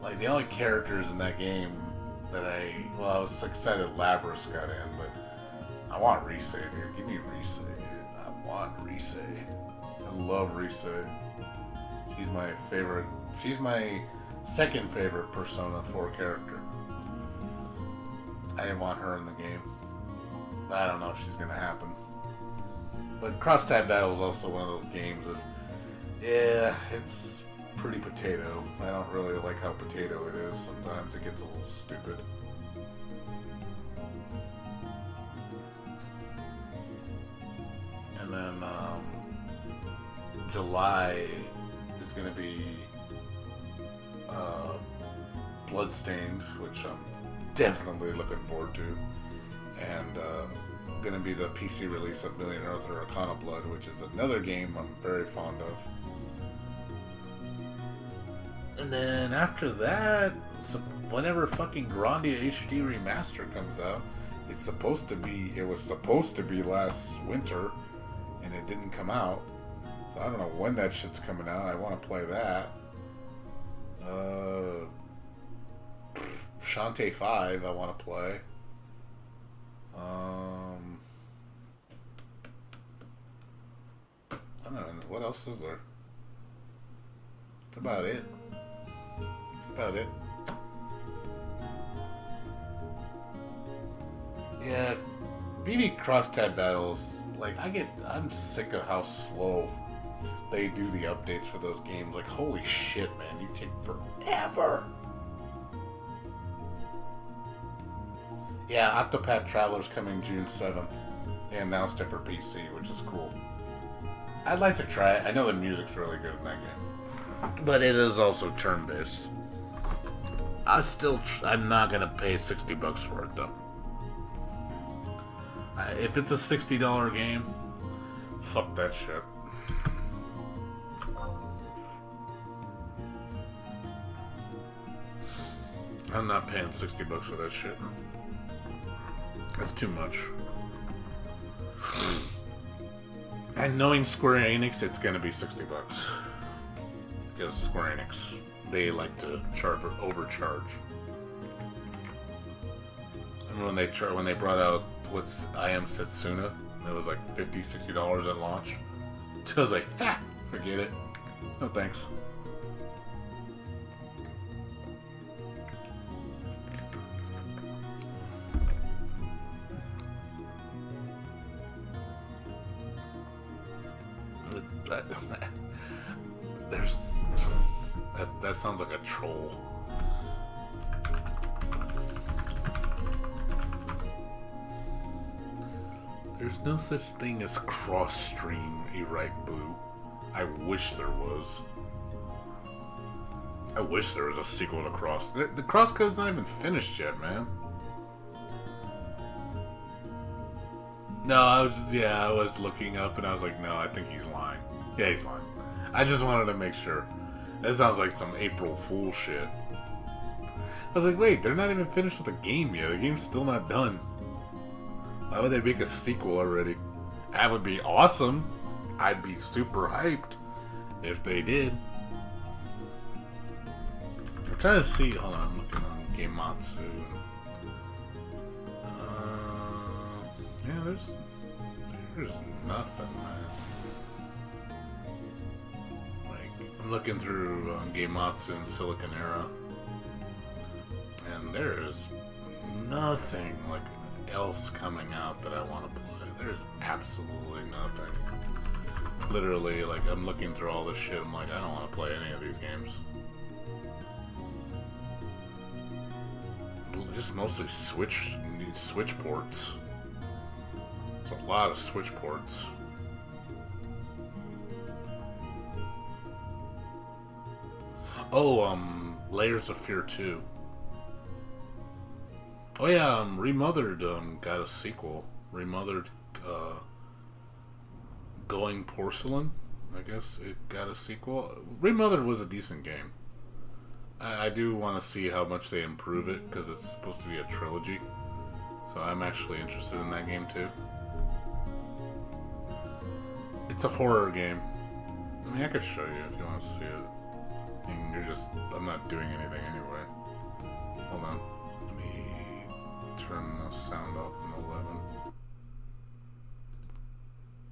Like, the only characters in that game that I was excited Labrys got in, but I want Rise, dude. Give me Rise, dude. want Rise. I love Rise. She's my favorite. She's my second favorite Persona 4 character. I want her in the game. I don't know if she's gonna happen. But Cross Tag Battle is also one of those games that, yeah, it's pretty potato. I don't really like how potato it is. Sometimes it gets a little stupid. And then July is going to be Bloodstained, which I'm definitely looking forward to. And going to be the PC release of Million Earth or Arcana Blood, which is another game I'm very fond of. And then after that, whenever fucking Grandia HD Remaster comes out, it was supposed to be last winter, and it didn't come out. So I don't know when that shit's coming out. I want to play that. Shantae 5 I want to play. I don't know, what else is there? That's about it. That's about it. Yeah, BB Cross Tab Battles, like, I'm sick of how slow they do the updates for those games. Like, holy shit, man, you take forever. Yeah, Octopath Traveler's coming June 7th. They announced it for PC, which is cool. I'd like to try it. I know the music's really good in that game. But it is also turn-based. I'm not gonna pay $60 for it, though. If it's a $60 game, fuck that shit. I'm not paying $60 for that shit. That's too much. And knowing Square Enix, it's gonna be $60. Because Square Enix, they like to overcharge. And when they brought out I Am Setsuna, it was like $50, $60 at launch. So I was like, forget it. No thanks. That sounds like a troll. There's no such thing as cross-stream Erite Blue. I wish there was. I wish there was a sequel to Cross. The Crosscode's not even finished yet, man. No, I was looking up and I was like, no, I think he's lying. Yeah, he's lying. I just wanted to make sure. That sounds like some April Fool shit. I was like, wait, they're not even finished with the game yet. The game's still not done. Why would they make a sequel already? That would be awesome. I'd be super hyped if they did. I'm trying to see. Hold on, I'm looking on Gamatsu. Yeah, there's nothing, man. Like, I'm looking through Gamatsu and Silicon Era, and there is nothing like else coming out that I want to play. There's absolutely nothing. Literally, like, I'm looking through all this shit. I'm like, I don't want to play any of these games. Just mostly Switch ports. There's a lot of Switch ports. Oh, Layers of Fear 2. Oh yeah, Remothered got a sequel. Remothered, Going Porcelain, I guess it got a sequel. Remothered was a decent game. I do want to see how much they improve it, because it's supposed to be a trilogy. So I'm actually interested in that game too. It's a horror game. I mean, I could show you if you want to see it. I'm not doing anything anyway. Hold on. Let me turn the sound off from 11.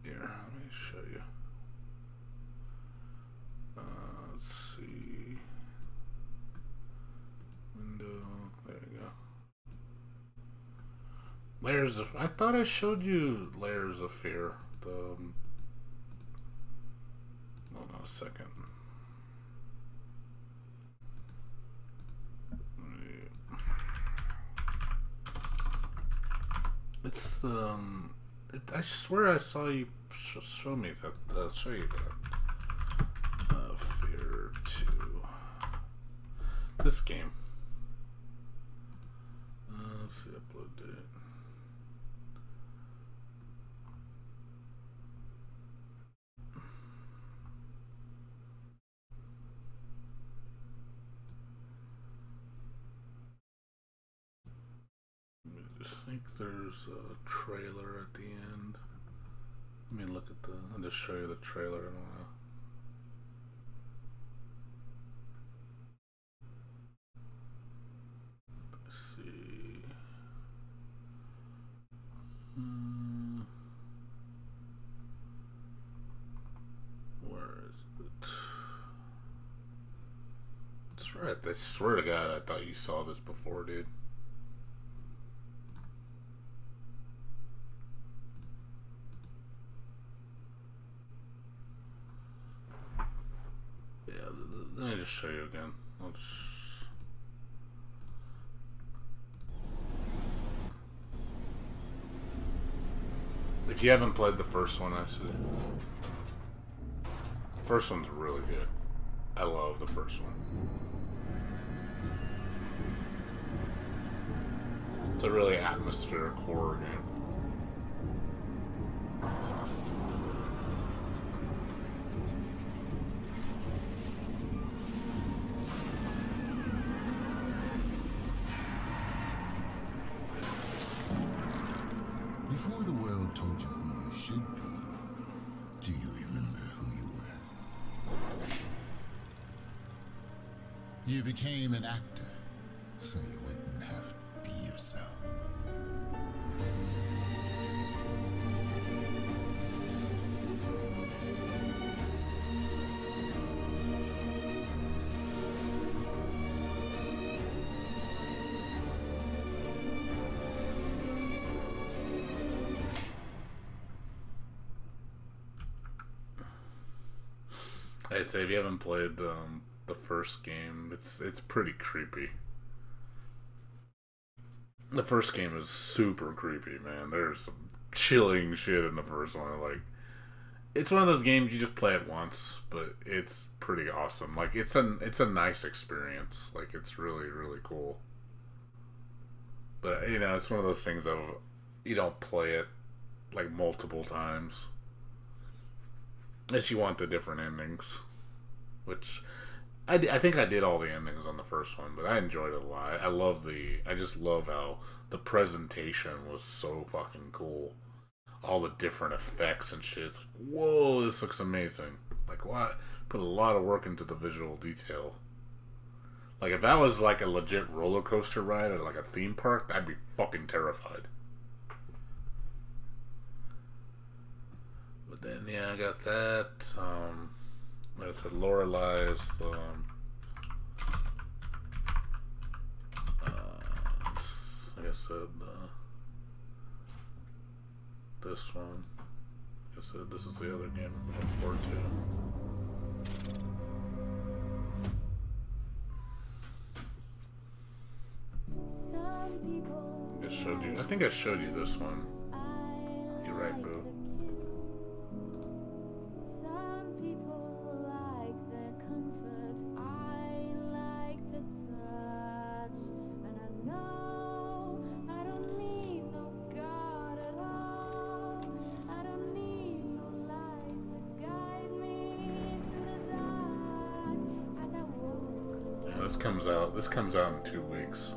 Here, let me Layers of... I thought I showed you Layers of Fear. Hold on a second. It's the... I swear I saw you show me that. Show you that. Fear 2. This game. Let's see, upload date. I think there's a trailer at the end. Let me look at the... I'll just show you the trailer. I don't know. Let's see. Where is it? That's right. I swear to God, I thought you saw this before, dude. Let me just show you again. If you haven't played the first one, actually, the first one's really good. I love the first one. It's a really atmospheric horror game. Before the world told you who you should be, do you remember who you were? You became an actor, so you wouldn't have to be yourself. I'd say if you haven't played the first game, it's pretty creepy. The first game is super creepy, man. There's some chilling shit in the first one. Like, it's one of those games you just play it once, but it's pretty awesome. Like, it's a nice experience. Like, it's really, really cool. But, you know, it's one of those things of you don't play it like multiple times. Unless you want the different endings. Which, I think I did all the endings on the first one, but I enjoyed it a lot. I just love how the presentation was so fucking cool. All the different effects and shit. It's like, whoa, this looks amazing. Like, what? Put a lot of work into the visual detail. Like, if that was like a legit roller coaster ride at like a theme park, I'd be fucking terrified. But then, yeah, I got that. Like I said, Lorelai's, like I said, this one. Like I said, this is the other game I'm looking forward to. I think I showed you this one. You're right, boo. This comes out in 2 weeks.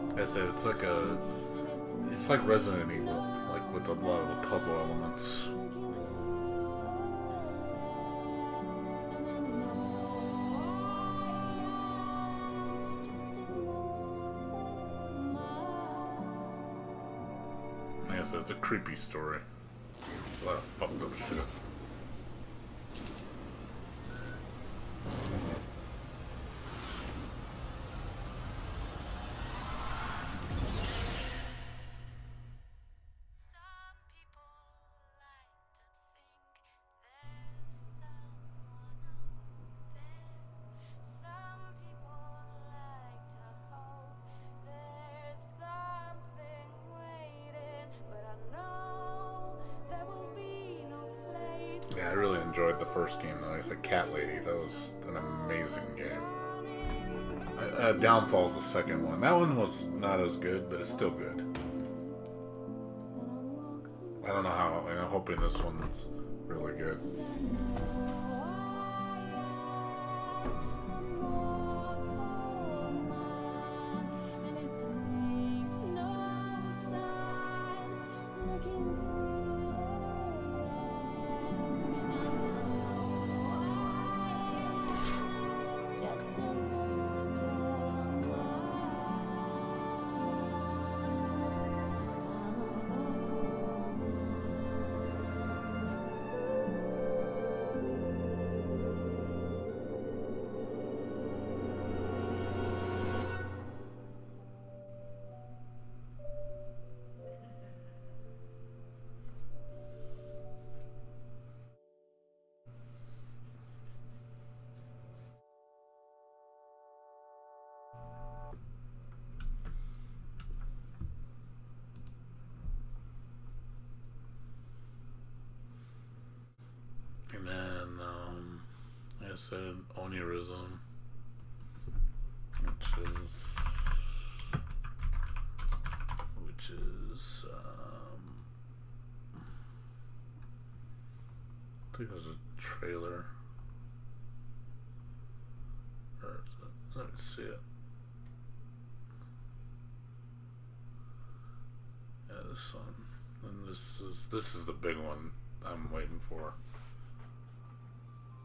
Like I said, it's like Resident Evil, like with a lot of the puzzle elements. It's a creepy story. A lot of fucked up shit. Yeah, I really enjoyed the first game though. Like I said, Cat Lady, that was an amazing game. Downfall's the second one. That one was not as good, but it's still good. I don't know how, and I'm hoping this one's really good. And then, like I said, Onirism, which is, I think there's a trailer, or is it? Let me see it. Yeah, this one, and this is the big one I'm waiting for.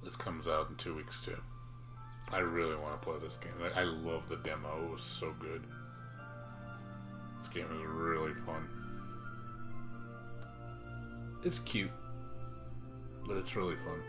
This comes out in 2 weeks too. I really want to play this game. I love the demo. It was so good. This game is really fun. It's cute, but it's really fun.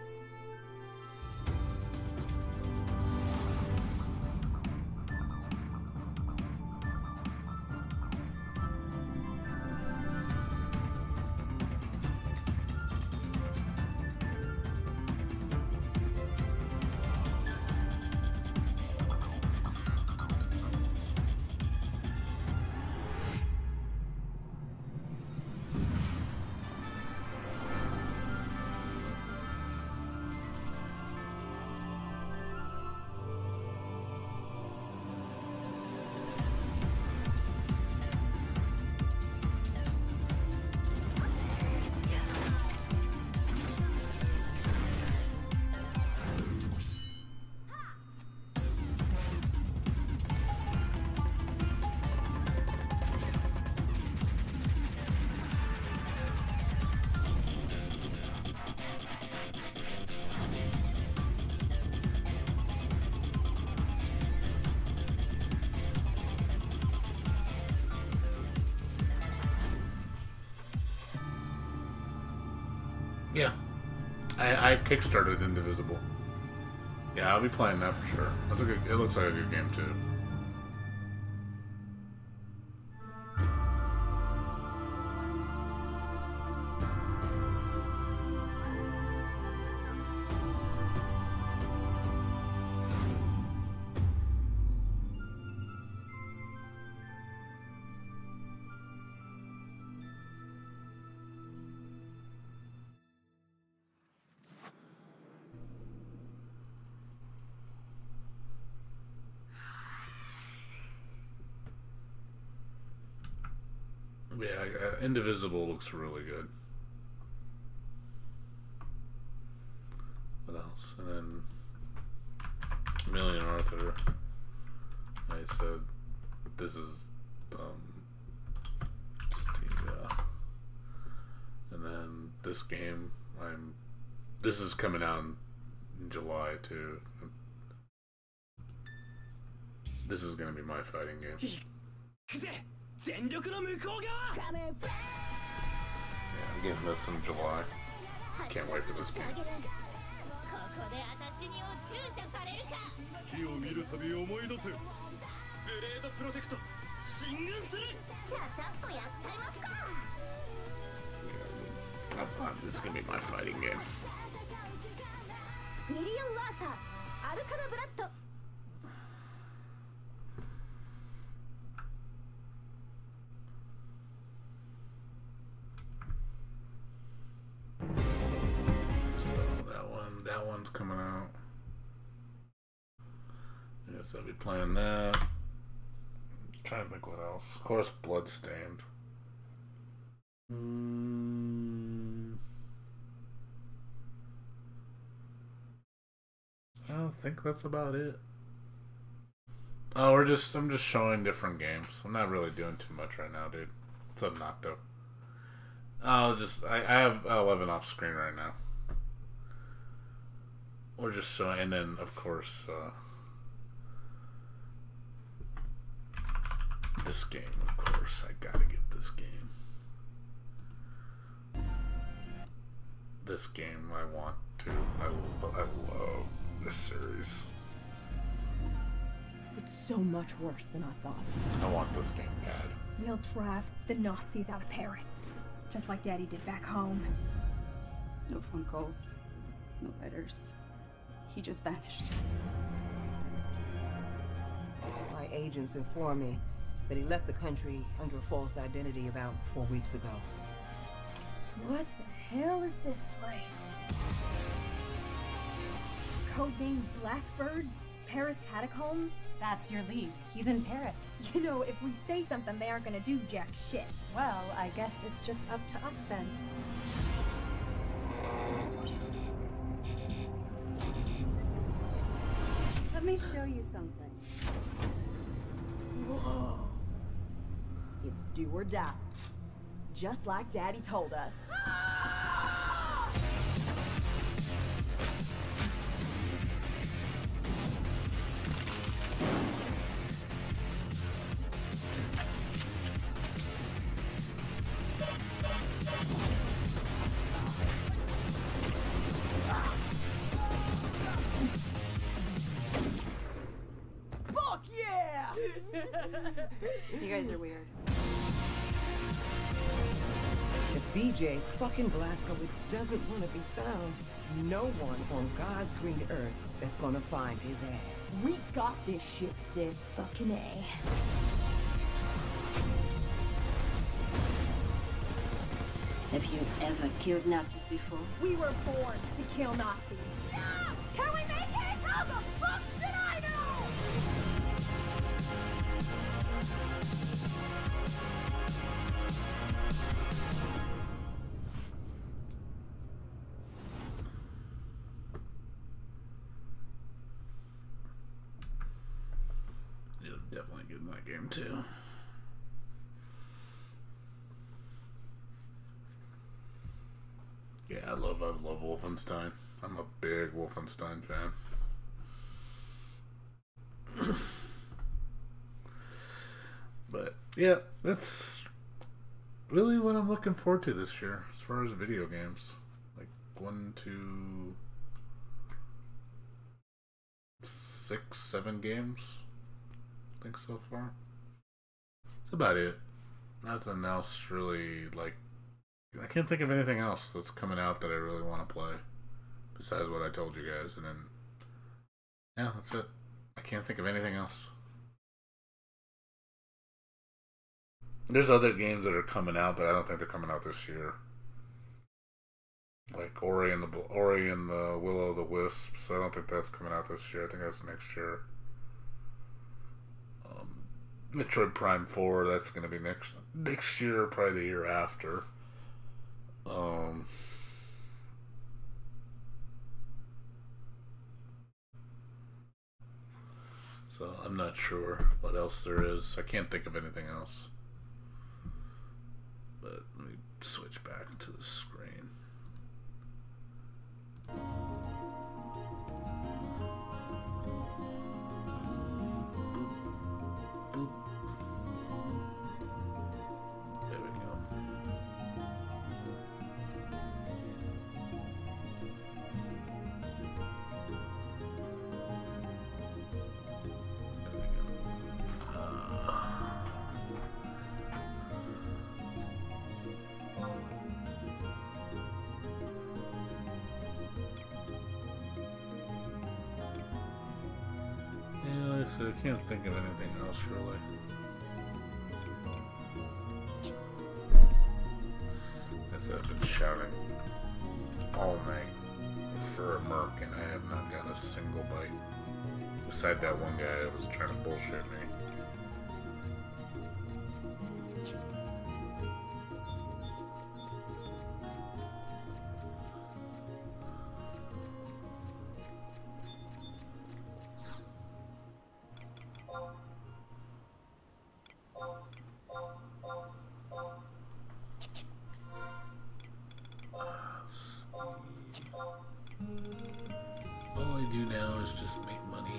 Yeah, I've kickstarted Indivisible. Yeah, I'll be playing that for sure. That's a good. It looks like a good game too. Yeah, Indivisible looks really good. What else? And then Million Arthur. I said this is and then this game this is coming out in July too. This is gonna be my fighting game. Yeah, I'm getting this in July. Can't wait for this game. This is gonna be my fighting game. that one's coming out. I guess I'll be playing that. Trying to think what else. Of course, Bloodstained. I don't think that's about it. Oh, I'm just showing different games. I'm not really doing too much right now, dude. What's up, Nocto? I have 11 off screen right now. We're just showing, and then of course this game. Of course, I gotta get this game. This game, I want to. I love this series. It's so much worse than I thought. I want this game bad. We'll drive the Nazis out of Paris, just like Daddy did back home. No phone calls, no letters. He just vanished. My agents informed me that he left the country under a false identity about 4 weeks ago. What the hell is this place? Codename Blackbird? Paris Catacombs? That's your lead. He's in Paris. You know, if we say something, they aren't gonna do jack shit. Well, I guess it's just up to us then. Let me show you something. Whoa. It's do or die. Just like Daddy told us. Fuck yeah! You guys are weird. If BJ fucking Blazkowicz doesn't want to be found, no one on God's green earth that's gonna find his ass. We got this shit, sis. Fucking A. Have you ever killed Nazis before? We were born to kill Nazis. No! Can we make it? How the fuck should I know? Yeah, definitely getting that game too. Yeah, I love Wolfenstein. I'm a big Wolfenstein fan. But yeah, that's really what I'm looking forward to this year as far as video games. Like 1, 2, 6, 7 games, I think so far. That's about it. Nothing else really, like, I can't think of anything else that's coming out that I really want to play besides what I told you guys. And then, yeah, that's it. I can't think of anything else. There's other games that are coming out, but I don't think they're coming out this year. Like Ori and the Will o' the Wisps. I don't think that's coming out this year. I think that's next year. Metroid Prime 4, that's going to be next year, probably the year after. So I'm not sure what else there is. I can't think of anything else. But let me switch back to the screen. Boop, boop. There we go. So I can't think of anything else really. As I've been shouting all night for a merc, and I have not got a single bite. Besides that one guy that was trying to bullshit me. All I do now is just make money.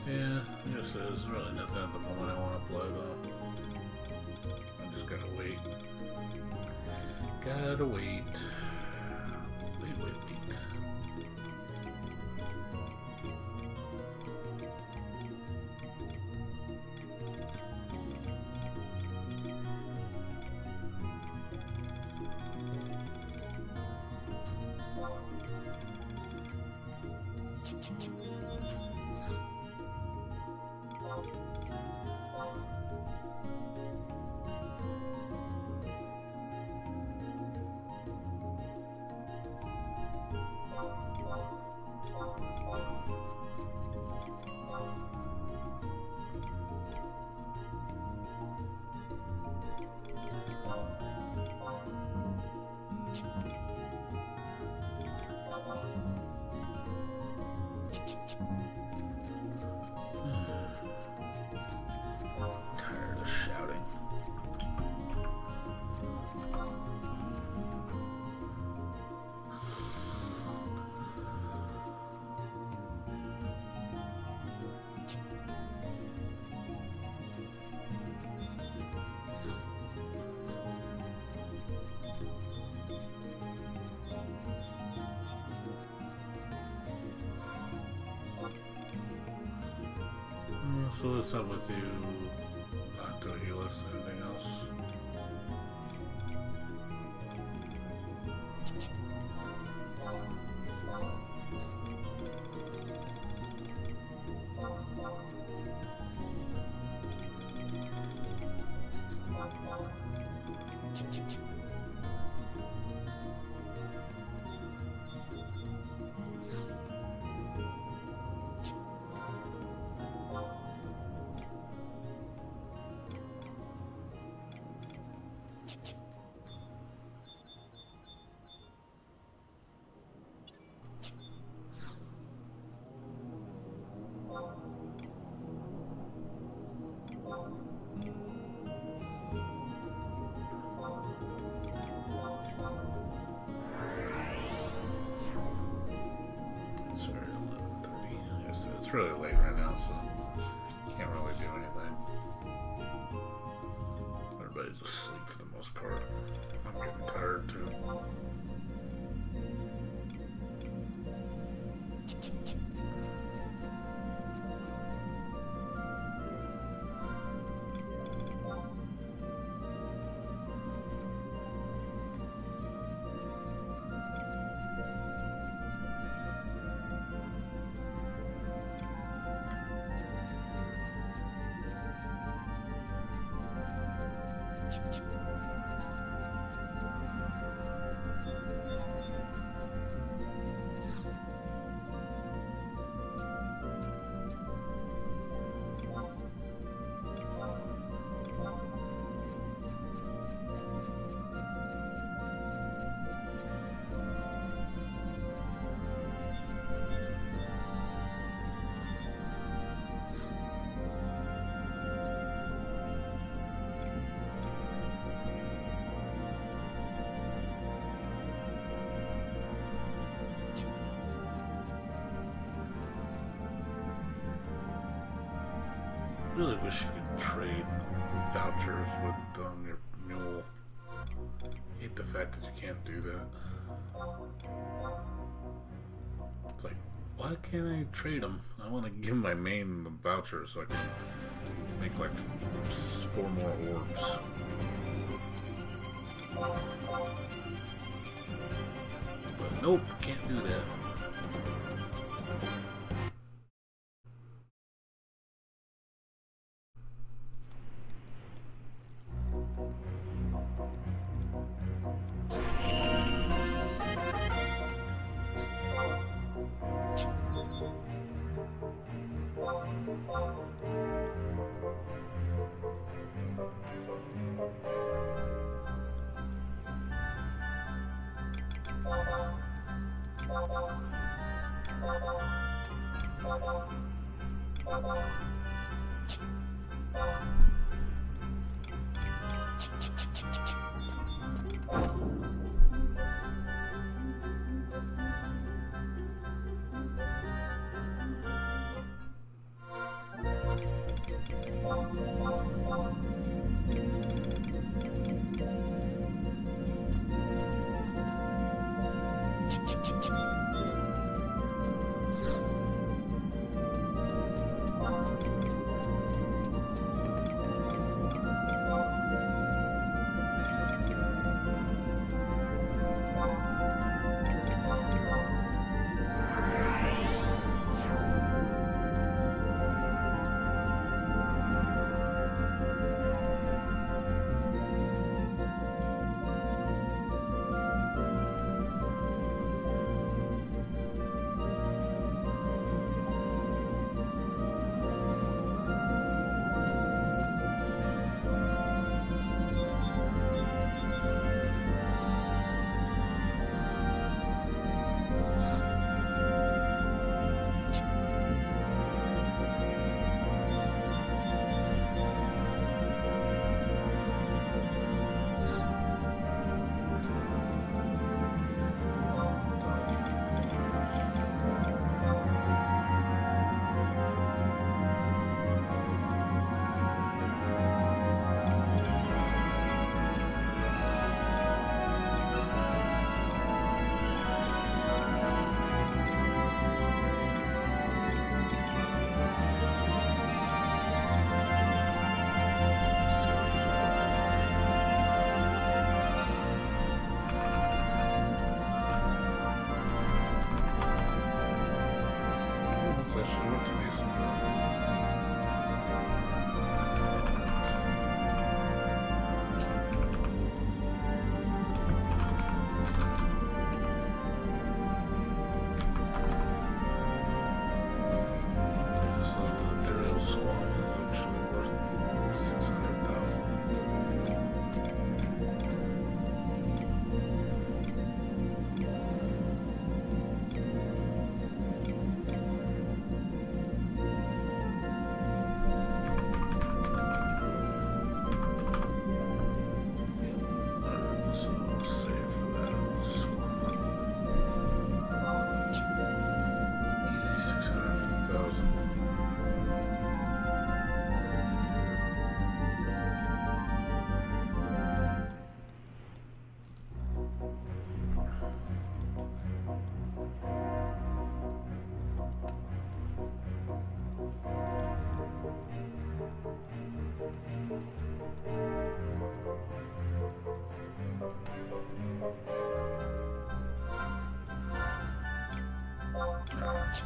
Yeah, I guess there's really nothing at the moment I want to play though. I'm just gotta wait. Gotta wait. Wait. Tired of shouting. So what's up with you not doing Helis? Anything else? It's really late right now, so can't really do anything. Everybody's asleep for the most part. I'm getting tired too. really wish you could trade vouchers with your mule. I hate the fact that you can't do that. It's like, why can't I trade them? I want to give my main the voucher so I can make like 4 more orbs. But nope, can't do that.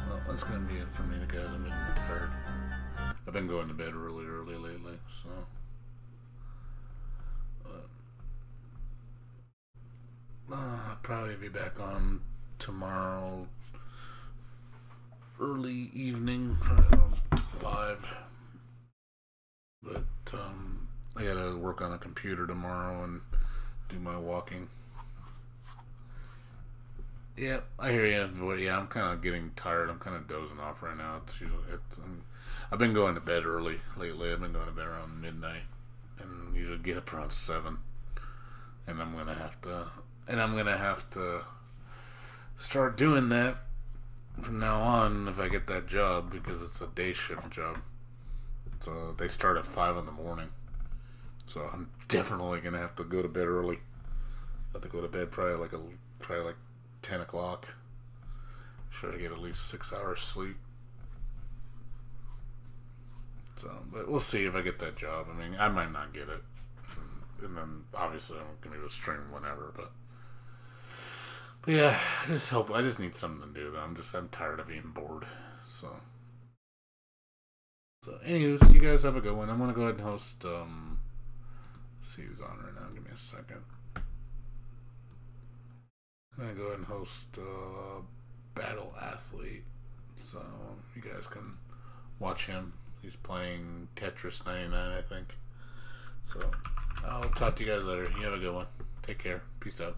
Well, that's gonna be it for me, guys. I'm getting tired. I've been going to bed really early lately, so. I'll probably be back on tomorrow, early evening, probably around 5. But I gotta work on a computer tomorrow and do my walking. Yeah, I hear you, but yeah, I'm kind of getting tired. I'm kind of dozing off right now. I've been going to bed early lately. I've been going to bed around midnight, and usually get up around 7. And I'm gonna have to start doing that from now on if I get that job, because it's a day shift job. So they start at 5 in the morning. So I'm definitely gonna have to go to bed early. I have to go to bed probably like 10 o'clock. Try to get at least 6 hours sleep. So, but we'll see if I get that job. I mean, I might not get it, and then obviously I'm gonna be able to stream whenever. But yeah, I just need something to do. Though I'm tired of being bored. So anyways, you guys have a good one. I'm gonna go ahead and host. Let's see who's on right now. Give me a second. I'm gonna go ahead and host Battle Athlete, so you guys can watch him. He's playing Tetris 99, I think. So I'll talk to you guys later. You have a good one. Take care. Peace out.